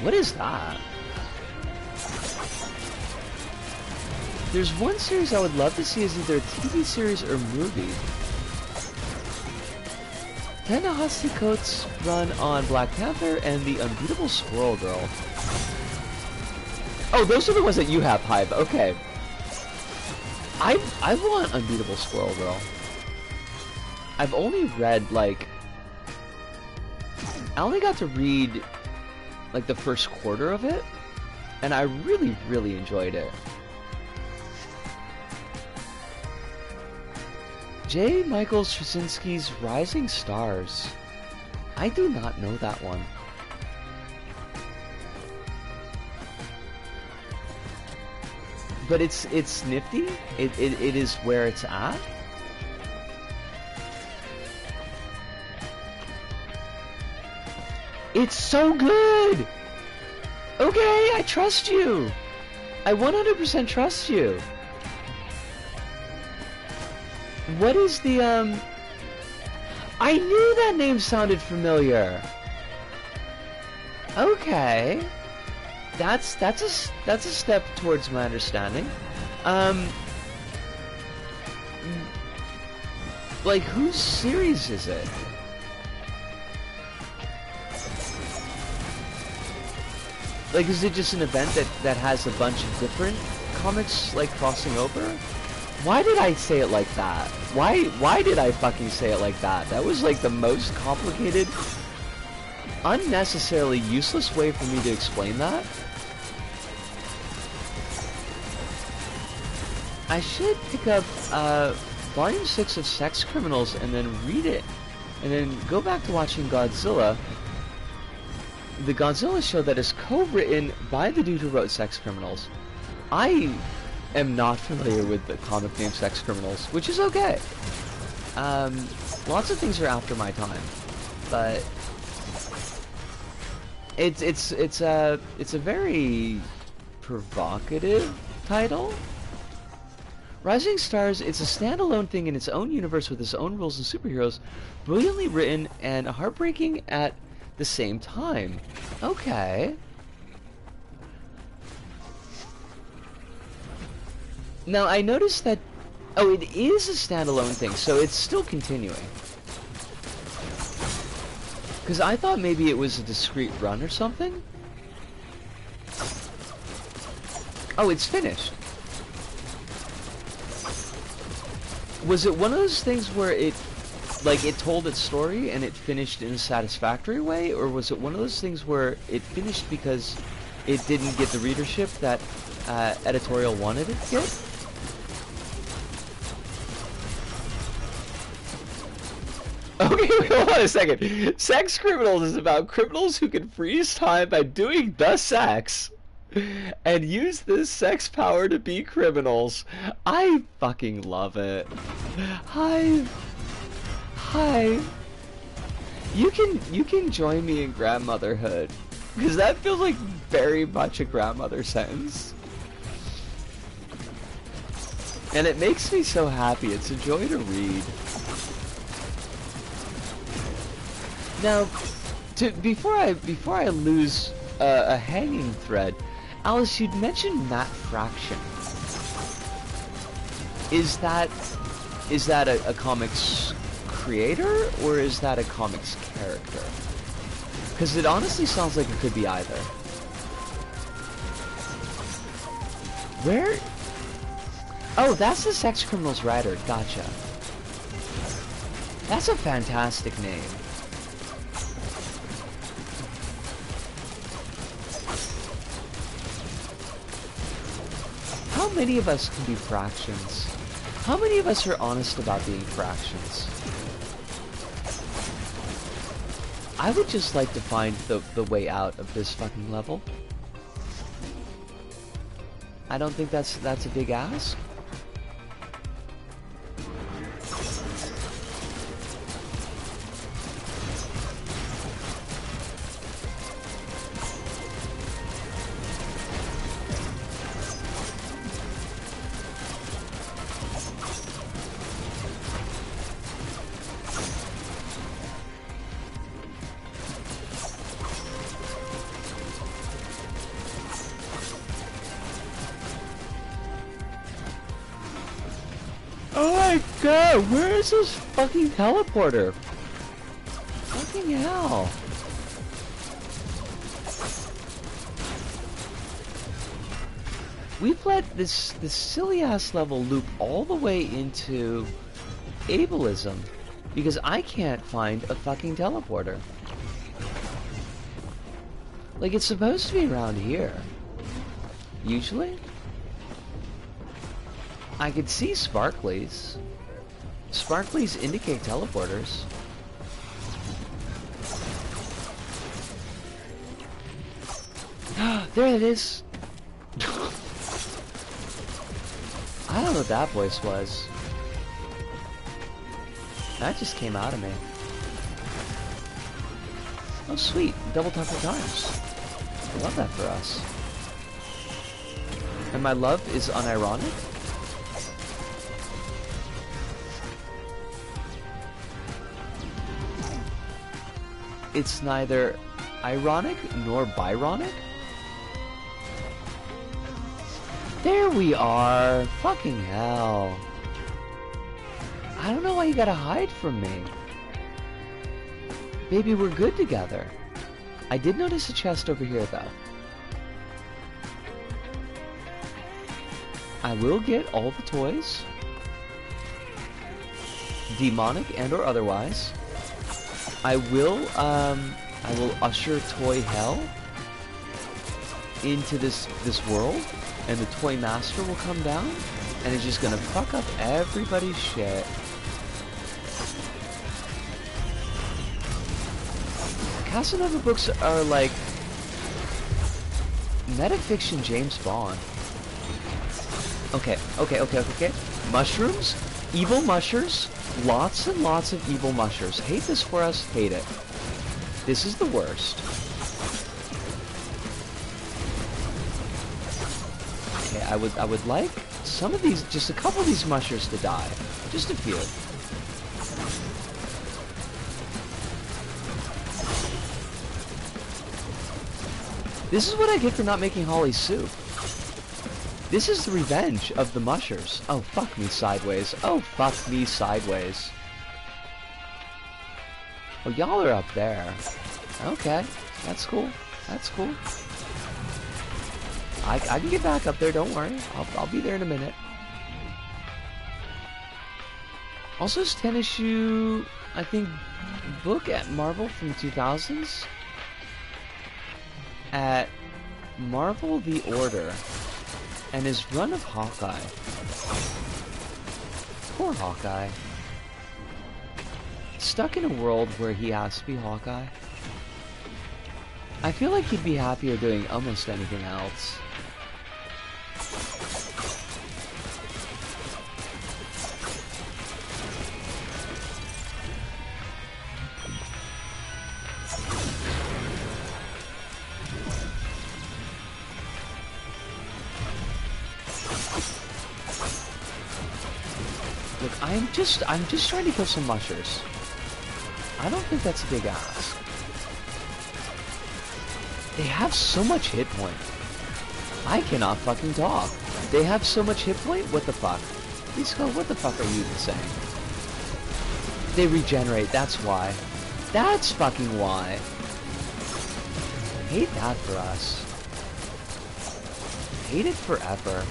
What is that? There's one series I would love to see as either a TV series or movie. Ta-Nehisi Coates' run on Black Panther and the Unbeatable Squirrel Girl. Oh, those are the ones that you have, Hive. Okay. I want Unbeatable Squirrel Girl. I've only read, like... I only got to read, like, the first quarter of it, and I really, really enjoyed it. J. Michael Straczynski's Rising Stars. I do not know that one. But it's nifty. It is where it's at. It's so good! Okay, I trust you! I 100% trust you! What is the, I knew that name sounded familiar! Okay. That's a step towards my understanding. Like, whose series is it? Like, is it just an event that has a bunch of different comics, like, crossing over? Why did I say it like that? Why did I fucking say it like that? That was, like, the most complicated, unnecessarily useless way for me to explain that. I should pick up, Volume 6 of Sex Criminals and then read it. And then go back to watching Godzilla. The Godzilla show that is co-written by the dude who wrote Sex Criminals. I am not familiar with the comic named Sex Criminals, which is okay. Lots of things are after my time, but it's a very provocative title. Rising Stars, it's a standalone thing in its own universe with its own rules and superheroes, brilliantly written and heartbreaking at the same time. Okay. Now I noticed that, oh, it is a standalone thing, so it's still continuing. Because I thought maybe it was a discrete run or something. Oh, it's finished. Was it one of those things where it told its story and it finished in a satisfactory way, or was it one of those things where it finished because it didn't get the readership that editorial wanted it to get? Okay, wait, hold on a second. Sex Criminals is about criminals who can freeze time by doing the sex and use this sex power to be criminals. I fucking love it. Hi. You can join me in grandmotherhood, because that feels like very much a grandmother sentence. And it makes me so happy. It's a joy to read. Now, before I lose a hanging thread, Alice, you'd mentioned Matt Fraction. Is that a comics creator, or is that a comics character? Because it honestly sounds like it could be either. Where? Oh, that's the sex criminal's rider. Gotcha. That's a fantastic name. How many of us can be fractions? How many of us are honest about being fractions? I would just like to find the way out of this fucking level. I don't think that's a big ask. Oh my god, where is this fucking teleporter? Fucking hell. We've let this silly ass level loop all the way into ableism because I can't find a fucking teleporter. Like, it's supposed to be around here. Usually? I could see sparklies. Sparklies indicate teleporters. There it is! I don't know what that voice was. That just came out of me. Oh sweet, double tap for times. I love that for us. And my love is unironic? It's neither ironic nor byronic? There we are! Fucking hell. I don't know why you gotta hide from me. Baby, we're good together. I did notice a chest over here, though. I will get all the toys. Demonic and or otherwise. I will usher toy hell into this world, and the toy master will come down, and is just gonna fuck up everybody's shit. Casanova books are like metafiction James Bond. Okay. Mushrooms? Evil mushers? Lots and lots of evil mushers. Hate this for us, hate it. This is the worst. Okay, I would like some of these, just a couple of these mushers to die. Just a few. This is what I get for not making Holly soup. This is the revenge of the mushers. Oh, fuck me sideways. Oh, fuck me sideways. Oh, y'all are up there. Okay, that's cool. That's cool. I can get back up there, don't worry. I'll be there in a minute. Also, this 10-issue, I think, book at Marvel from the 2000s. At Marvel The Order. And his run of Hawkeye. Poor Hawkeye. Stuck in a world where he has to be Hawkeye. I feel like he'd be happier doing almost anything else. Look, I'm just trying to kill some mushers. I don't think that's a big ask. They have so much hit point. I cannot fucking talk. They have so much hit point? What the fuck? Please go, what the fuck are you saying? They regenerate, that's why. That's fucking why. I hate that for us. I hate it forever.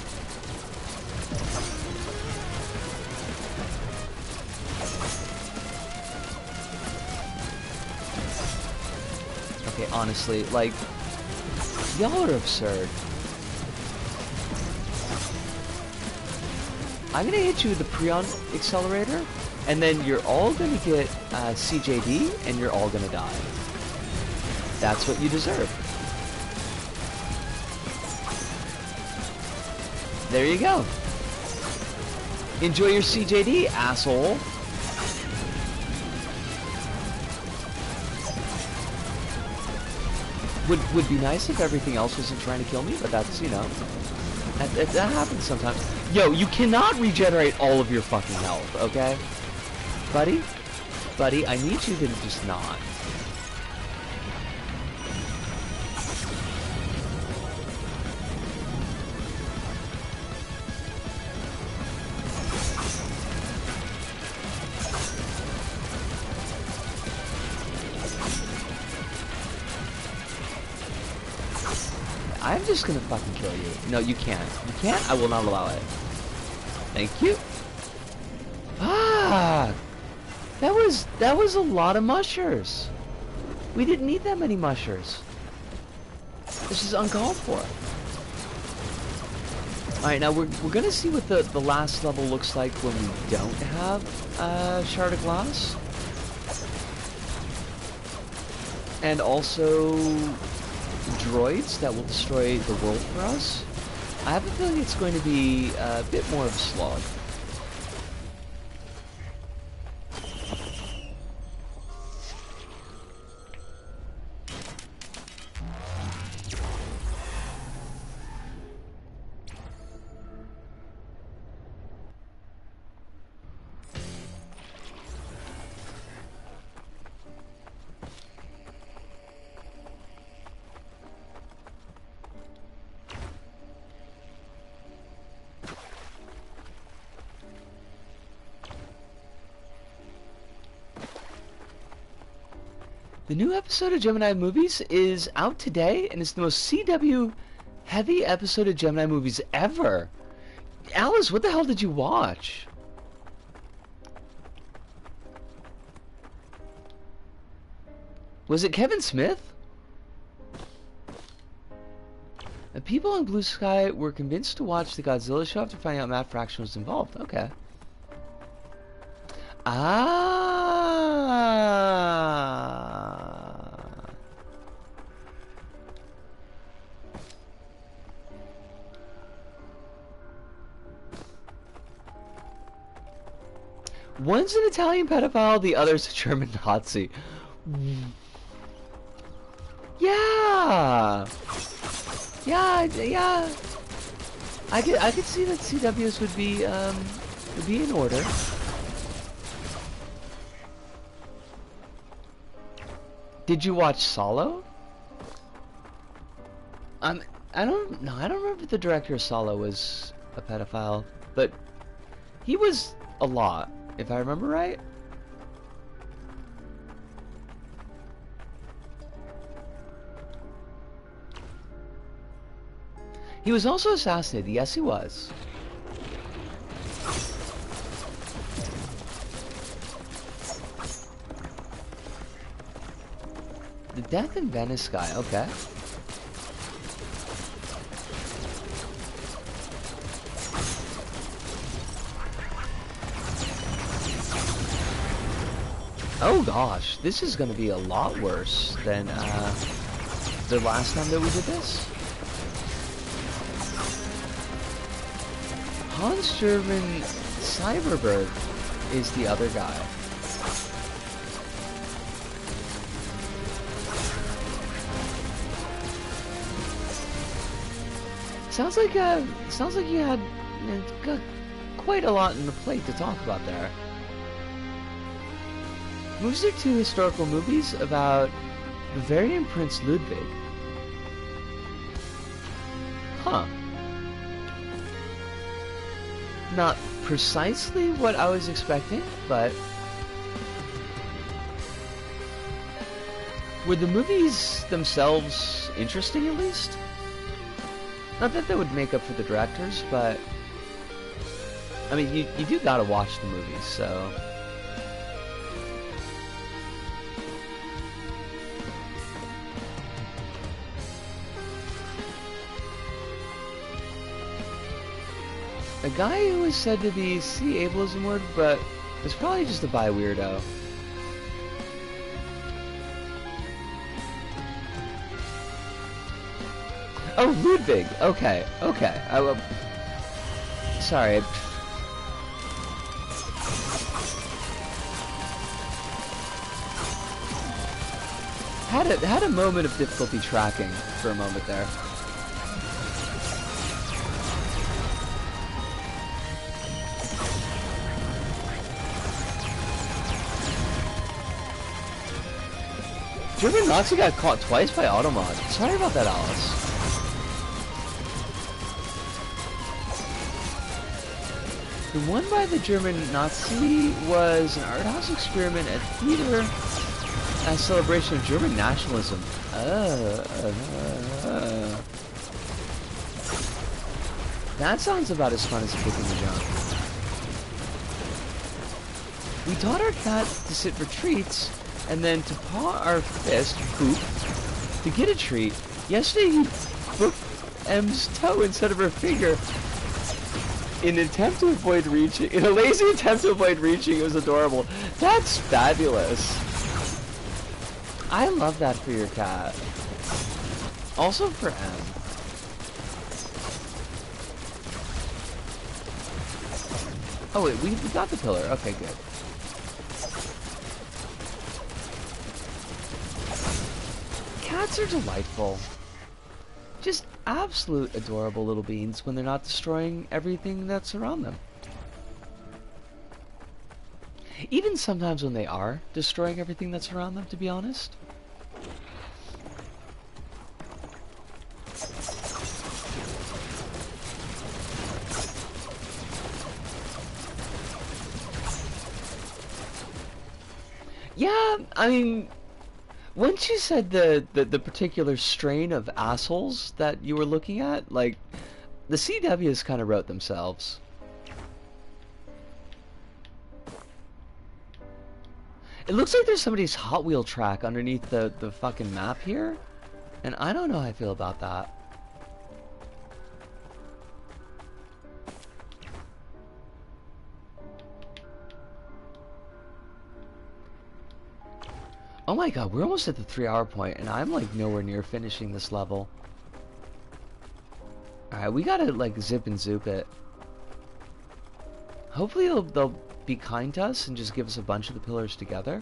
Okay, honestly, like, y'all are absurd. I'm gonna hit you with the Prion accelerator, and then you're all gonna get CJD, and you're all gonna die. That's what you deserve. There you go. Enjoy your CJD, asshole. Would be nice if everything else wasn't trying to kill me, but that's, you know, that happens sometimes. Yo, you cannot regenerate all of your fucking health, okay? Buddy? Buddy, I need you to just not. I'm just gonna fucking kill you. No, you can't. You can't? I will not allow it. Thank you. Ah! That was a lot of mushers. We didn't need that many mushers. This is uncalled for. Alright, now we're gonna see what the last level looks like when we don't have Shard of Glass. And also droids that will destroy the world for us. I have a feeling it's going to be a bit more of a slog. The new episode of Gemini Movies is out today, and it's the most CW heavy episode of Gemini Movies ever. Alice, what the hell did you watch? Was it Kevin Smith? The people in Blue Sky were convinced to watch the Godzilla show after finding out Matt Fraction was involved. Okay. One's an Italian pedophile, the other's a German Nazi. Yeah! Yeah. I could see that CWs would be in order. Did you watch Solo? I don't remember if the director of Solo was a pedophile, but he was a lot, if I remember right. He was also assassinated. Yes, he was. The Death in Venice guy, okay. Oh gosh, this is gonna be a lot worse than the last time that we did this. Hans German Cyberberg is the other guy. Sounds like you had got quite a lot on the plate to talk about there. Moves are two historical movies about Bavarian Prince Ludwig. Huh. Not precisely what I was expecting, but were the movies themselves interesting at least? Not that they would make up for the directors, but I mean, you do gotta watch the movies, so. A guy who is said to be C ableism word, but it's probably just a bi weirdo. Oh, Ludwig. Okay, okay. Sorry. Had a moment of difficulty tracking for a moment there. German Nazi got caught twice by Automod. Sorry about that, Alice. The one by the German Nazi was an art house experiment at theater as celebration of German nationalism. That sounds about as fun as a kick in the junk. We taught our cat to sit for treats and then to paw our fist, poop, to get a treat. Yesterday he booked M's toe instead of her finger in a lazy attempt to avoid reaching. It was adorable. That's fabulous. I love that for your cat. Also for M. Oh wait, we got the pillar. Okay, good. Cats are delightful. Just absolute adorable little beans when they're not destroying everything that's around them. Even sometimes when they are destroying everything that's around them, to be honest. Yeah, I mean, once you said the particular strain of assholes that you were looking at, like, the CWs kind of wrote themselves. It looks like there's somebody's Hot Wheel track underneath the fucking map here, and I don't know how I feel about that. Oh my god, we're almost at the 3-hour point, and I'm like nowhere near finishing this level. Alright, we gotta like zip and zoop it. Hopefully they'll be kind to us and just give us a bunch of the pillars together.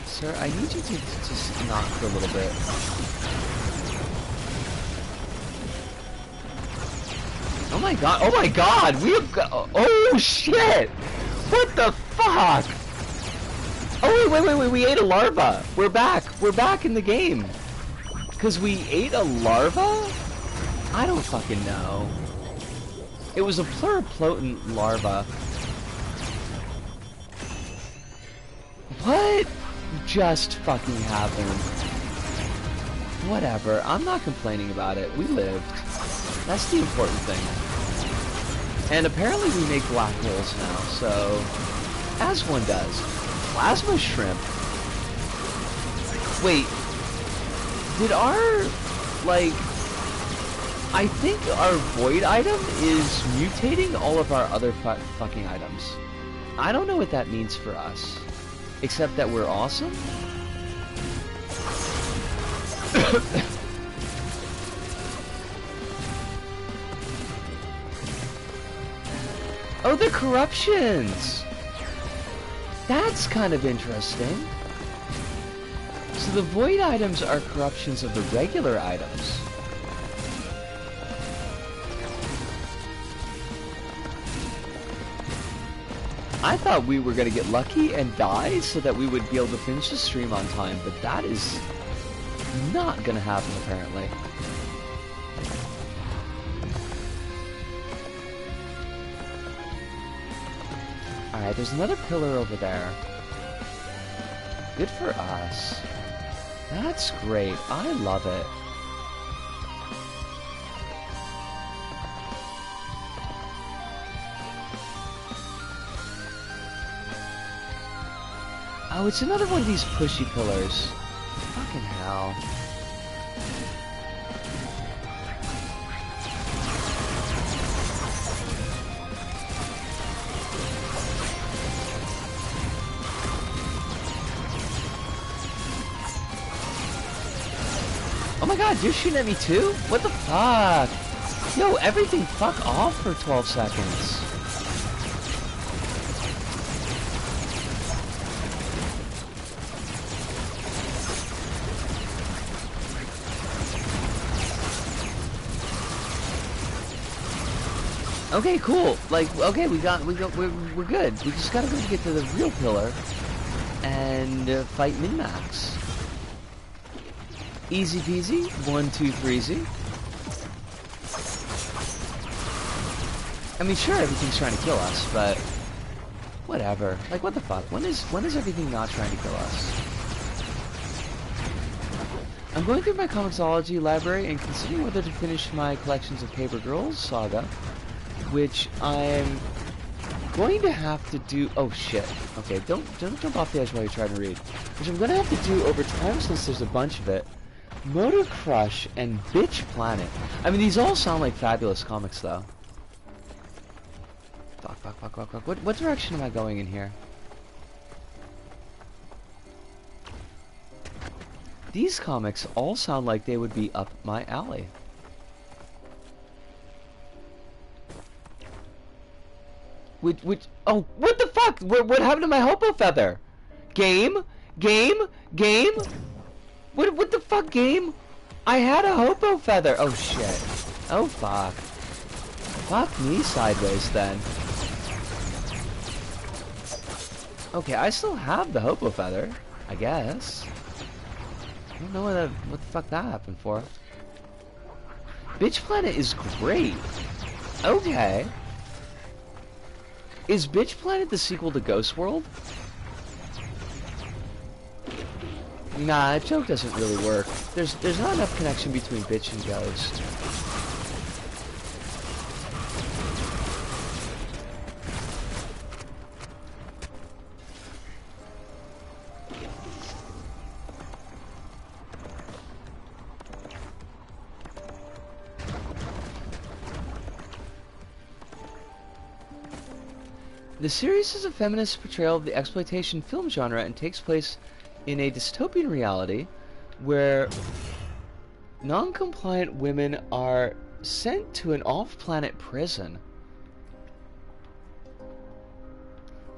Sir, I need you to just knock for a little bit. Oh my god, we have got, oh shit! What the fuck? Oh wait, we ate a larva! We're back in the game! Cause we ate a larva? I don't fucking know. It was a pluripotent larva. What just fucking happened? Whatever, I'm not complaining about it. We lived. That's the important thing. And apparently we make black holes now, so... as one does. Plasma shrimp. Wait. Did our... like... I think our void item is mutating all of our other fucking items. I don't know what that means for us. Except that we're awesome? Oh, the corruptions! That's kind of interesting. So the void items are corruptions of the regular items. I thought we were going to get lucky and die so that we would be able to finish the stream on time, but that is not going to happen apparently. Alright, Okay, there's another pillar over there. Good for us. That's great. I love it. Oh, it's another one of these pushy pillars. Fucking hell. Oh my god, you're shooting at me too? What the fuck? Yo, everything fuck off for 12 seconds. Okay, cool. Like, okay, we're good. We just gotta go get to the real pillar and fight min-max. Easy peasy. 1, 2, 3 I mean, sure, everything's trying to kill us, but whatever. Like, what the fuck? When is everything not trying to kill us? I'm going through my comicsology library and considering whether to finish my collections of Paper Girls Saga, which I'm going to have to do. Oh shit. Okay, don't jump off the edge while you're trying to read. Which I'm going to have to do over time since there's a bunch of it. Motor Crush and Bitch Planet. I mean, these all sound like fabulous comics, though. Fuck. What direction am I going in here? These comics all sound like they would be up my alley. Oh, what the fuck? What happened to my hobo feather? Game? What the fuck, game? I had a hobo feather. Oh shit. Oh fuck. Fuck me sideways then. Okay, I still have the hobo feather, I guess. I don't know what the fuck that happened for. Bitch Planet is great. Okay. Is Bitch Planet the sequel to Ghost World? Nah, that joke doesn't really work. There's not enough connection between Bitch and Ghost. The series is a feminist portrayal of the exploitation film genre and takes place in a dystopian reality where non-compliant women are sent to an off-planet prison.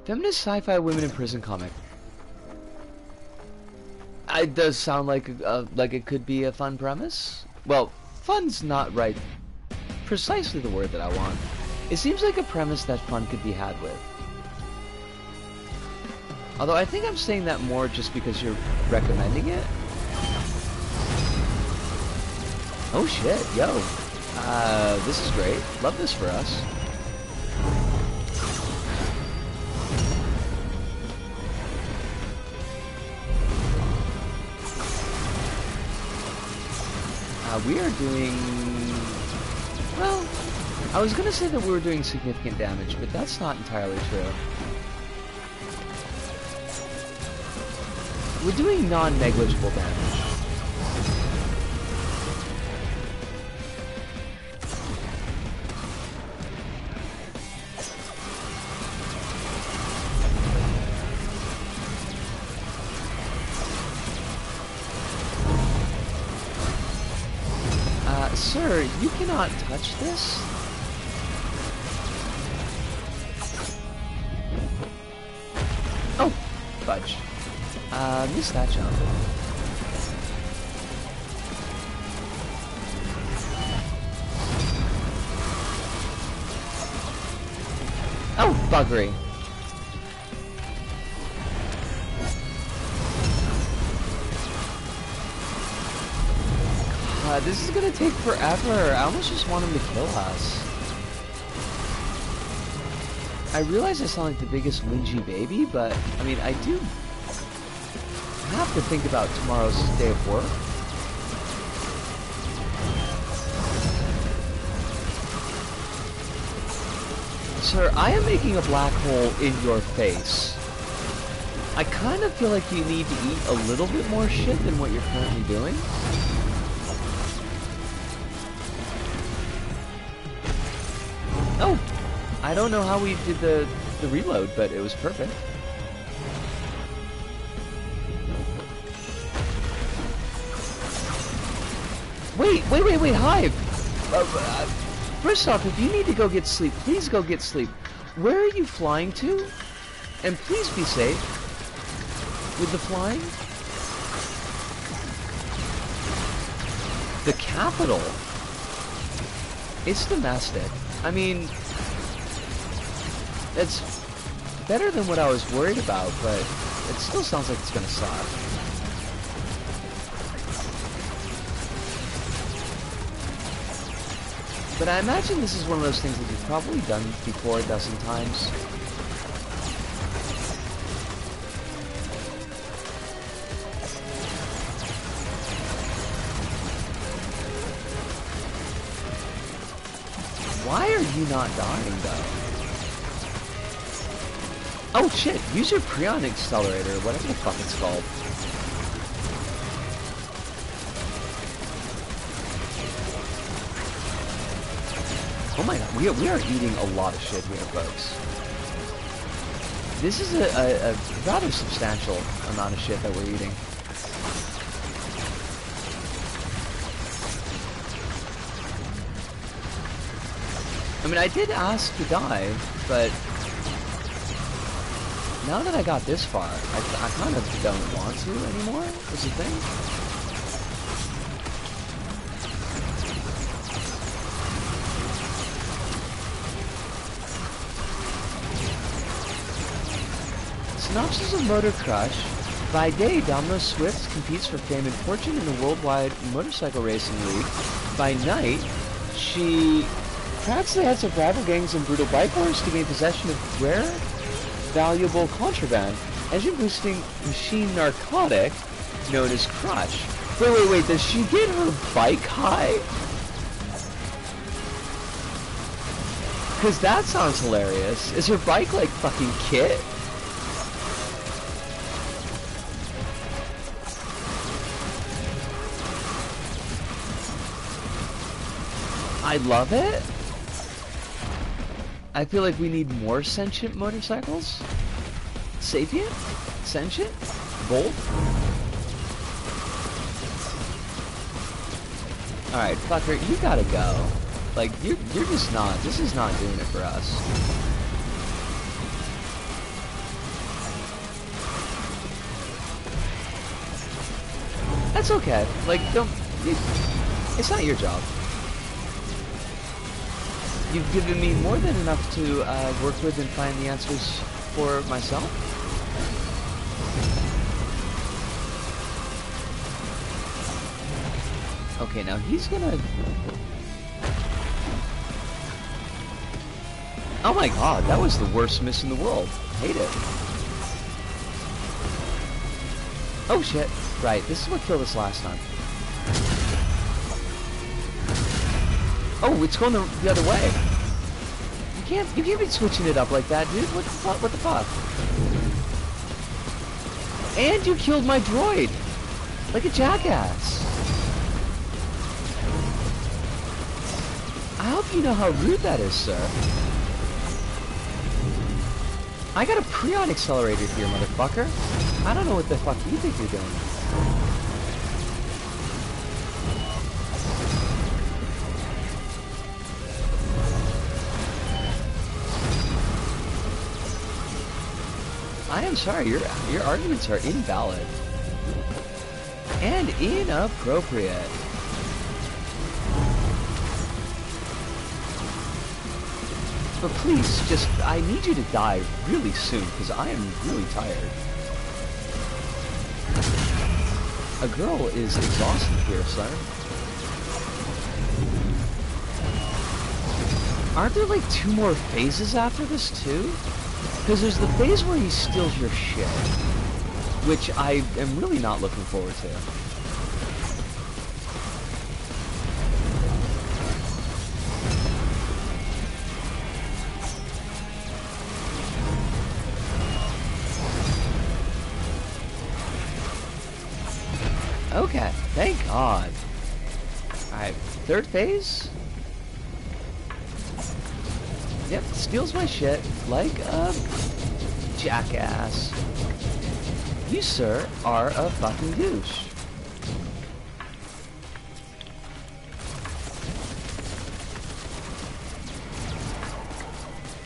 Feminist sci-fi women in prison comic. It does sound like it could be a fun premise. Well, fun's not right. Precisely the word that I want. It seems like a premise that fun could be had with. Although I think I'm saying that more just because you're recommending it. Oh shit, yo. This is great. Love this for us. We are doing... Well, I was gonna say that we were doing significant damage, but that's not entirely true. We're doing non-negligible damage. Sir, you cannot touch this? Oh, fudge. Missed that jump. Oh, buggery. God, this is gonna take forever. I almost just want him to kill us. I realize I sound like the biggest whingy baby, but, I mean, I do have to think about tomorrow's day of work. Sir, I am making a black hole in your face. I kind of feel like you need to eat a little bit more shit than what you're currently doing. Oh! I don't know how we did the reload, but it was perfect. Wait, Hive! First off, if you need to go get sleep, please go get sleep. Where are you flying to? And please be safe with the flying. The capital. It's domestic. I mean, it's better than what I was worried about, but it still sounds like it's gonna suck. But I imagine this is one of those things that you've probably done before a dozen times. Why are you not dying, though? Oh shit, use your Prion accelerator, whatever the fuck it's called. Oh my god, we are eating a lot of shit here, folks. This is a rather substantial amount of shit that we're eating. I mean, I did ask to die, but now that I got this far, I kind of don't want to anymore, is the thing. Synopsis of Motor Crush. By day, Domino Swift competes for fame and fortune in the Worldwide Motorcycle Racing League. By night, she crafts the heads of rival gangs and brutal bike wars to gain possession of rare, valuable contraband, engine-boosting machine narcotic known as Crush. Wait, does she get her bike high? Because that sounds hilarious. Is her bike like fucking Kit? I love it. I feel like we need more sentient motorcycles. Sapient? Sentient? Bolt? Alright, fucker, you gotta go. Like, you're just not, this is not doing it for us. That's okay. Like, it's not your job. You've given me more than enough to work with and find the answers for myself. Okay, now he's gonna... Oh my god, that was the worst miss in the world. Hate it. Oh shit. Right, this is what killed us last time. Oh, it's going the other way. You can't be switching it up like that, dude. What the fuck? And you killed my droid! Like a jackass. I hope you know how rude that is, sir. I got a Prion accelerator here, motherfucker. I don't know what the fuck you think you're doing. I am sorry, your arguments are invalid. And inappropriate. But please, just, I need you to die really soon, because I am really tired. A girl is exhausted here, sir. Aren't there like 2 more phases after this too? Because there's the phase where he steals your shit, which I am really not looking forward to. Okay, thank God. Alright, 3rd phase? Yep, steals my shit like a jackass. You, sir, are a fucking douche.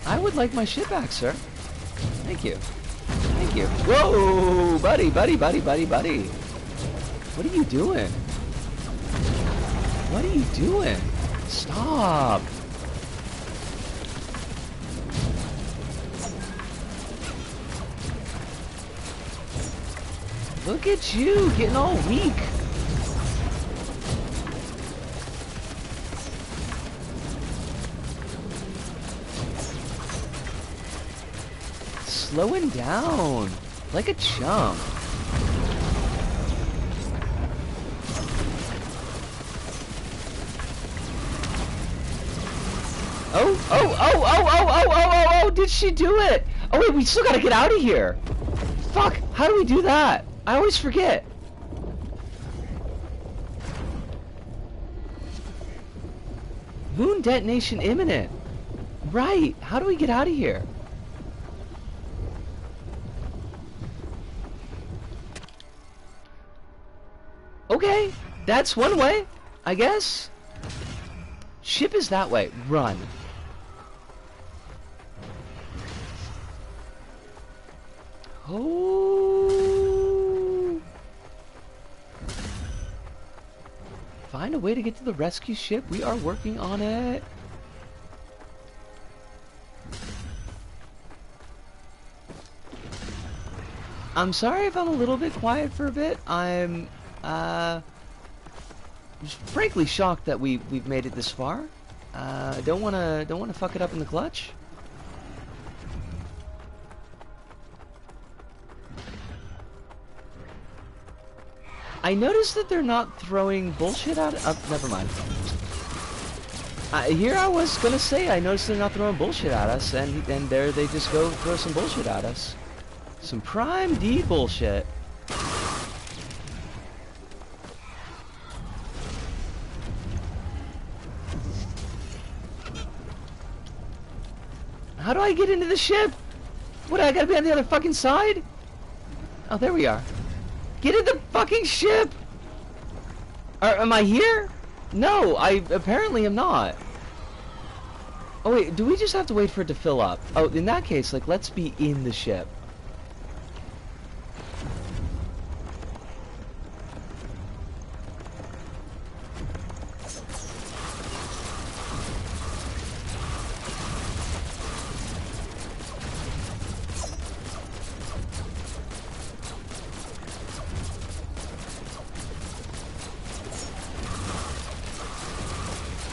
I would like my shit back, sir. Thank you. Thank you. Whoa, buddy, buddy, buddy, buddy, buddy. What are you doing? What are you doing? Stop. Look at you, getting all weak. Slowing down, like a chump. Oh, did she do it? Oh wait, we still gotta get out of here. Fuck, how do we do that? I always forget. Moon detonation imminent. Right, how do we get out of here? Okay, that's one way, I guess. Ship is that way. Run. Oh. Find a way to get to the rescue ship. We are working on it. I'm sorry if I'm a little bit quiet for a bit. I'm just frankly shocked that we've made it this far. Don't wanna fuck it up in the clutch. I noticed that they're not throwing bullshit at never mind. Here I was gonna say I noticed they're not throwing bullshit at us, and there they just go throw some bullshit at us. Some prime D bullshit. How do I get into the ship? What, I gotta be on the other fucking side? Oh, there we are. Get in the fucking ship! Am I here? No, I apparently am not. Oh wait, do we just have to wait for it to fill up? Oh, in that case, like, let's be in the ship.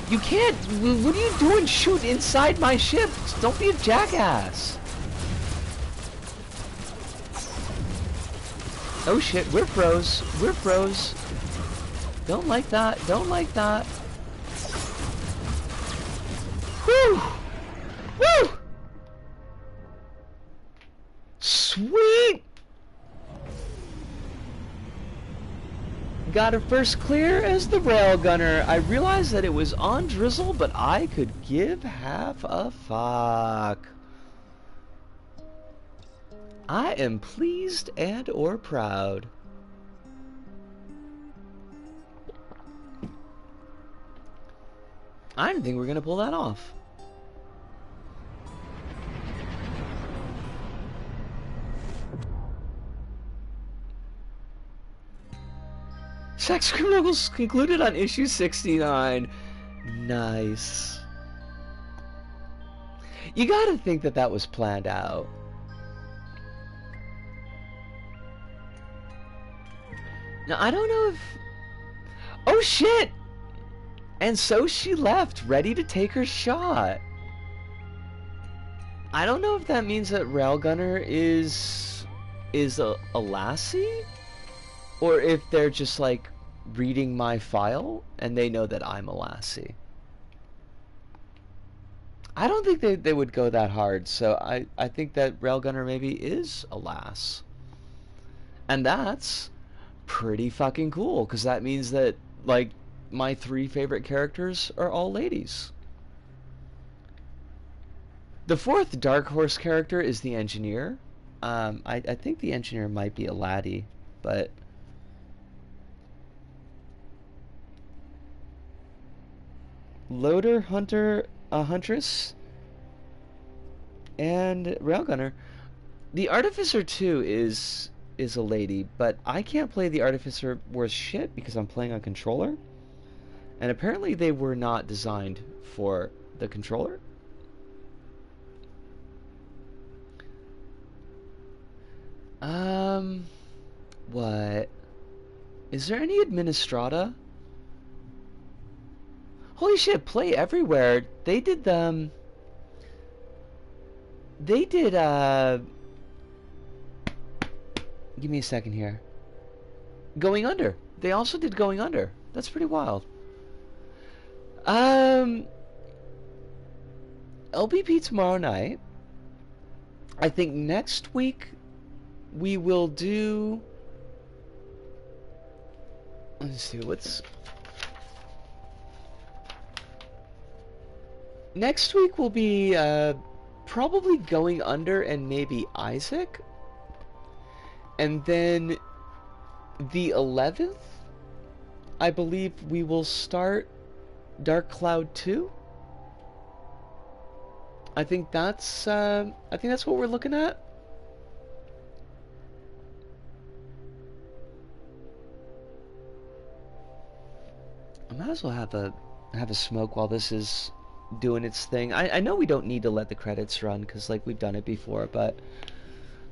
You can't! What are you doing? Shoot inside my ship! Don't be a jackass! Oh shit, we're froze. We're froze. Don't like that. Don't like that. Whew! Woo! Sweet! Got her first clear as the Railgunner. I realized that it was on drizzle, but I could give half a fuck. I am pleased and or proud. I didn't think we were gonna pull that off. Sex criminals concluded on issue 69. Nice. You gotta think that that was planned out. Now, I don't know if... Oh, shit! And so she left, ready to take her shot. I don't know if that means that Railgunner is a lassie, or if they're just like reading my file and they know that I'm a lassie. I don't think they would go that hard, so I think that Railgunner maybe is a lass. And that's pretty fucking cool, because that means that, like, my 3 favorite characters are all ladies. The 4th Dark Horse character is the engineer. I think the engineer might be a laddie, but... Loader, Hunter, Huntress, and Railgunner. The Artificer, too, is a lady, but I can't play the Artificer worth shit because I'm playing on controller. And apparently they were not designed for the controller. What? Is there any Administrata? Holy shit, Play Everywhere. They did, give me a second here. Going Under. They also did Going Under. That's pretty wild. LBP tomorrow night. I think next week we will do... Let's see, what's... Next week will be probably Going Under and maybe Isaac. And then the 11th, I believe we will start Dark Cloud 2. I think that's what we're looking at. I might as well have a smoke while this is doing its thing. I know we don't need to let the credits run because like we've done it before, but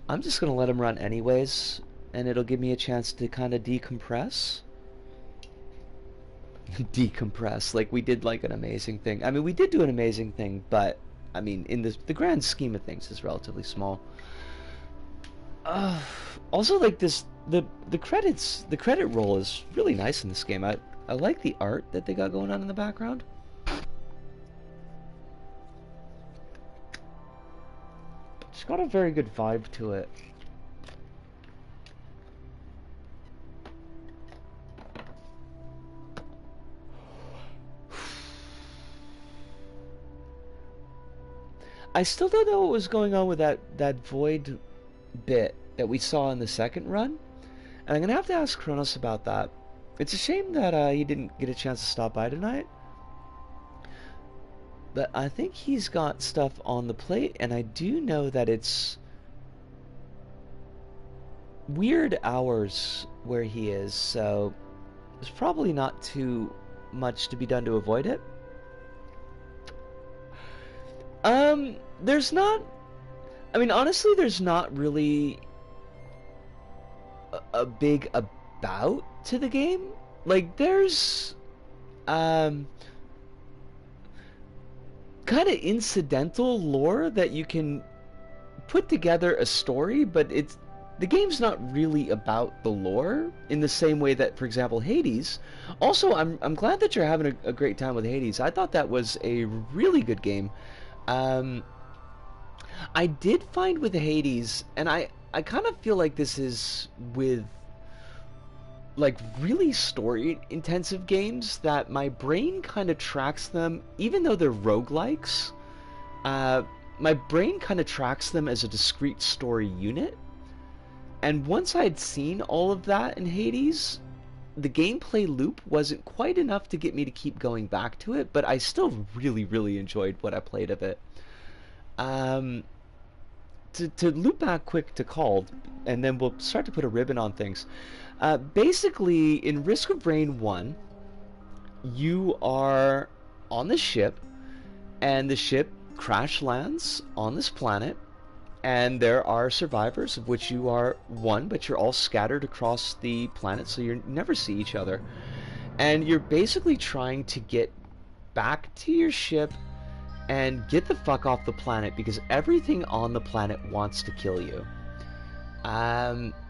I'm just gonna let them run anyways, and it'll give me a chance to kind of decompress. Decompress, like we did like an amazing thing. I mean, we did do an amazing thing, but I mean, in the grand scheme of things, it's relatively small. Also, like the credit roll is really nice in this game. I like the art that they got going on in the background. It's got a very good vibe to it. I still don't know what was going on with that void bit that we saw in the second run, and I'm gonna have to ask Kronos about that. It's a shame that he didn't get a chance to stop by tonight, but I think he's got stuff on the plate, and I do know that it's weird hours where he is, so there's probably not too much to be done to avoid it. There's not... I mean, honestly, there's not really a big about to the game. Like, there's... kind of incidental lore that you can put together a story, but the game's not really about the lore in the same way that, for example, Hades. Also, I'm glad that you're having a great time with Hades. I thought that was a really good game. I did find with Hades, and I kind of feel like this is with like really story intensive games, that my brain kind of tracks them, even though they're roguelikes, my brain kind of tracks them as a discrete story unit. And once I'd seen all of that in Hades, the gameplay loop wasn't quite enough to get me to keep going back to it, but I still really enjoyed what I played of it. To loop back quick to Called, and then we'll start to put a ribbon on things. Basically, in Risk of Rain 1, you are on the ship, and the ship crash lands on this planet, and there are survivors, of which you are one, but you're all scattered across the planet, so you never see each other. And you're basically trying to get back to your ship and get the fuck off the planet because everything on the planet wants to kill you.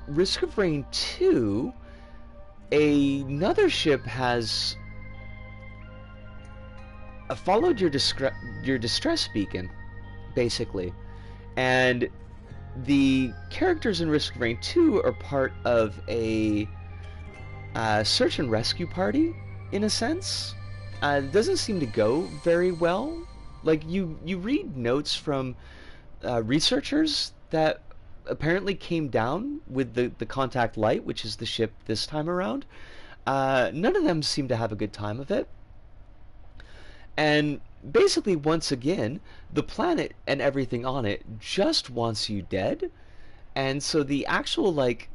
Risk of Rain 2, another ship has followed your distress beacon, basically. And the characters in Risk of Rain 2 are part of a search and rescue party, in a sense. It doesn't seem to go very well. Like, you read notes from researchers that apparently came down with the Contact Light, which is the ship this time around. None of them seem to have a good time of it. And basically, once again, the planet and everything on it just wants you dead. And so the actual, like,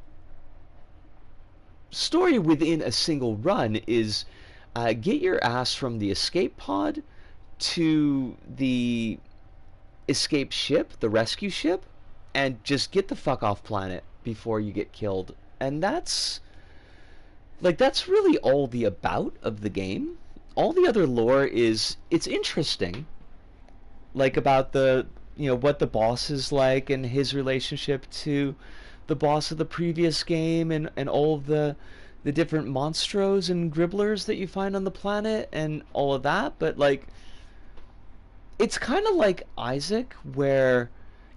story within a single run is get your ass from the escape pod to the escape ship, the rescue ship, and just get the fuck off planet before you get killed. And that's really all the about of the game. All the other lore is, it's interesting, like about the, what the boss is like and his relationship to the boss of the previous game, and all of the different monstros and gribblers that you find on the planet and all of that. But like, it's kind of like Isaac, where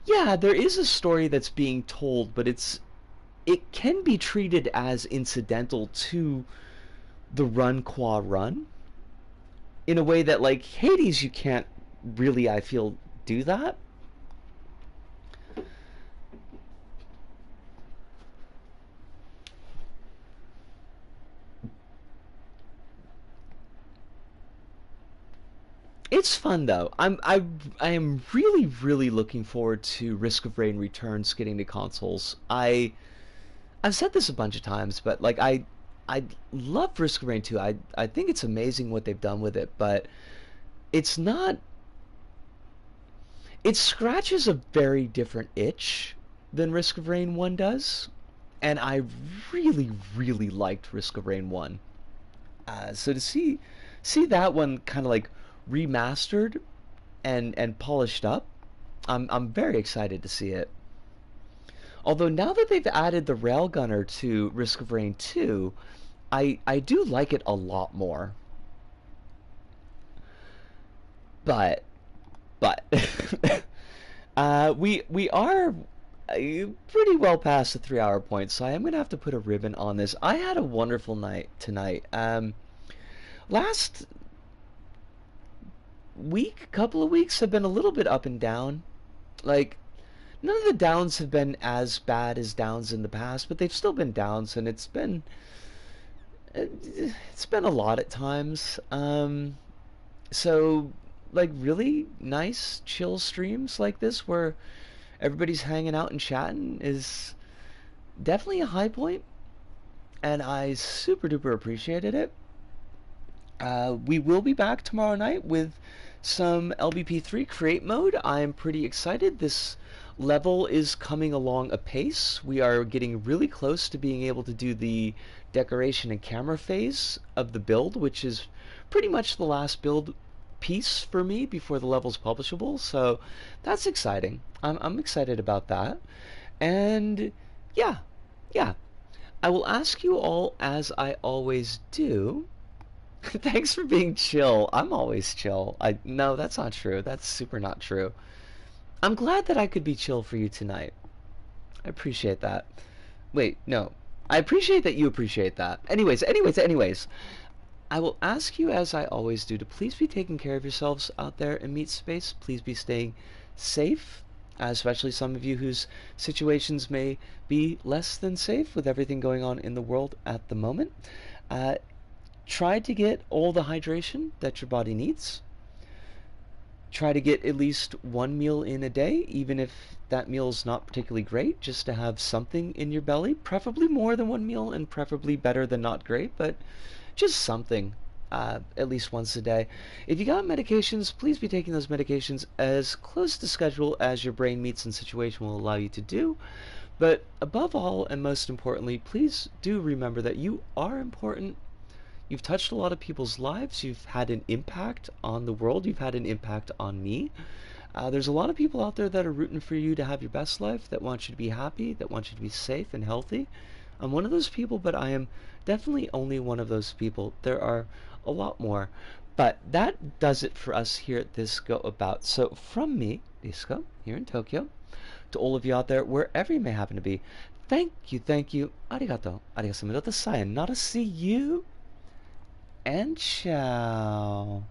yeah, there is a story that's being told, but it can be treated as incidental to the run qua run, in a way that, like, Hades, you can't really, I feel, do that. It's fun though. I am really looking forward to Risk of Rain Returns getting to consoles. I've said this a bunch of times, but like I love Risk of Rain 2. I think it's amazing what they've done with it, but it's not. It scratches a very different itch than Risk of Rain 1 does, and I really liked Risk of Rain 1. So to see that one kind of like remastered and polished up, I'm very excited to see it. Although now that they've added the Railgunner to Risk of Rain 2, I do like it a lot more. But we are pretty well past the 3 hour point, so I am gonna have to put a ribbon on this. I had a wonderful night tonight. Last couple of weeks have been a little bit up and down. Like, none of the downs have been as bad as downs in the past, but they've still been downs, and it's been a lot at times. So like really nice chill streams like this where everybody's hanging out and chatting is definitely a high point, and I super duper appreciated it. We will be back tomorrow night with some LBP3 create mode. I'm pretty excited. This level is coming along apace. We are getting really close to being able to do the decoration and camera phase of the build, which is pretty much the last build piece for me before the level's publishable. So that's exciting. I'm excited about that. And yeah. I will ask you all, as I always do. Thanks for being chill. I'm always chill. No, that's not true. That's super not true. I'm glad that I could be chill for you tonight. I appreciate that. Wait, no. I appreciate that you appreciate that. Anyways. I will ask you, as I always do, to please be taking care of yourselves out there in Meat Space. Please be staying safe, especially some of you whose situations may be less than safe with everything going on in the world at the moment. Try to get all the hydration that your body needs. Try to get at least one meal in a day, even if that meal is not particularly great, just to have something in your belly. Preferably more than one meal, and preferably better than not great, but just something at least once a day. If you got medications, please be taking those medications as close to schedule as your brain meets and situation will allow you to do. But above all, and most importantly, please do remember that you are important. You've touched a lot of people's lives. You've had an impact on the world. You've had an impact on me. There's a lot of people out there that are rooting for you to have your best life, that want you to be happy, that want you to be safe and healthy. I'm one of those people, but I am definitely only one of those people. There are a lot more. But that does it for us here at this Go About. So from me, Disco, here in Tokyo, to all of you out there, wherever you may happen to be, thank you, arigato, arigato, sayonara, see you, and ciao.